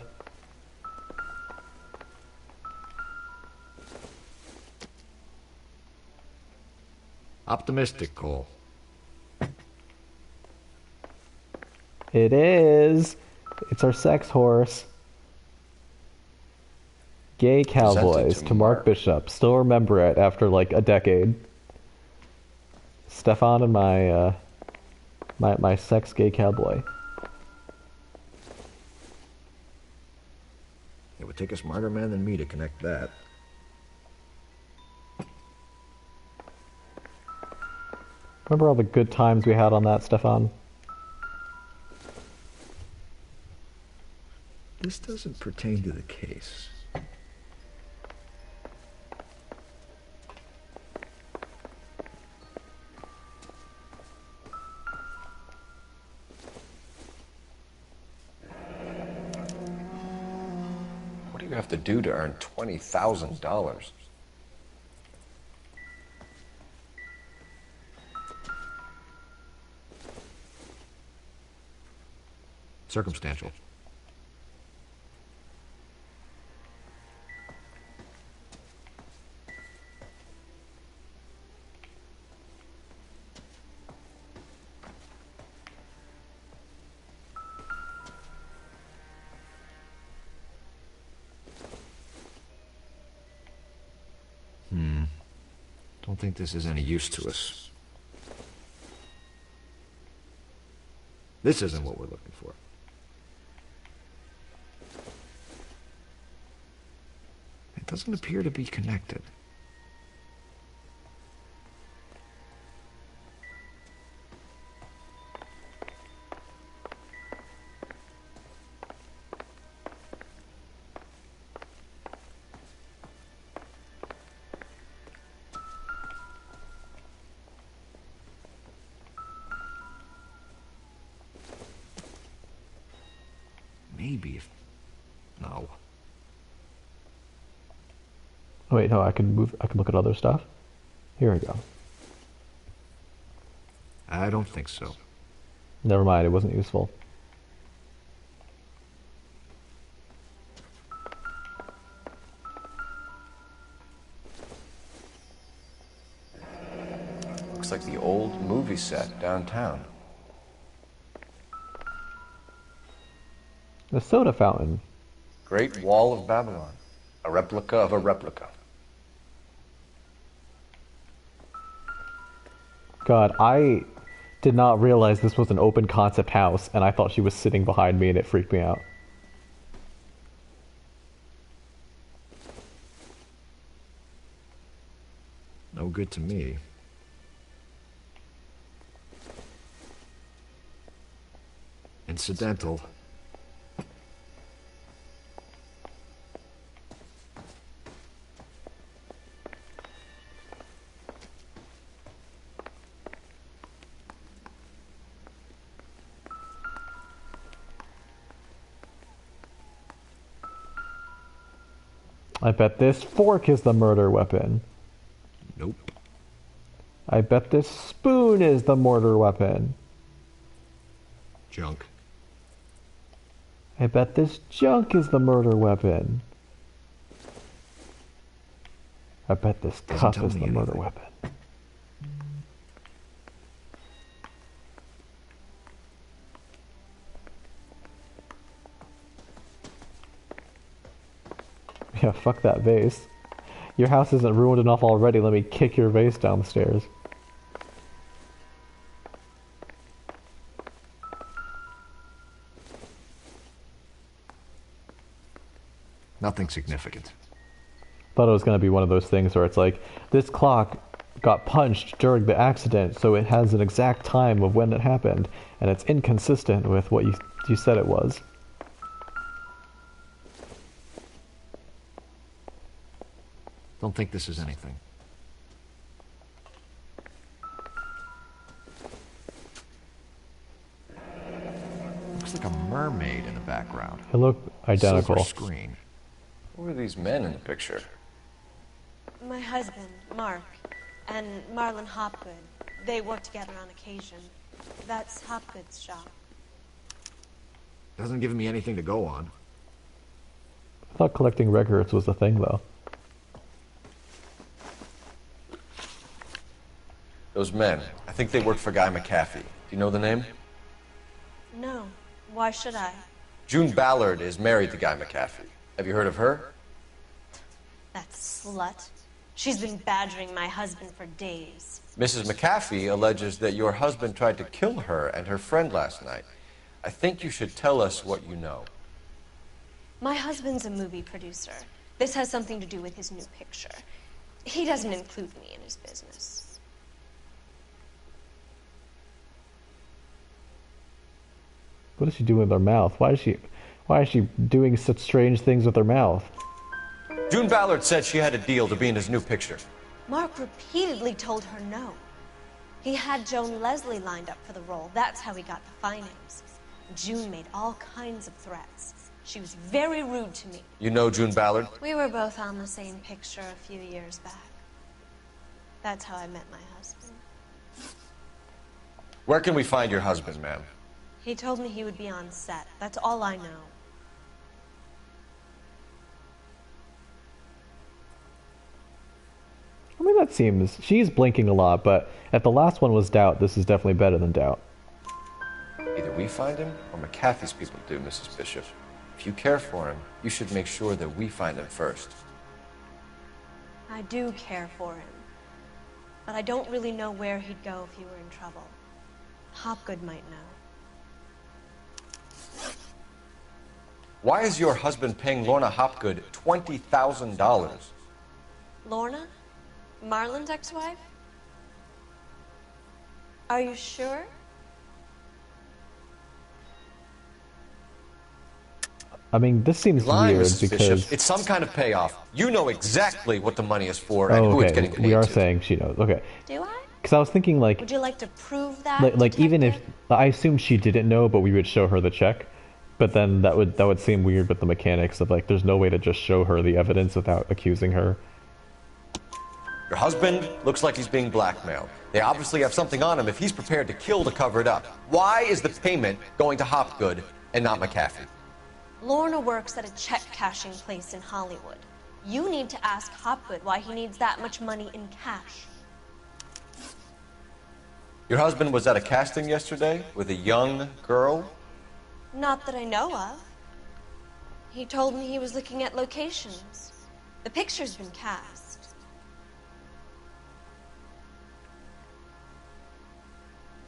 Speaker 7: Optimistic, Cole.
Speaker 22: It is. It's our sex horse. Gay Cowboys to Mark Bishop. Still remember it after like a decade. Stefan and my sex gay cowboy.
Speaker 7: It would take a smarter man than me to connect that.
Speaker 22: Remember all the good times we had on that, Stefan?
Speaker 7: This doesn't pertain to the case.
Speaker 3: What do you have to do to earn $20,000?
Speaker 7: Circumstantial. Don't think this is any use to us. This isn't what we're looking for. It doesn't appear to be connected. Maybe if... No.
Speaker 22: Oh, wait, no, I can look at other stuff. Here we go.
Speaker 7: I don't think so.
Speaker 22: Never mind, it wasn't useful.
Speaker 3: Looks like the old movie set downtown.
Speaker 22: The soda fountain.
Speaker 3: Great Wall of Babylon. A replica of a replica.
Speaker 22: God, I did not realize this was an open concept house, and I thought she was sitting behind me, and it freaked me out.
Speaker 7: No good to me. Incidental.
Speaker 22: I bet this fork is the murder weapon.
Speaker 7: Nope.
Speaker 22: I bet this spoon is the murder weapon.
Speaker 7: Junk.
Speaker 22: I bet this junk is the murder weapon. I bet this cup is the murder weapon. Yeah, fuck that vase. Your house isn't ruined enough already, let me kick your vase down the stairs.
Speaker 7: Nothing significant.
Speaker 22: Thought it was going to be one of those things where it's like, this clock got punched during the accident, so it has an exact time of when it happened, and it's inconsistent with what you said it was.
Speaker 7: Don't think this is anything. Looks like a mermaid in the background.
Speaker 22: They look identical.
Speaker 7: Silver screen.
Speaker 3: Who are these men in the picture?
Speaker 9: My husband, Mark, and Marlon Hopgood. They work together on occasion. That's Hopgood's shop.
Speaker 7: Doesn't give me anything to go on.
Speaker 22: I thought collecting records was a thing, though.
Speaker 3: Those men, I think they work for Guy McAfee. Do you know the name?
Speaker 9: No. Why should I?
Speaker 3: June Ballard is married to Guy McAfee. Have you heard of her?
Speaker 9: That slut. She's been badgering my husband for days.
Speaker 3: Mrs. McAfee alleges that your husband tried to kill her and her friend last night. I think you should tell us what you know.
Speaker 9: My husband's a movie producer. This has something to do with his new picture. He doesn't include me in his business.
Speaker 22: What is she doing with her mouth? Why is she doing such strange things with her mouth?
Speaker 3: June Ballard said she had a deal to be in his new picture.
Speaker 9: Mark repeatedly told her no. He had Joan Leslie lined up for the role. That's how he got the findings. June made all kinds of threats. She was very rude to me.
Speaker 3: You know June Ballard?
Speaker 9: We were both on the same picture a few years back. That's how I met my husband.
Speaker 3: Where can we find your husband, ma'am?
Speaker 9: He told me he would be on set. That's all I know.
Speaker 22: I mean, that seems... She's blinking a lot, but if the last one was Doubt, this is definitely better than Doubt.
Speaker 3: Either we find him, or McAfee's people do, Mrs. Bishop. If you care for him, you should make sure that we find him first.
Speaker 9: I do care for him. But I don't really know where he'd go if he were in trouble. Hopgood might know.
Speaker 3: Why is your husband paying Lorna Hopgood $20,000?
Speaker 9: Lorna? Marlon's ex-wife? Are you sure?
Speaker 22: I mean, this seems
Speaker 3: Lying,
Speaker 22: weird
Speaker 3: Mrs.
Speaker 22: because...
Speaker 3: Bishop. It's some kind of payoff. You know exactly what the money is for and
Speaker 22: Oh,
Speaker 3: who it's
Speaker 22: okay.
Speaker 3: getting paid
Speaker 22: We are
Speaker 3: to.
Speaker 22: saying she knows. Okay.
Speaker 9: Do I?
Speaker 22: Because I was thinking, like...
Speaker 9: Would you like to prove that?
Speaker 22: Like even if... I assume she didn't know, but we would show her the check. But then that would seem weird with the mechanics of, like, there's no way to just show her the evidence without accusing her.
Speaker 3: Your husband looks like he's being blackmailed. They obviously have something on him if he's prepared to kill to cover it up. Why is the payment going to Hopgood and not McAfee?
Speaker 9: Lorna works at a check-cashing place in Hollywood. You need to ask Hopgood why he needs that much money in cash.
Speaker 3: Your husband was at a casting yesterday with a young girl?
Speaker 9: Not that I know of. He told me he was looking at locations. The picture's been cast.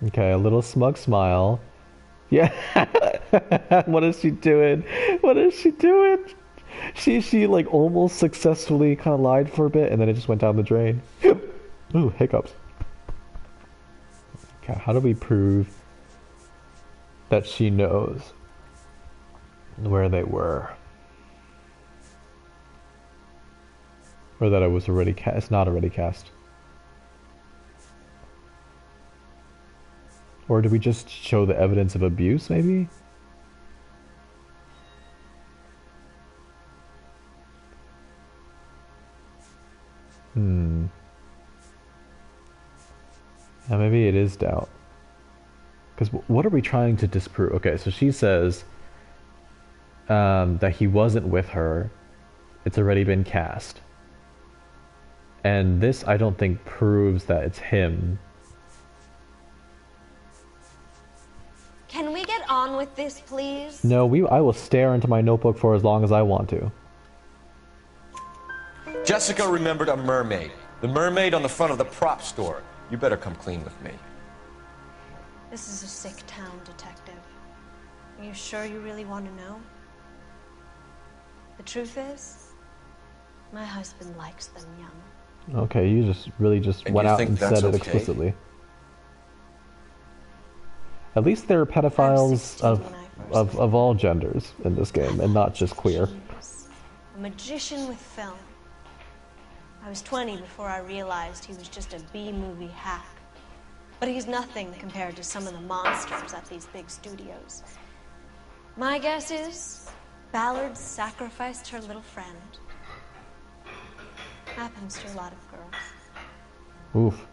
Speaker 22: Okay, a little smug smile. Yeah. What is she doing? What is she doing? She like almost successfully kind of lied for a bit, and then it just went down the drain. Ooh, hiccups. Okay, how do we prove that she knows where they were? Or that it was already cast? It's not already cast. Or do we just show the evidence of abuse, maybe? Maybe it is doubt. Because what are we trying to disprove? Okay, so she says that he wasn't with her. It's already been cast. And this, I don't think, proves that it's him.
Speaker 9: Can we get on with this, please?
Speaker 22: No, I will stare into my notebook for as long as I want to.
Speaker 3: Jessica remembered a mermaid. The mermaid on the front of the prop store. You better come clean with me.
Speaker 9: This is a sick town, Detective. Are you sure you really want to know? The truth is, my husband likes them young.
Speaker 1: Okay, you just really just
Speaker 3: And
Speaker 1: went
Speaker 3: you
Speaker 1: out
Speaker 3: think
Speaker 1: and
Speaker 3: that's
Speaker 1: said it
Speaker 3: okay?
Speaker 1: explicitly. At least there are pedophiles of all genders in this game, and not just queer.
Speaker 9: A magician with film. I was 20 before I realized he was just a B-movie hack. But he's nothing compared to some of the monsters at these big studios. My guess is Ballard sacrificed her little friend. Happens to a lot of girls.
Speaker 1: Oof.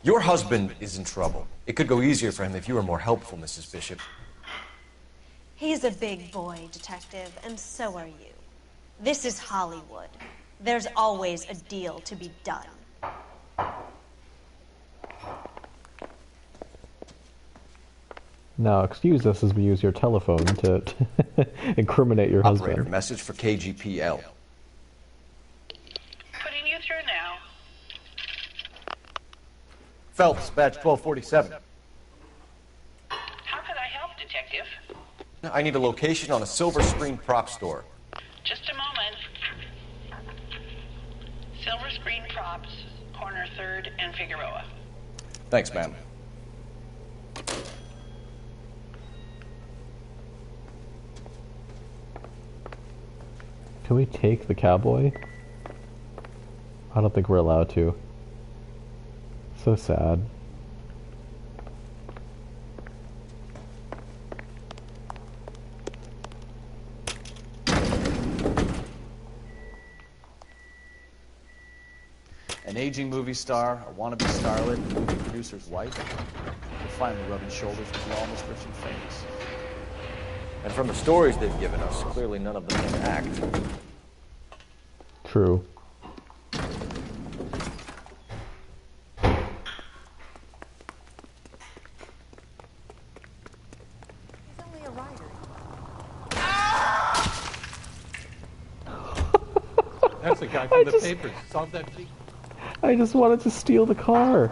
Speaker 3: Your husband is in trouble. It could go easier for him if you were more helpful, Mrs. Bishop.
Speaker 9: He's a big boy, Detective, and so are you. This is Hollywood. There's always a deal to be done.
Speaker 1: Now, excuse us as we use your telephone to incriminate your
Speaker 3: Operator,
Speaker 1: husband.
Speaker 3: message for KGPL.
Speaker 12: Putting you through now.
Speaker 3: Phelps, badge 1247.
Speaker 12: How can I help, Detective?
Speaker 3: I need a location on a silver screen prop store.
Speaker 12: Just a moment. Silver Screen Props, corner 3rd and Figueroa.
Speaker 3: Thanks, ma'am.
Speaker 1: Can we take the cowboy? I don't think we're allowed to. So sad.
Speaker 2: An aging movie star, a wannabe starlet, a movie producer's wife. They're finally rubbing shoulders with lawless rich and famous.
Speaker 3: And from the stories they've given us, clearly none of them can act.
Speaker 1: True.
Speaker 6: That's the guy from the papers. Solve that thing.
Speaker 1: I just wanted to steal the car.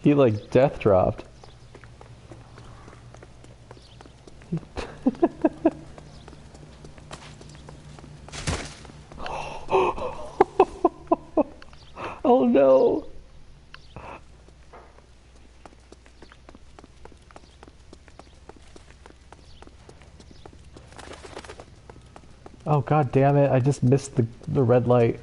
Speaker 1: He like death dropped. Oh no. Oh god damn it, I just missed the red light.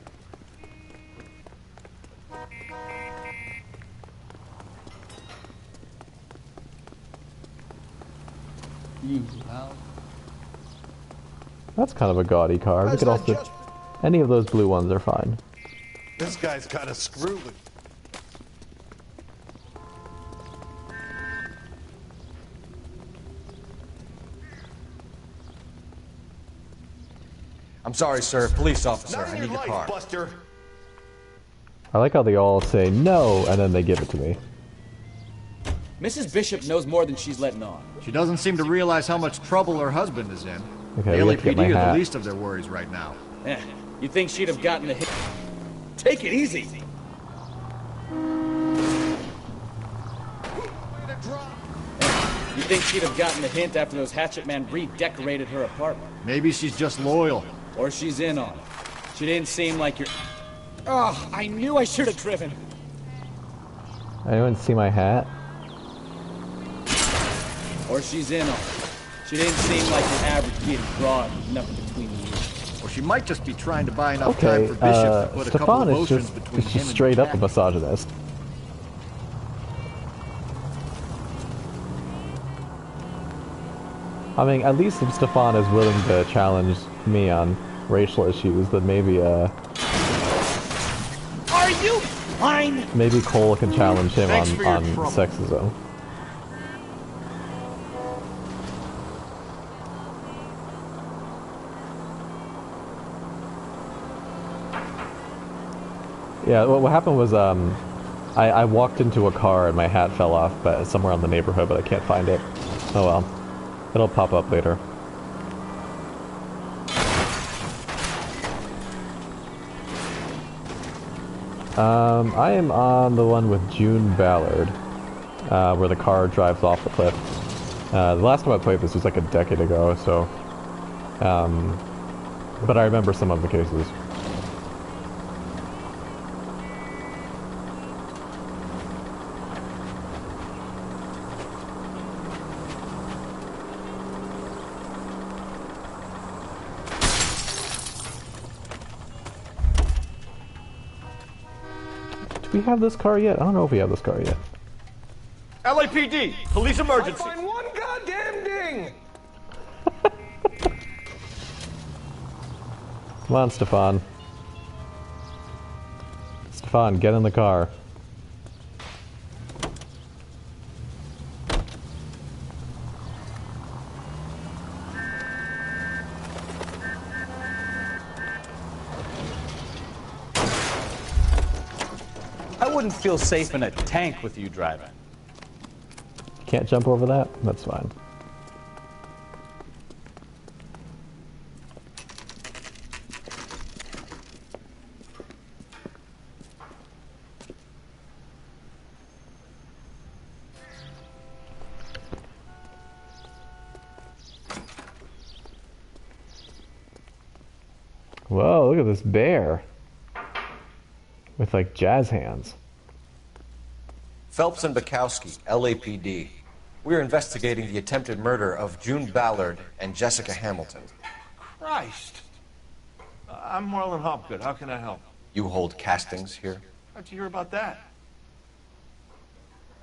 Speaker 1: That's kind of a gaudy car. We could also... Any of those blue ones are fine.
Speaker 11: This guy's got a screw loose.
Speaker 3: I'm sorry, sir. Police officer,
Speaker 11: Not
Speaker 3: I
Speaker 11: in
Speaker 3: need
Speaker 11: your
Speaker 3: your
Speaker 11: life,
Speaker 3: car.
Speaker 11: Buster.
Speaker 1: I like how they all say no, and then they give it to me.
Speaker 4: Mrs. Bishop knows more than she's letting on.
Speaker 7: She doesn't seem to realize how much trouble her husband is in.
Speaker 1: Okay,
Speaker 7: the
Speaker 1: we have to get my
Speaker 7: LAPD are
Speaker 1: hat.
Speaker 7: the least of their worries right now.
Speaker 4: You think she'd have gotten the hit? Take it easy. You think she'd have gotten the hint after those hatchet men redecorated her apartment?
Speaker 7: Maybe she's just loyal.
Speaker 4: Or she's in on it. She didn't seem like you're... Oh, I knew I should have driven.
Speaker 1: Anyone see my hat?
Speaker 4: Or she's in on it. She didn't seem like your average giddy broad with nothing between the ears.
Speaker 7: Or she might just be trying to buy enough
Speaker 1: Okay,
Speaker 7: time for Bishop to put a couple
Speaker 1: Stefan
Speaker 7: of
Speaker 1: is
Speaker 7: motions
Speaker 1: just,
Speaker 7: between
Speaker 1: is
Speaker 7: him
Speaker 1: just
Speaker 7: and
Speaker 1: straight up a
Speaker 7: McCaffrey.
Speaker 1: misogynist. I mean, at least if Stefan is willing to challenge me on racial issues, then maybe,
Speaker 20: Are you fine?
Speaker 1: maybe Cole can challenge him
Speaker 20: Thanks for your
Speaker 1: on
Speaker 20: trouble.
Speaker 1: sexism. Yeah, what happened was, I walked into a car and my hat fell off, but somewhere in the neighborhood, but I can't find it. Oh well. It'll pop up later. I am on the one with June Ballard, where the car drives off the cliff. The last time I played this was like a decade ago, so... but I remember some of the cases. Do we have this car yet? I don't know if we have this car yet.
Speaker 7: LAPD! Police emergency!
Speaker 20: Find one goddamn ding!
Speaker 1: Come on, Stefan. Stefan, get in the car.
Speaker 6: I wouldn't feel safe in a tank with you driving.
Speaker 1: Can't jump over that? That's fine. Whoa, look at this bear. With like jazz hands.
Speaker 3: Phelps and Bukowski, LAPD. We're investigating the attempted murder of June Ballard and Jessica Hamilton.
Speaker 11: Christ. I'm Marlon Hopgood. How can I help?
Speaker 3: You hold castings here?
Speaker 11: How'd you hear about that?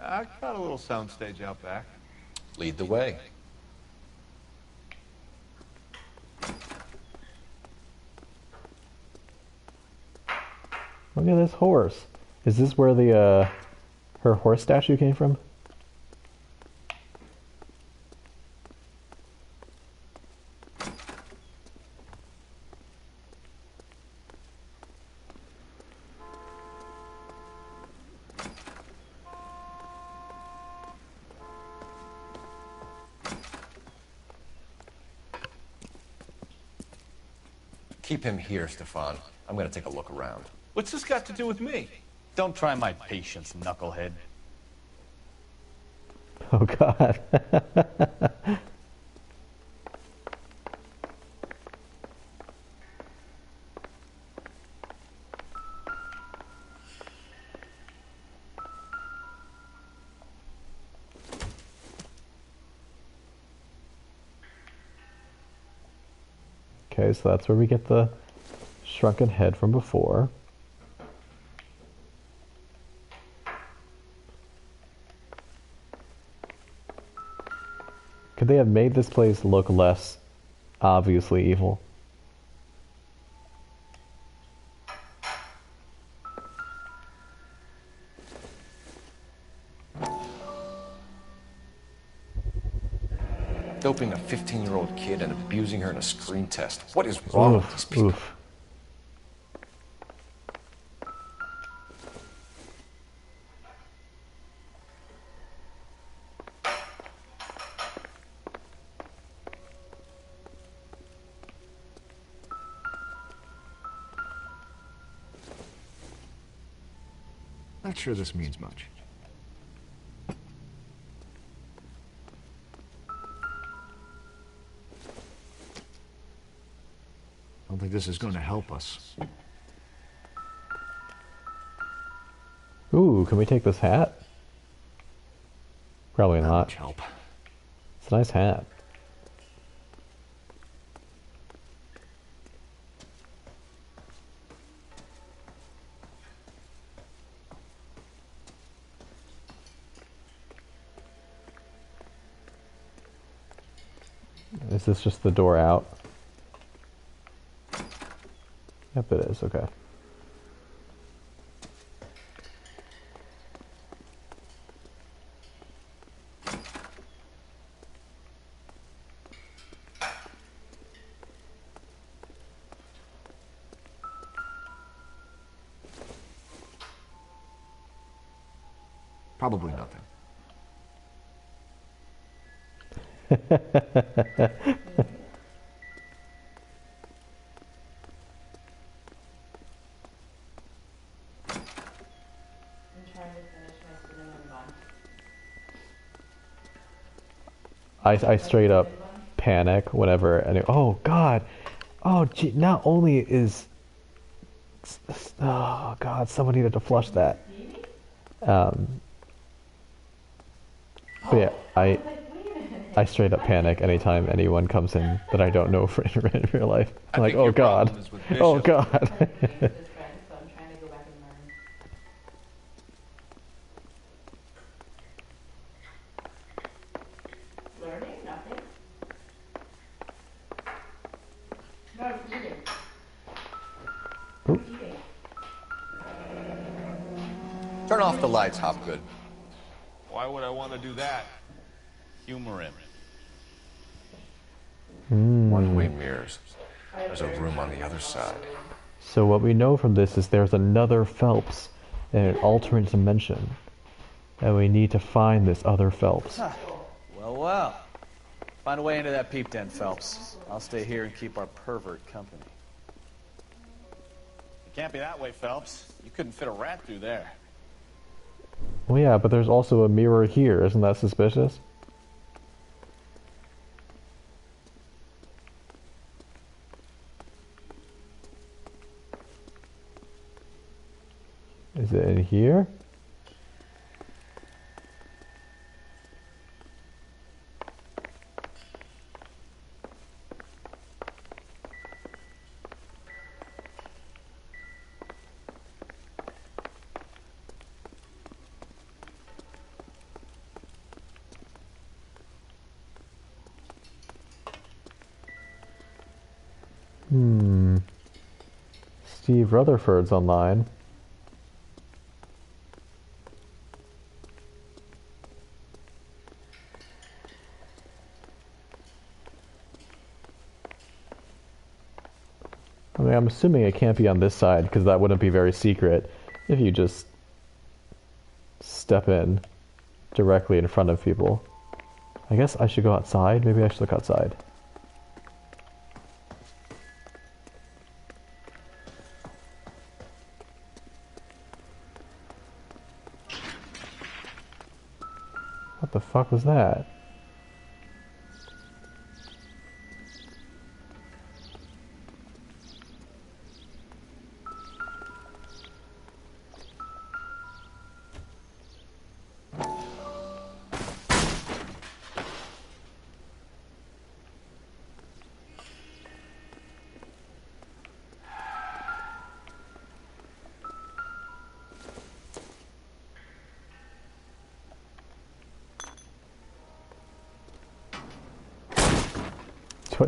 Speaker 11: I got a little soundstage out back.
Speaker 3: Lead the way.
Speaker 1: Look at this horse. Is this where the, her horse statue came from?
Speaker 3: Keep him here, Stefan. I'm gonna take a look around.
Speaker 11: What's this got to do with me?
Speaker 6: Don't try my patience, knucklehead.
Speaker 1: Oh god. Okay, so that's where we get the shrunken head from before. Could they have made this place look less obviously evil?
Speaker 3: Doping a 15-year-old kid and abusing her in a screen test. What is wrong with these people?
Speaker 1: Oof.
Speaker 7: Not sure this means much. I don't think this is going to help us.
Speaker 1: Ooh, can we take this hat? Probably not.
Speaker 7: Much help.
Speaker 1: It's a nice hat. Is this just the door out? Yep, it is. Okay.
Speaker 7: Probably nothing.
Speaker 1: I straight up panic whenever any. Oh God! Oh gee! Not only is. Oh God! Someone needed to flush that. But yeah, I straight up panic anytime anyone comes in that I don't know in real life. I'm like, oh God, oh God.
Speaker 3: Turn off the lights, Hopgood.
Speaker 6: Why would I want to do that? Humor him.
Speaker 3: One-way mirrors. There's a room on the other side.
Speaker 1: So what we know from this is there's another Phelps in an alternate dimension, and we need to find this other Phelps.
Speaker 2: Huh. Well. Find a way into that peep den, Phelps. I'll stay here and keep our pervert company.
Speaker 6: It can't be that way, Phelps. You couldn't fit a rat through there.
Speaker 1: Well, yeah, but there's also a mirror here. Isn't that suspicious? Is it in here? Steve Rutherford's online. I mean, I'm assuming it can't be on this side because that wouldn't be very secret if you just step in directly in front of people. I guess I should go outside. Maybe I should look outside. What the fuck was that?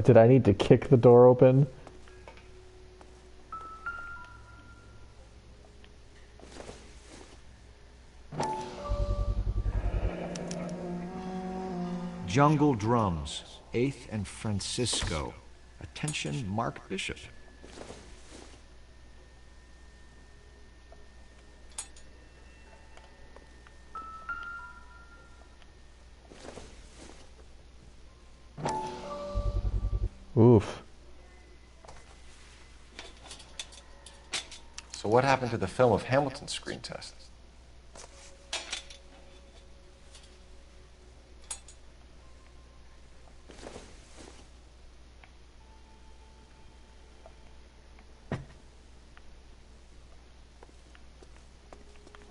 Speaker 1: Did I need to kick the door open?
Speaker 7: Jungle Drums, 8th and Francisco. Attention, Mark Bishop.
Speaker 1: Oof.
Speaker 3: So what happened to the film of Hamilton's screen test?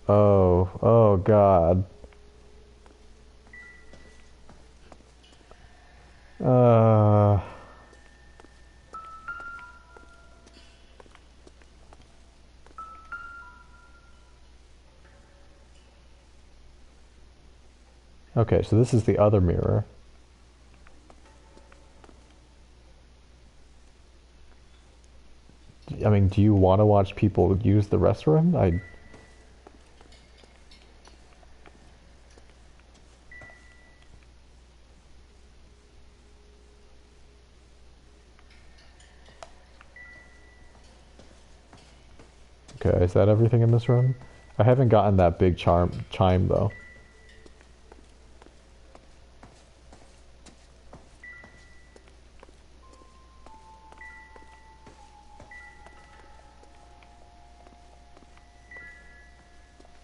Speaker 1: Oh God. Okay, so this is the other mirror. I mean, do you want to watch people use the restroom? Okay, is that everything in this room? I haven't gotten that big chime though.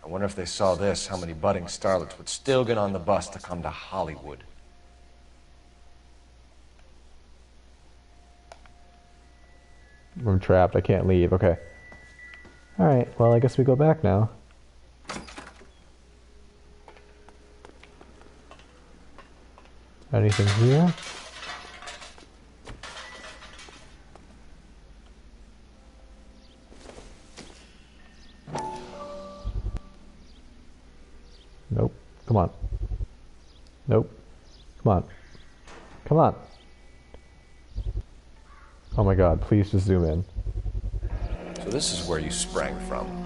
Speaker 3: I wonder if they saw this, how many budding starlets would still get on the bus to come to Hollywood.
Speaker 1: I'm trapped. I can't leave. Okay. Alright, well, I guess we go back now. Anything here? Nope. Come on. Nope. Come on. Come on. Oh my god, please just zoom in.
Speaker 3: So this is where you sprang from.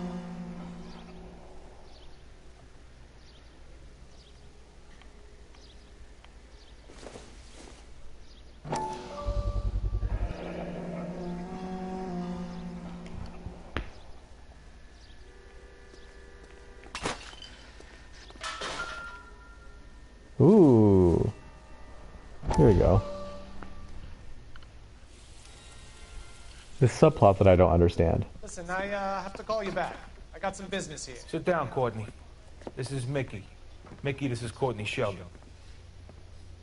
Speaker 1: Ooh. Here we go. This subplot that I don't understand.
Speaker 13: Listen, I have to call you back. I got some business here.
Speaker 14: Sit down, Courtney. This is Mickey. Mickey, this is Courtney Sheldon.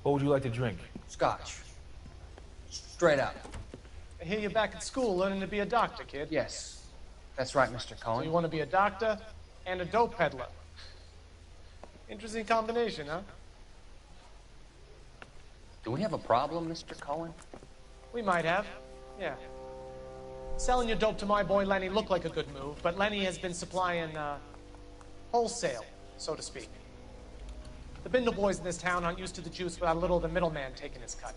Speaker 14: What would you like to drink?
Speaker 16: Scotch. Straight up.
Speaker 13: I hear you're back at school learning to be a doctor, kid.
Speaker 16: Yes. That's right, Mr.
Speaker 13: So
Speaker 16: Cohen.
Speaker 13: you want to be a doctor and a dope peddler. Interesting combination, huh?
Speaker 16: Do we have a problem, Mr. Cohen?
Speaker 13: We might have. Yeah. Selling your dope to my boy Lenny looked like a good move, but Lenny has been supplying, wholesale, so to speak. The Bindle boys in this town aren't used to the juice without a little of the middleman taking his cut.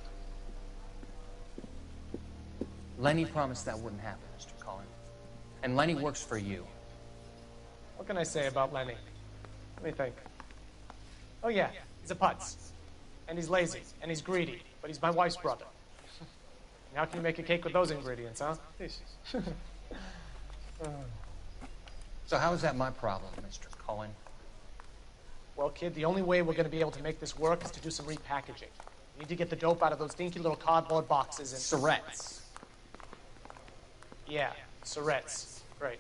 Speaker 16: Lenny promised that wouldn't happen, Mr. Cohen. And Lenny works for you.
Speaker 13: What can I say about Lenny? Let me think. Oh yeah, he's a putz. And he's lazy, and he's greedy, but he's my wife's brother. How can you make a cake with those ingredients, huh?
Speaker 16: So how is that my problem, Mr. Cohen?
Speaker 13: Well, kid, the only way we're going to be able to make this work is to do some repackaging. We need to get the dope out of those dinky little cardboard boxes and...
Speaker 16: Surrettes.
Speaker 13: Yeah, Surrettes. Great.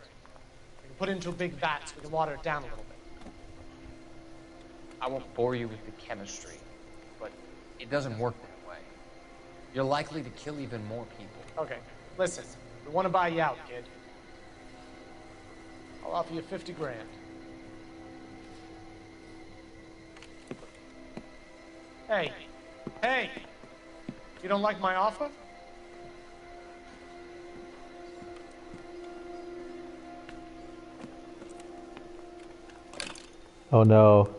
Speaker 13: We can put it into a big vat so we can water it down a little bit.
Speaker 16: I won't bore you with the chemistry, but it doesn't work that way. You're likely to kill even more people.
Speaker 13: Okay, listen. We want to buy you out, kid. I'll offer you 50 grand. Hey. Hey! You don't like my offer?
Speaker 1: Oh no.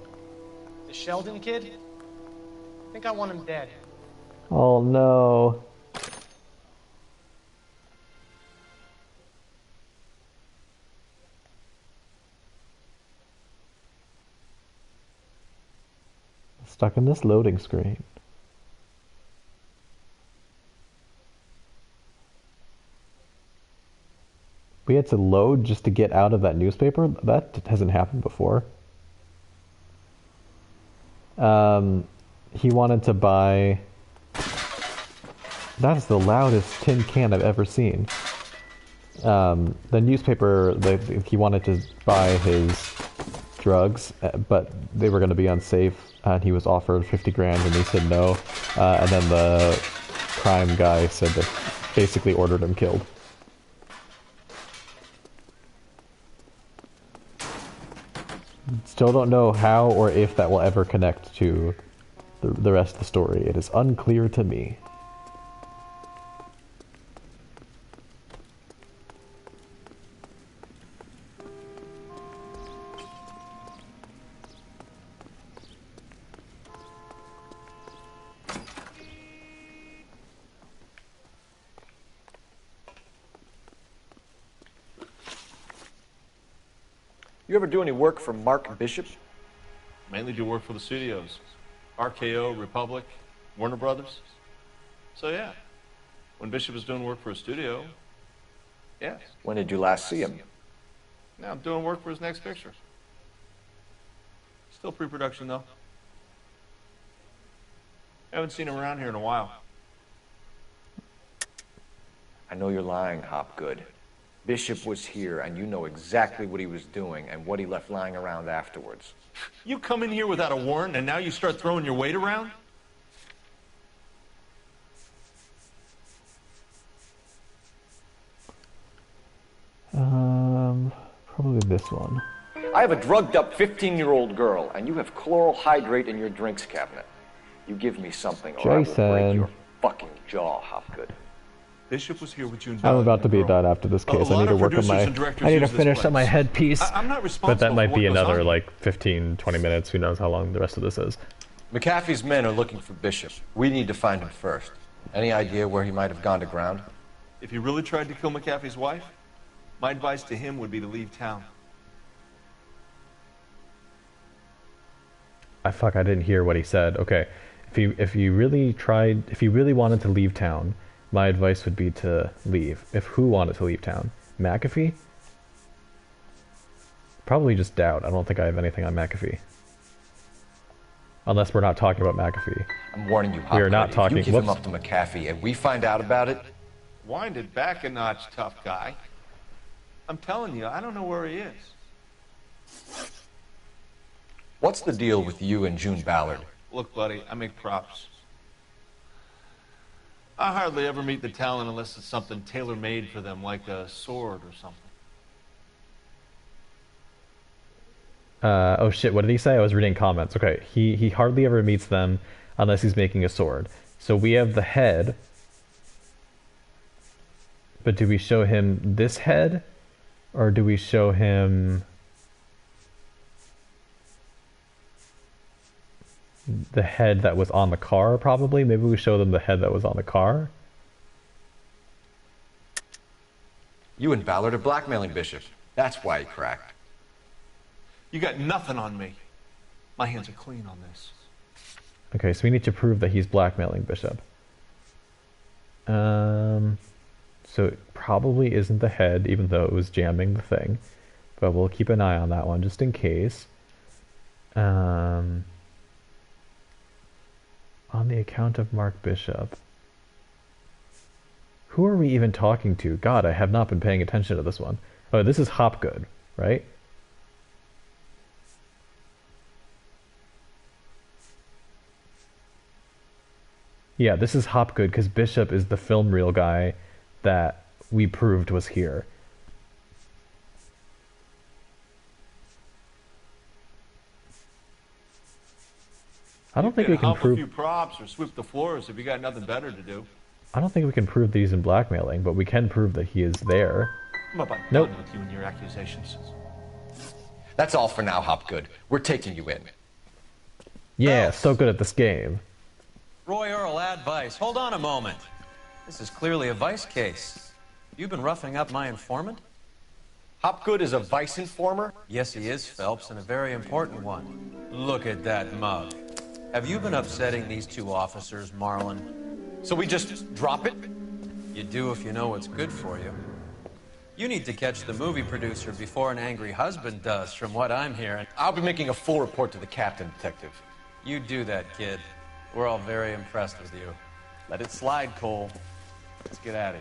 Speaker 13: The Sheldon kid? I think I want him dead.
Speaker 1: Oh no. Stuck in this loading screen. We had to load just to get out of that newspaper? That hasn't happened before. He wanted to buy... That is the loudest tin can I've ever seen. The newspaper, he wanted to buy his drugs, but they were going to be unsafe, and he was offered 50 grand, and he said no. And then the crime guy said that basically ordered him killed. Still don't know how or if that will ever connect to the rest of the story. It is unclear to me.
Speaker 3: You ever do any work for Mark Bishop?
Speaker 6: Mainly do work for the studios. RKO, Republic, Warner Brothers. So yeah, when Bishop was doing work for a studio, yes.
Speaker 3: When did you last see him?
Speaker 6: Now I'm doing work for his next picture. Still pre-production though. Haven't seen him around here in a while.
Speaker 3: I know you're lying, Hopgood. Bishop was here, and you know exactly what he was doing and what he left lying around afterwards.
Speaker 14: You come in here without a warrant, and now you start throwing your weight around?
Speaker 1: Probably this one.
Speaker 3: I have a drugged-up 15-year-old girl, and you have chloral hydrate in your drinks cabinet. You give me something, or I will break your fucking jaw, Hopgood.
Speaker 14: Bishop was here with June.
Speaker 1: I'm about to be done after this case. I need to work on my. I need to finish up my headpiece.
Speaker 14: I'm not responsible.
Speaker 1: But that might be
Speaker 14: for what goes
Speaker 1: another
Speaker 14: on.
Speaker 1: like 15, 20 minutes. Who knows how long the rest of this is?
Speaker 3: McAfee's men are looking for Bishop. We need to find him first. Any idea where he might have gone to ground?
Speaker 14: If he really tried to kill McAfee's wife, my advice to him would be to leave town.
Speaker 1: I didn't hear what he said. Okay, if he really wanted to leave town, my advice would be to leave. If who wanted to leave town? McAfee? Probably just Dowd. I don't think I have anything on McAfee. Unless we're not talking about McAfee.
Speaker 3: I'm warning you, Hopgood.
Speaker 1: We are not talking.
Speaker 3: If you give him up to McAfee and we find out about it...
Speaker 14: Wind it back a notch, tough guy. I'm telling you, I don't know where he is.
Speaker 3: What's the deal with you and June Ballard?
Speaker 14: Look, buddy, I make props. I hardly ever meet the talent unless it's something tailor-made for them, like a sword or something.
Speaker 1: Oh shit, what did he say? I was reading comments. Okay, he hardly ever meets them unless he's making a sword. So we have the head. But do we show him this head? Or do we show him the head that was on the car, probably? Maybe we show them the head that was on the car?
Speaker 3: You and Ballard are blackmailing Bishop. That's why he cracked.
Speaker 14: You got nothing on me. My hands are clean on this.
Speaker 1: Okay, so we need to prove that he's blackmailing Bishop. So it probably isn't the head, even though it was jamming the thing. But we'll keep an eye on that one, just in case. On the account of Mark Bishop. Who are we even talking to? God, I have not been paying attention to this one. Oh, this is Hopgood, right? Yeah, this is Hopgood, because Bishop is the film reel guy that we proved was here. I don't think we can prove...
Speaker 14: a few props or sweep the floors if you got nothing better to do.
Speaker 1: I don't think we can prove that he's in blackmailing, but we can prove that he is there.
Speaker 14: I'm about
Speaker 1: Nope.
Speaker 14: done with you and your accusations.
Speaker 3: That's all for now, Hopgood. We're taking you in.
Speaker 1: Yeah, so good at this game.
Speaker 17: Roy Earl, advice. Hold on a moment. This is clearly a vice case. You've been roughing up my informant?
Speaker 3: Hopgood is a vice informer?
Speaker 17: Yes, he is, Phelps, and a very important one. Look at that mug. Have you been upsetting these two officers, Marlon?
Speaker 3: So we just drop it?
Speaker 17: You do if you know what's good for you. You need to catch the movie producer before an angry husband does, from what I'm hearing.
Speaker 3: I'll be making a full report to the captain, Detective.
Speaker 17: You do that, kid. We're all very impressed with you.
Speaker 6: Let it slide, Cole. Let's get out of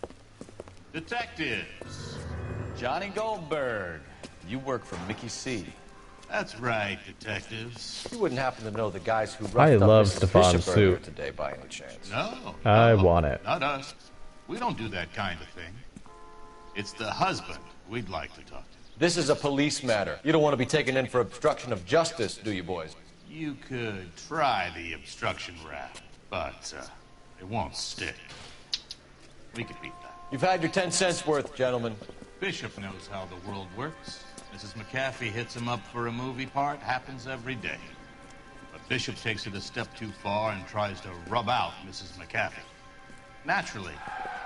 Speaker 6: here.
Speaker 18: Detectives.
Speaker 6: Johnny Goldberg. You work for Mickey C.
Speaker 18: That's right, detectives.
Speaker 3: You wouldn't happen to know the guys who
Speaker 1: I
Speaker 3: roughed up
Speaker 1: love
Speaker 3: Mrs.
Speaker 1: Stefan's
Speaker 3: Bishop earlier
Speaker 1: suit.
Speaker 3: today by any chance?
Speaker 18: No.
Speaker 1: I want it.
Speaker 18: Not us. We don't do that kind of thing. It's the husband we'd like to talk to.
Speaker 3: This is a police matter. You don't want to be taken in for obstruction of justice, do you, boys?
Speaker 18: You could try the obstruction rap, but it won't stick. We could beat that.
Speaker 3: You've had your 10 cents worth, gentlemen.
Speaker 18: Bishop knows how the world works. Mrs. McAfee hits him up for a movie part. Happens every day. But Bishop takes it a step too far and tries to rub out Mrs. McAfee. Naturally,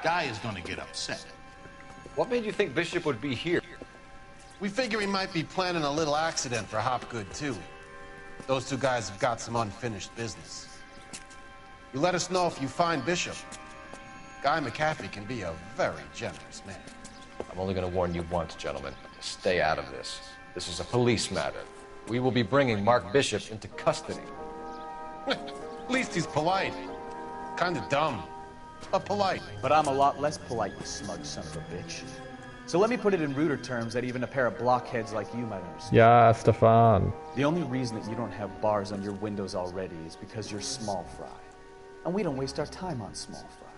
Speaker 18: Guy is going to get upset.
Speaker 3: What made you think Bishop would be here?
Speaker 19: We figure he might be planning a little accident for Hopgood, too. Those two guys have got some unfinished business. You let us know if you find Bishop. Guy McAfee can be a very generous man.
Speaker 3: I'm only going to warn you once, gentlemen. Stay out of this. This is a police matter. We will be bringing Mark Bishop into custody.
Speaker 19: At least he's polite. Kind of dumb. polite.
Speaker 2: But I'm a lot less polite, you smug son of a bitch. So let me put it in ruder terms that even a pair of blockheads like you might understand.
Speaker 1: Yeah, Stefan.
Speaker 2: The only reason that you don't have bars on your windows already is because you're small fry. And we don't waste our time on small fry.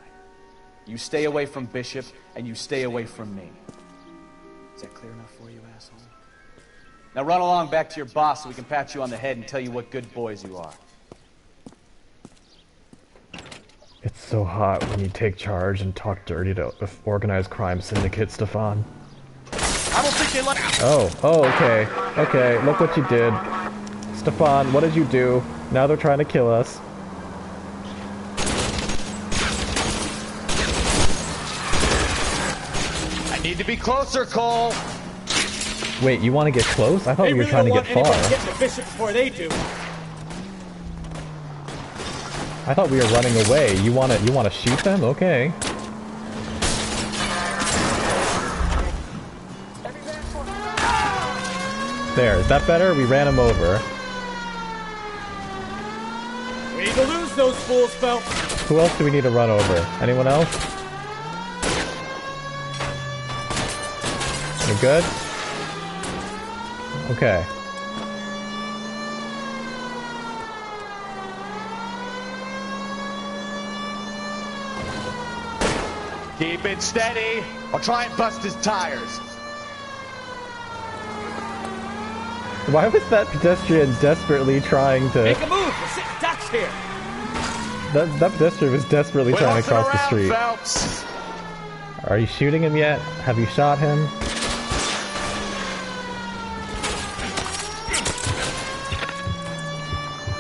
Speaker 2: You stay away from Bishop, and you stay away from me. Is that clear enough for you, asshole? Now run along back to your boss so we can pat you on the head and tell you what good boys you are.
Speaker 1: It's so hot when you take charge and talk dirty to organized crime syndicate, Stefan.
Speaker 3: I don't think they like.
Speaker 1: Oh, okay. Okay, look what you did. Stefan, what did you do? Now they're trying to kill us.
Speaker 3: I need to be closer, Cole.
Speaker 1: Wait, you want to get close? I thought we were trying to get far.
Speaker 4: Get the Bishop before they do.
Speaker 1: I thought we were running away. You wanna shoot them? Okay. There, is that better? We ran him over.
Speaker 4: We need to lose those fools, Phelps.
Speaker 1: Who else do we need to run over? Anyone else? You good? Okay.
Speaker 3: Keep it steady. I'll try and bust his tires.
Speaker 1: Why was that pedestrian desperately trying to...
Speaker 4: Make a move! We're sitting ducks here!
Speaker 1: That pedestrian was desperately trying to cross the street.
Speaker 3: Phelps.
Speaker 1: Are you shooting him yet? Have you shot him?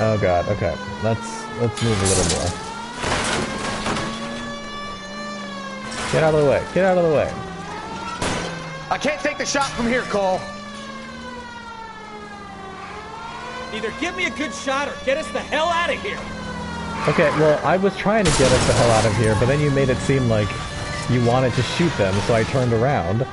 Speaker 1: Oh god, okay. Let's move a little more. Get out of the way. Get out of the way.
Speaker 3: I can't take the shot from here, Cole.
Speaker 4: Either give me a good shot or get us the hell out of here.
Speaker 1: Okay, well, I was trying to get us the hell out of here, but then you made it seem like you wanted to shoot them, so I turned around.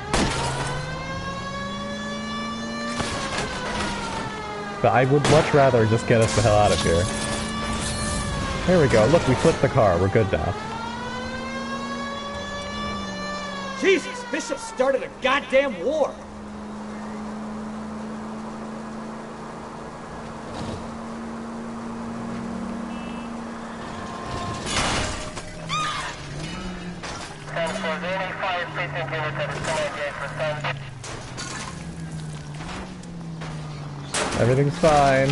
Speaker 1: But I would much rather just get us the hell out of here. Here we go. Look, we flipped the car. We're good now.
Speaker 4: Jesus, Bishop started a goddamn war.
Speaker 1: Everything's fine.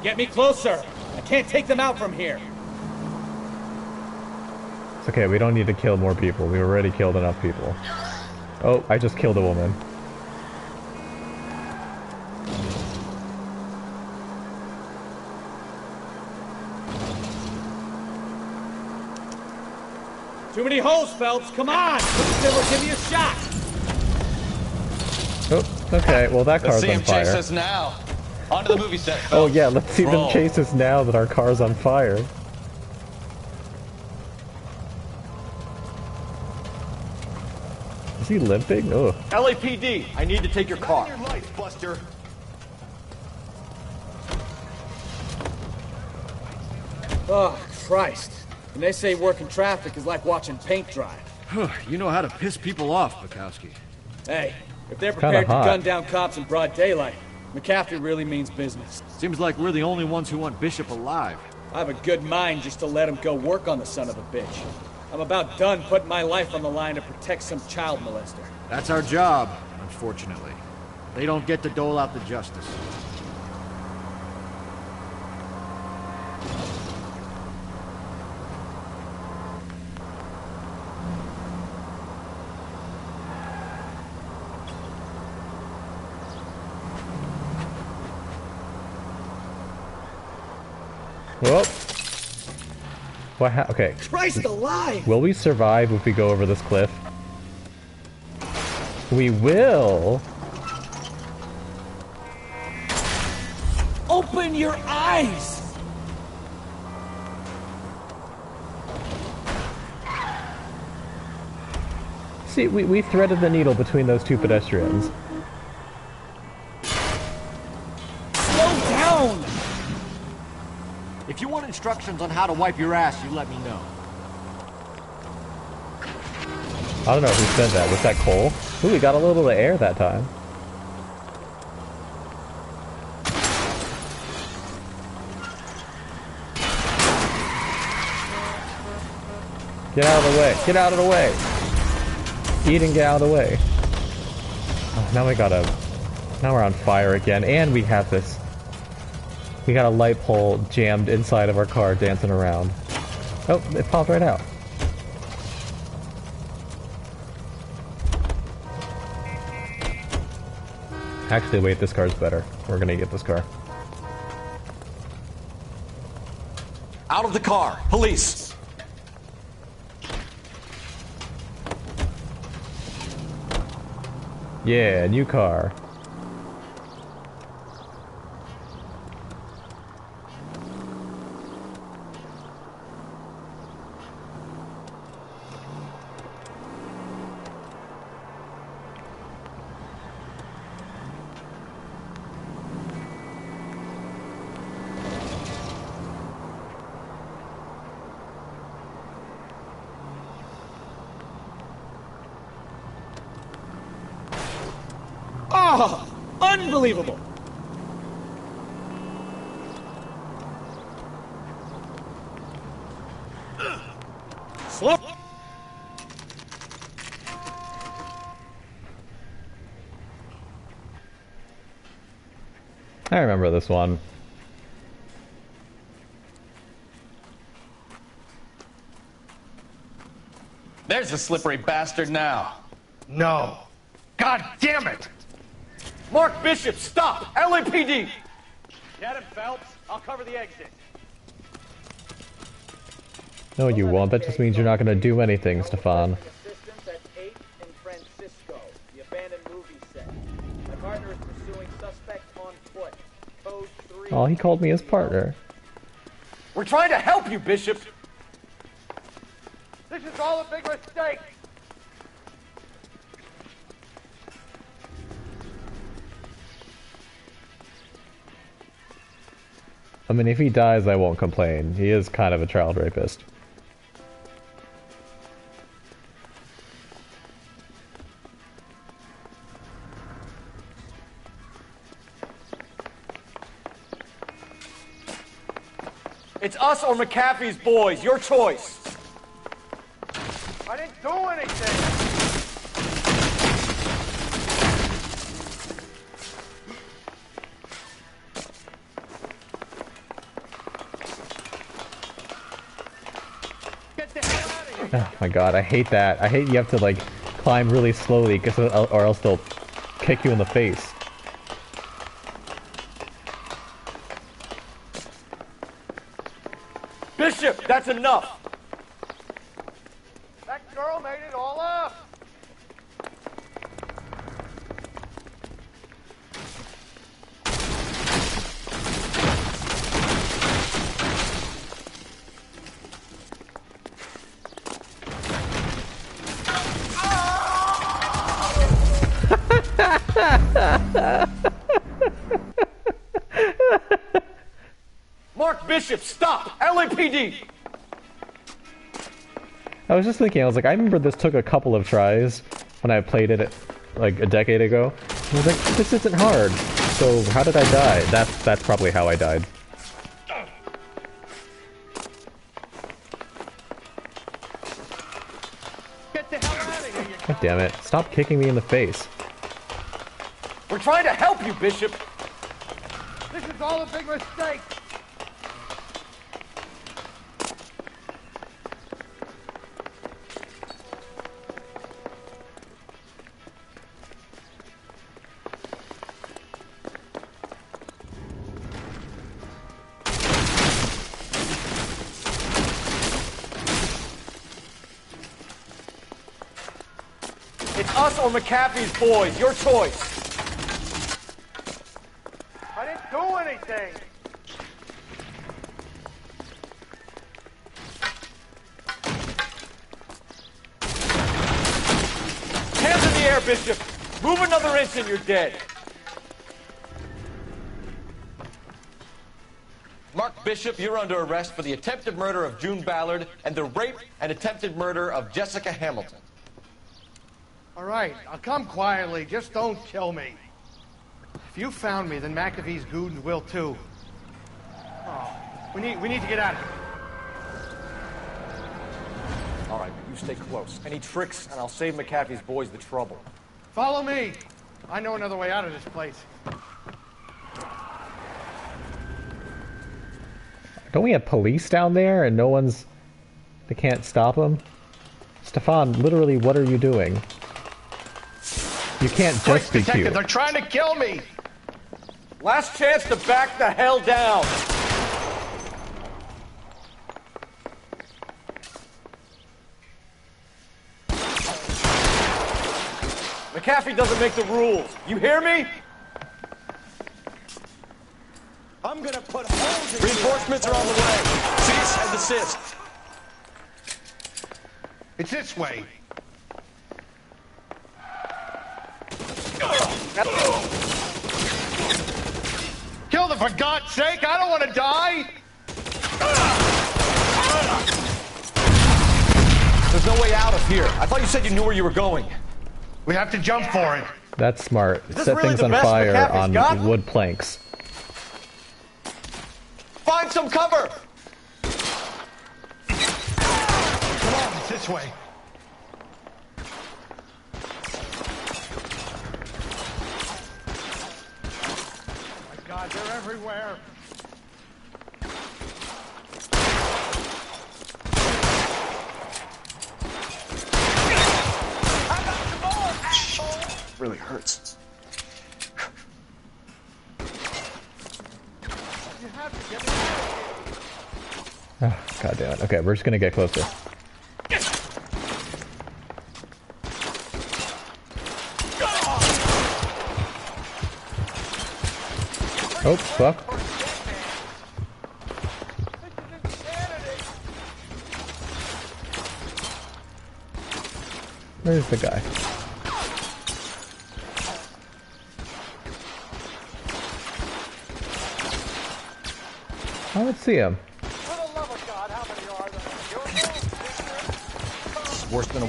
Speaker 4: Get me closer. I can't take them out from here.
Speaker 1: It's okay, we don't need to kill more people. We already killed enough people. Oh, I just killed a woman.
Speaker 4: Too many holes, Phelps. Come on. Give me a shot.
Speaker 1: Oh, okay. Well, that car's on fire.
Speaker 6: Let's see him chase us now. Onto the movie set, Phelps.
Speaker 1: Oh yeah, let's see them chase us now that our car's on fire. Is he limping? Oh.
Speaker 3: LAPD, I need to take your car. Your life, Buster.
Speaker 4: Oh, Christ. And they say working traffic is like watching paint dry.
Speaker 7: You know how to piss people off, Bukowski.
Speaker 4: Hey, if they're prepared to gun down cops in broad daylight, McCaffrey really means business.
Speaker 7: Seems like we're the only ones who want Bishop alive.
Speaker 4: I have a good mind just to let him go work on the son of a bitch. I'm about done putting my life on the line to protect some child molester.
Speaker 7: That's our job, unfortunately. They don't get to dole out the justice.
Speaker 1: Whoa. What okay.
Speaker 4: Christ alive!
Speaker 1: Will we survive if we go over this cliff? We will!
Speaker 4: Open your eyes!
Speaker 1: See, we threaded the needle between those two pedestrians.
Speaker 4: Slow down!
Speaker 7: questions on how to wipe your ass, you let me know.
Speaker 1: I don't know who said that. Was that Cole? Ooh, we got a little bit of air that time. Get out of the way. Get out of the way. Eat and get out of the way. Oh, now we gotta... Now we're on fire again. And we have this... We got a light pole jammed inside of our car dancing around. Oh, it popped right out. Actually, wait, this car's better. We're gonna get this car.
Speaker 7: Out of the car! Police!
Speaker 1: Yeah, new car.
Speaker 4: Oh, unbelievable! Slow.
Speaker 1: I remember this one.
Speaker 6: There's the slippery bastard now.
Speaker 11: No. God damn it!
Speaker 3: Mark Bishop, stop! LAPD!
Speaker 20: Get him, Phelps. I'll cover the exit.
Speaker 1: No, you won't. That just means you're not gonna do anything, Stefan.
Speaker 4: Assistance at 8 in Francisco, the abandoned movie set. My partner is pursuing suspect on foot. Code 3.
Speaker 1: Oh, he called me his partner.
Speaker 3: We're trying to help you, Bishop!
Speaker 11: This is all a big mistake!
Speaker 1: I mean, if he dies, I won't complain. He is kind of a child rapist.
Speaker 3: It's us or McAfee's boys, your choice.
Speaker 11: I didn't do anything!
Speaker 1: Oh my god, I hate that. I hate you have to like climb really slowly or else they'll kick you in the face.
Speaker 3: Bishop, that's enough!
Speaker 11: That girl made it all up!
Speaker 3: Mark Bishop, stop! LAPD!
Speaker 1: I was just thinking, I was like, I remember this took a couple of tries when I played it like a decade ago. I was like, this isn't hard. So how did I die? That's probably how I died.
Speaker 11: Get the hell out of here, you...
Speaker 1: God damn it. Stop kicking me in the face.
Speaker 3: We're trying to help you, Bishop!
Speaker 11: This is all a big mistake!
Speaker 3: It's us or McAfee's boys, your choice.
Speaker 11: I didn't do anything!
Speaker 3: Hands in the air, Bishop! Move another inch and you're dead. Mark Bishop, you're under arrest for the attempted murder of June Ballard and the rape and attempted murder of Jessica Hamilton.
Speaker 13: All right, I'll come quietly. Just don't kill me. If you found me, then McAfee's goons will too. Oh, we need to get out of here.
Speaker 3: All right, but you stay close. Any tricks, and I'll save McAfee's boys the trouble.
Speaker 13: Follow me. I know another way out of this place.
Speaker 1: Don't we have police down there and no one's... They can't stop them? Stefan, literally, what are you doing? You can't just be
Speaker 13: Detective,
Speaker 1: cute.
Speaker 13: they're trying to kill me!
Speaker 3: Last chance to back the hell down! McAfee doesn't make the rules. You hear me?
Speaker 13: I'm gonna put holes in
Speaker 3: Reinforcements are on the way. Cease and desist.
Speaker 11: It's this way.
Speaker 13: Kill them for God's sake! I don't want to die!
Speaker 3: There's no way out of here. I thought you said you knew where you were going.
Speaker 11: We have to jump for it.
Speaker 1: That's smart.
Speaker 3: this
Speaker 1: Set
Speaker 3: really
Speaker 1: things
Speaker 3: the
Speaker 1: on
Speaker 3: best
Speaker 1: fire
Speaker 3: McAfee's
Speaker 1: on
Speaker 3: got?
Speaker 1: wood planks.
Speaker 3: Find some cover!
Speaker 11: Come on, it's this way.
Speaker 13: My God, they're everywhere.
Speaker 3: Really hurts.
Speaker 13: You have to get me out of here.
Speaker 1: Oh, God damn it. Okay, we're just gonna get closer. Oh, fuck. Where's the guy? I don't see him.
Speaker 3: Worse than a...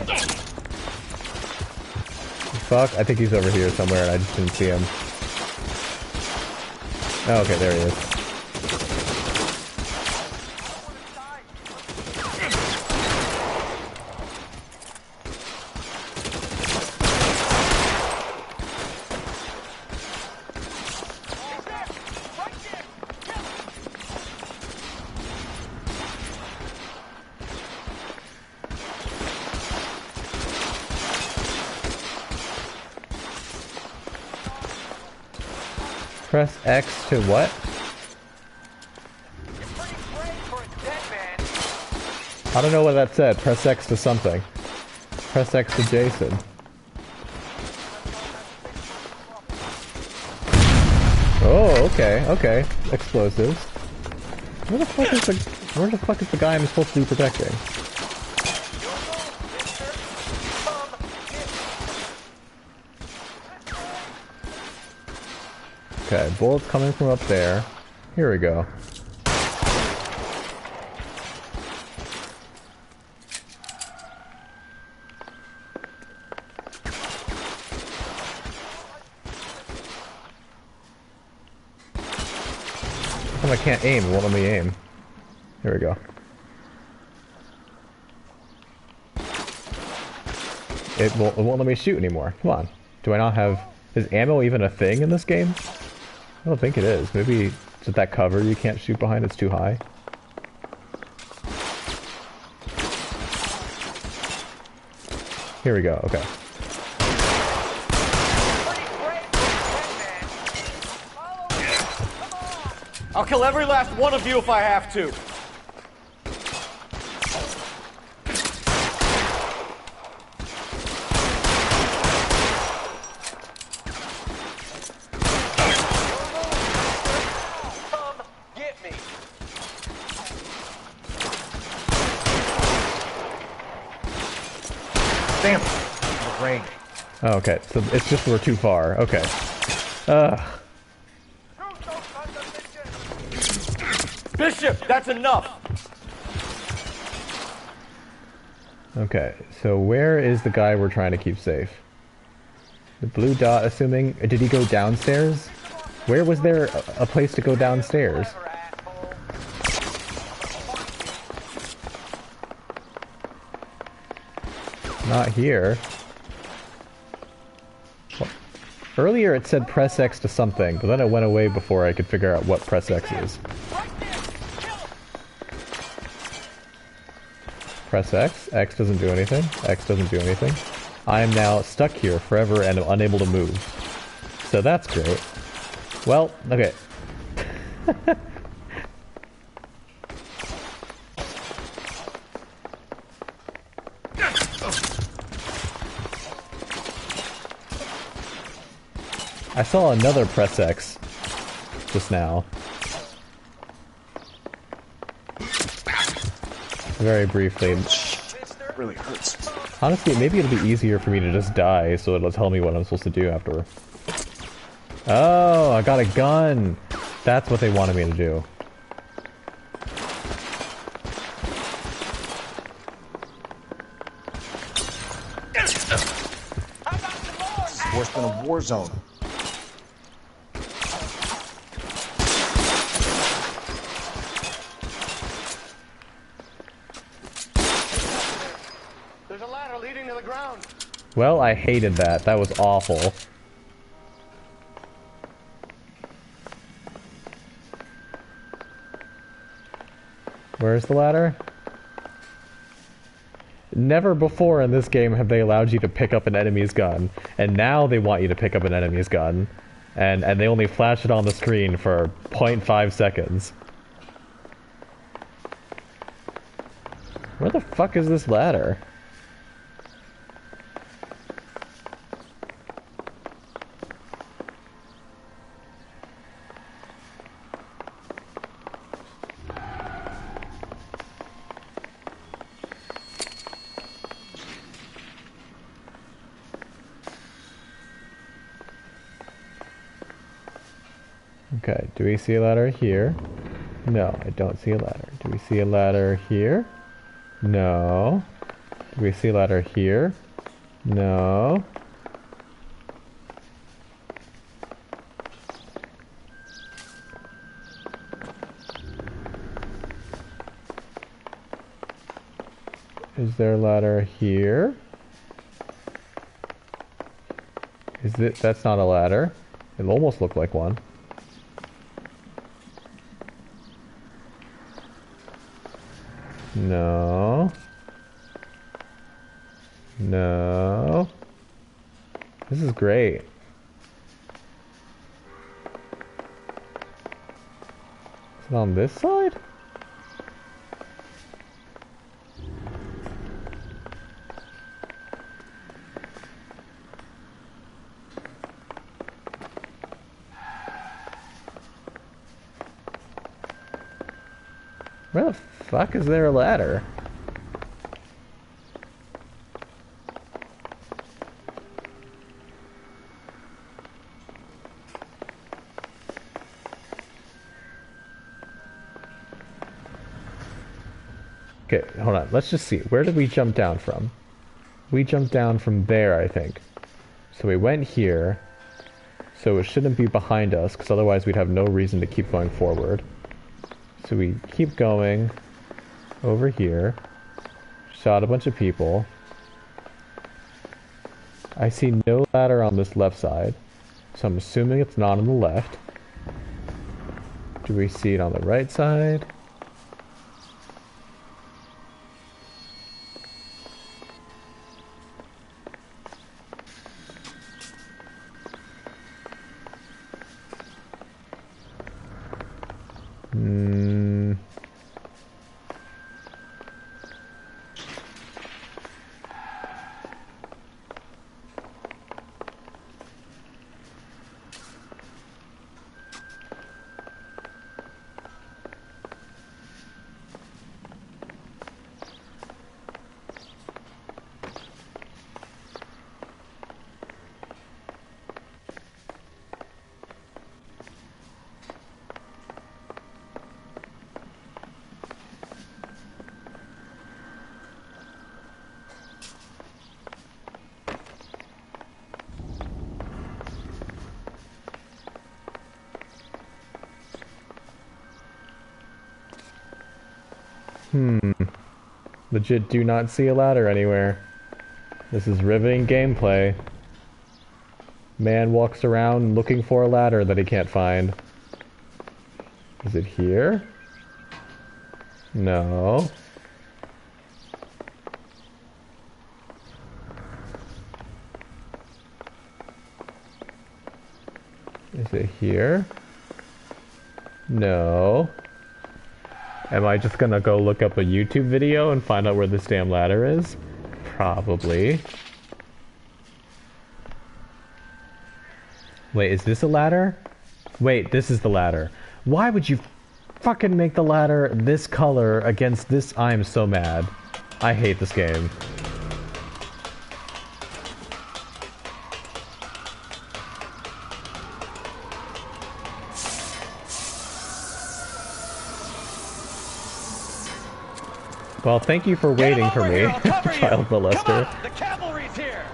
Speaker 1: Fuck, I think he's over here somewhere and I just didn't see him. Oh, okay, there he is. Press X to what? I don't know what that said. Press X to something. Press X to Jason. Oh, okay, okay. Explosives. Where the fuck is the guy I'm supposed to be protecting? Okay, bullets coming from up there. Here we go. How come I can't aim? It won't let me aim. Here we go. It won't let me shoot anymore. Come on. Do I not have... Is ammo even a thing in this game? I don't think it is. Maybe it's that cover you can't shoot behind, it's too high. Here we go, okay.
Speaker 3: I'll kill every last one of you if I have to. Damn. Range.
Speaker 1: Oh, okay, so it's just we're too far. Okay. Bishop!
Speaker 7: Bishop, that's enough!
Speaker 1: Okay, so where is the guy we're trying to keep safe? The blue dot, assuming... Did he go downstairs? Where was there a place to go downstairs? Not here. Well, earlier it said press X to something, but then it went away before I could figure out what press X is. Press X. X doesn't do anything. X doesn't do anything. I am now stuck here forever and unable to move. So that's great. Well, okay. I saw another press X just now. Very briefly.
Speaker 3: Really hurts.
Speaker 1: Honestly, maybe it'll be easier for me to just die, so it'll tell me what I'm supposed to do after. Oh, I got a gun! That's what they wanted me to do.
Speaker 3: It's worse than a war zone.
Speaker 20: There's a ladder leading to the ground.
Speaker 1: Well, I hated that. That was awful. Where's the ladder? Never before in this game have they allowed you to pick up an enemy's gun, and now they want you to pick up an enemy's gun, and they only flash it on the screen for 0.5 seconds. Where the fuck is this ladder? Okay, do we see a ladder here? No, I don't see a ladder. Do we see a ladder here? No. Do we see a ladder here? No. Is there a ladder here? Is it? That's not a ladder. It almost looked like one. No. No. This is great. Is it on this side? Where the fuck is there a ladder? Okay, hold on. Let's just see. Where did we jump down from? We jumped down from there, I think. So we went here. So it shouldn't be behind us, because otherwise we'd have no reason to keep going forward. So we keep going over here. Shot a bunch of people. I see no ladder on this left side, so I'm assuming it's not on the left. Do we see it on the right side? Legit do not see a ladder anywhere. This is riveting gameplay. Man walks around looking for a ladder that he can't find. Is it here? No. Is it here? No. Am I just gonna go look up a YouTube video and find out where this damn ladder is? Probably. Wait, is this a ladder? Wait, this is the ladder. Why would you fucking make the ladder this color against this? I am so mad. I hate this game. Well, thank you for waiting for me, child molester.
Speaker 20: The cavalry's here!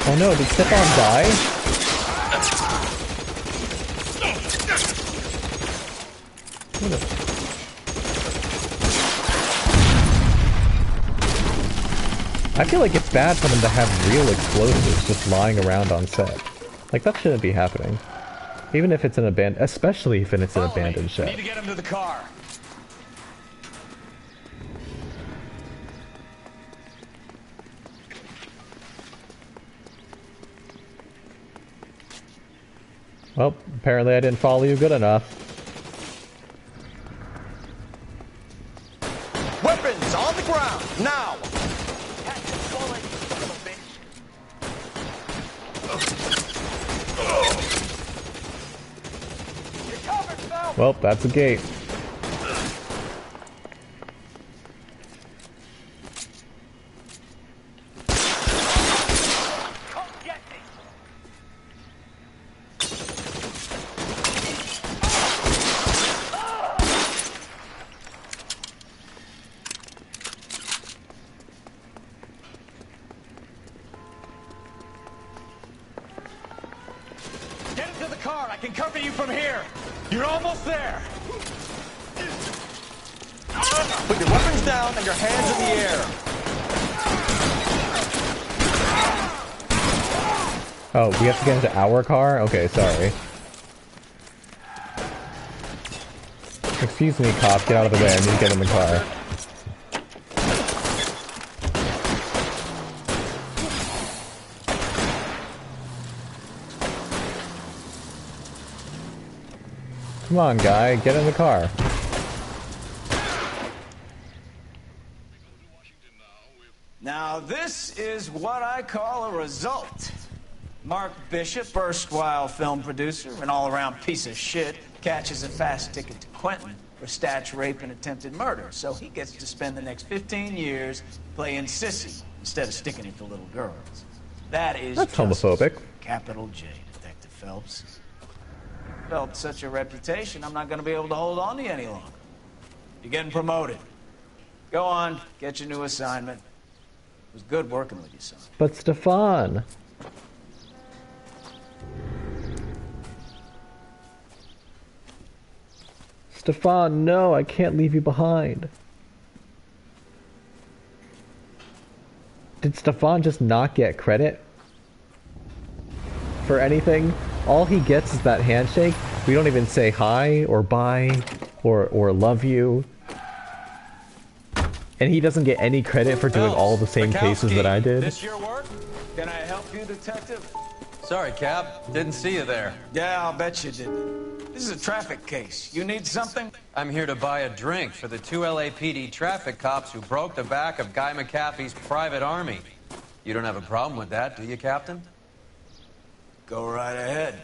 Speaker 1: Oh no, did Stefan die? What a... I feel like it's bad for them to have real explosives just lying around on set. Like, that shouldn't be happening. Even if it's an abandoned... Especially if it's an abandoned
Speaker 20: We need
Speaker 1: set.
Speaker 20: to get him to the car.
Speaker 1: Well, apparently I didn't follow you good enough.
Speaker 3: Weapons on the ground, now!
Speaker 1: Well, that's a gate.
Speaker 20: Get into the car. I can cover you from here. You're almost there.
Speaker 3: Put your weapons down and your hands in the air.
Speaker 1: Oh, we have to get into our car? Okay, sorry. Excuse me, cop. Get out of the way. I need to get in the car. Come on, guy. Get in the car.
Speaker 4: Now this is what I call a result. Mark Bishop, erstwhile film producer, an all-around piece of shit, catches a fast ticket to Quentin for statue rape and attempted murder, so he gets to spend the next 15 years playing sissy instead of sticking it to little girls. That is
Speaker 1: That's homophobic.
Speaker 4: Capital J, Detective Phelps. Felt such a reputation, I'm not going to be able to hold on to you any longer. You're getting promoted. Go on, get your new assignment. It was good working with you, son.
Speaker 1: But Stefan... Stefan, no, I can't leave you behind. Did Stefan just not get credit for anything? All he gets is that handshake. We don't even say hi or bye or love you. And he doesn't get any credit for doing all the same cases that I did.
Speaker 4: This your work? Can I help you, Detective?
Speaker 17: Sorry, Cap. Didn't see you there.
Speaker 4: Yeah, I'll bet you did. This is a traffic case. You need something?
Speaker 17: I'm here to buy a drink for the 2 LAPD traffic cops who broke the back of Guy McAfee's private army. You don't have a problem with that, do you, Captain?
Speaker 4: Go right ahead.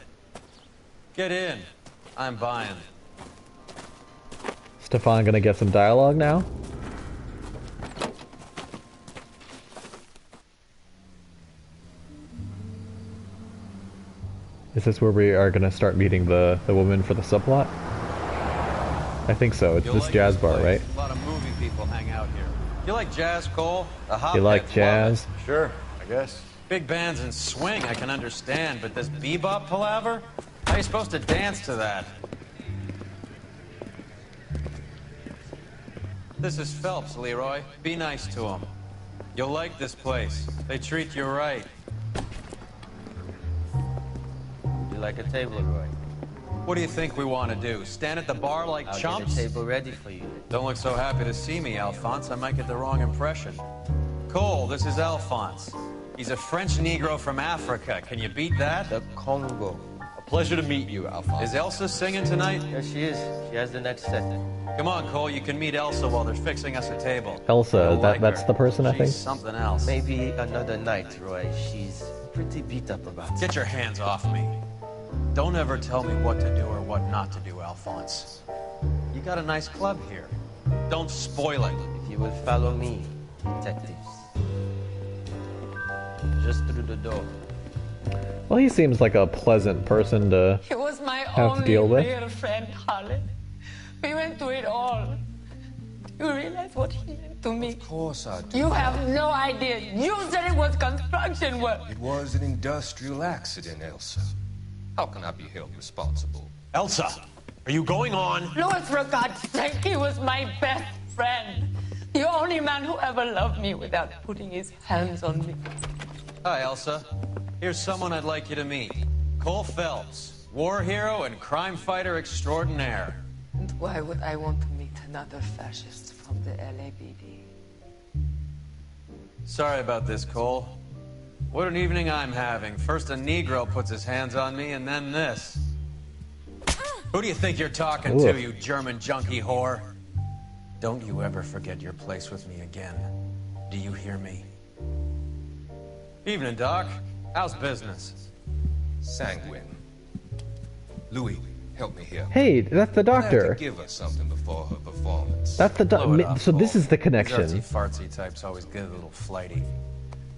Speaker 17: Get in. I'm buying.
Speaker 1: Stefan gonna get some dialogue now? Is this where we are gonna start meeting the woman for the subplot? I think so. It's this jazz bar, right?
Speaker 17: A lot lot of movie people hang out here. You like jazz, Cole? The hot
Speaker 1: You like jazz?
Speaker 3: Sure, I guess.
Speaker 17: Big bands and swing I can understand, but this bebop palaver? How are you supposed to dance to that? This is Phelps, Leroy. Be nice to him. You'll like this place. They treat you right.
Speaker 10: You like a table, Roy?
Speaker 17: What do you think we want to do? Stand at the bar like
Speaker 10: I'll
Speaker 17: chumps?
Speaker 10: get a table ready for you.
Speaker 17: Don't look so happy to see me, Alphonse. I might get the wrong impression. Cole, this is Alphonse. He's a French Negro from Africa. Can you beat that?
Speaker 10: The Congo.
Speaker 17: A pleasure to meet you, Alphonse. Is Elsa singing tonight?
Speaker 10: Yes, she is. She has the next set.
Speaker 17: Come on, Cole. You can meet Elsa while they're fixing us a table.
Speaker 1: Elsa,
Speaker 17: You'll like
Speaker 1: that's
Speaker 17: her.
Speaker 1: the person I think.
Speaker 17: She's something else.
Speaker 10: Maybe another night, Roy. She's pretty beat up about it.
Speaker 17: Get your hands off me. Don't ever tell me what to do or what not to do, Alphonse. You got a nice club here. Don't spoil it.
Speaker 10: If you would follow me, detectives. Just through the door.
Speaker 1: Well, he seems like a pleasant person to
Speaker 15: He was my
Speaker 1: have to
Speaker 15: only
Speaker 1: deal with.
Speaker 15: real friend, Harlan. We went through it all. You realize what he did to me?
Speaker 21: Of course I do.
Speaker 15: You have no idea. You said it was construction work.
Speaker 21: It was an industrial accident, Elsa. How can I be held responsible?
Speaker 17: Elsa, are you going on?
Speaker 15: Louis, for God's sake, he was my best friend. The only man who ever loved me without putting his hands on me.
Speaker 17: Hi, Elsa. Here's someone I'd like you to meet. Cole Phelps, war hero and crime fighter extraordinaire.
Speaker 15: And why would I want to meet another fascist from the LAPD?
Speaker 17: Sorry about this, Cole. What an evening I'm having. First a Negro puts his hands on me, and then this. Who do you think you're talking
Speaker 1: Ooh.
Speaker 17: to, you German junkie whore? Don't you ever forget your place with me again. Do you hear me? Evening, Doc. How's business?
Speaker 21: Sanguine. Louis, help me here.
Speaker 1: Hey, that's the
Speaker 21: You'll have
Speaker 1: doctor.
Speaker 21: to give us something before her performance.
Speaker 1: That's the
Speaker 17: Blow it off,
Speaker 1: so this
Speaker 17: Cole.
Speaker 1: is the
Speaker 17: These
Speaker 1: connection.
Speaker 17: artsy-fartsy types always get a little flighty.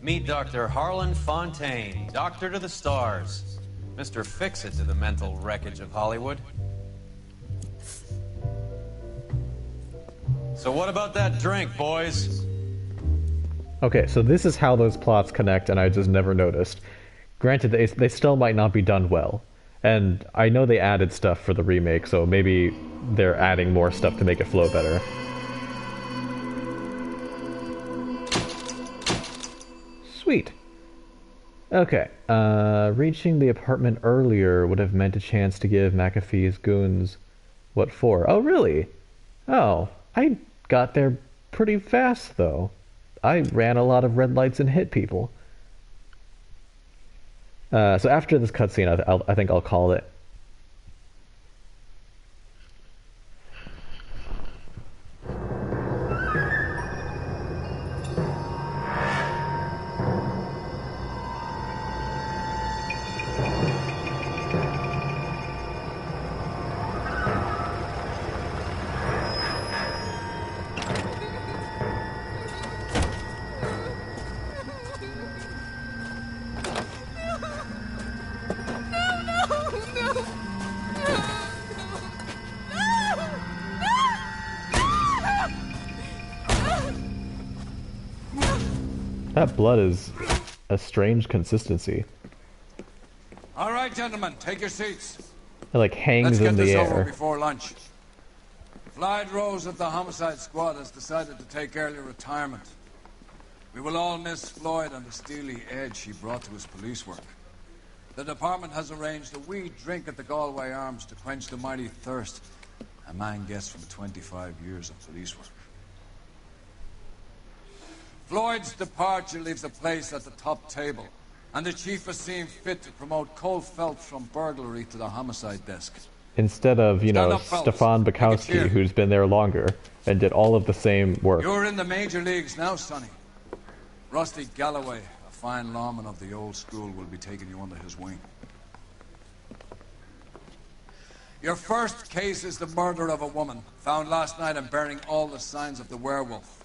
Speaker 17: Meet Dr. Harlan Fontaine, doctor to the stars. Mr. Fix-It to the mental wreckage of Hollywood. So what about that drink, boys?
Speaker 1: Okay, so this is how those plots connect, and I just never noticed. Granted, they still might not be done well, and I know they added stuff for the remake, so maybe they're adding more stuff to make it flow better. Sweet. Okay, reaching the apartment earlier would have meant a chance to give McAfee's goons what for. Oh, really? Oh, I got there pretty fast, though. I ran a lot of red lights and hit people. So after this cutscene, I think I'll call it. That blood is a strange consistency.
Speaker 23: All right, gentlemen, take your seats.
Speaker 1: It like hangs
Speaker 23: Let's get
Speaker 1: in the
Speaker 23: this over
Speaker 1: air.
Speaker 23: before lunch. Floyd Rose of the homicide squad has decided to take early retirement. We will all miss Floyd and the steely edge he brought to his police work. The department has arranged a wee drink at the Galway Arms to quench the mighty thirst a man gets from 25 years of police work. Floyd's departure leaves the place at the top table, and the chief has seen fit to promote Cole Phelps from burglary to the homicide desk.
Speaker 1: Instead of,
Speaker 23: Stand up, fellas.
Speaker 1: Stefan
Speaker 23: Take a cheer.
Speaker 1: Bukowski, who's been there longer and did all of the same work.
Speaker 23: You're in the major leagues now, Sonny. Rusty Galloway, a fine lawman of the old school, will be taking you under his wing. Your first case is the murder of a woman, found last night and bearing all the signs of the werewolf.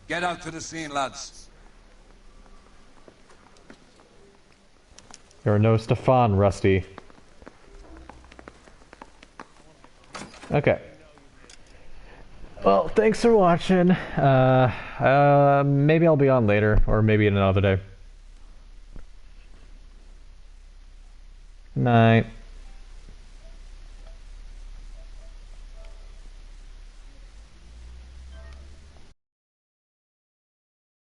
Speaker 23: Get out to the scene, lads.
Speaker 1: You're no Stefan, Rusty. Okay. Well, thanks for watching. Maybe I'll be on later, or maybe another day. Night.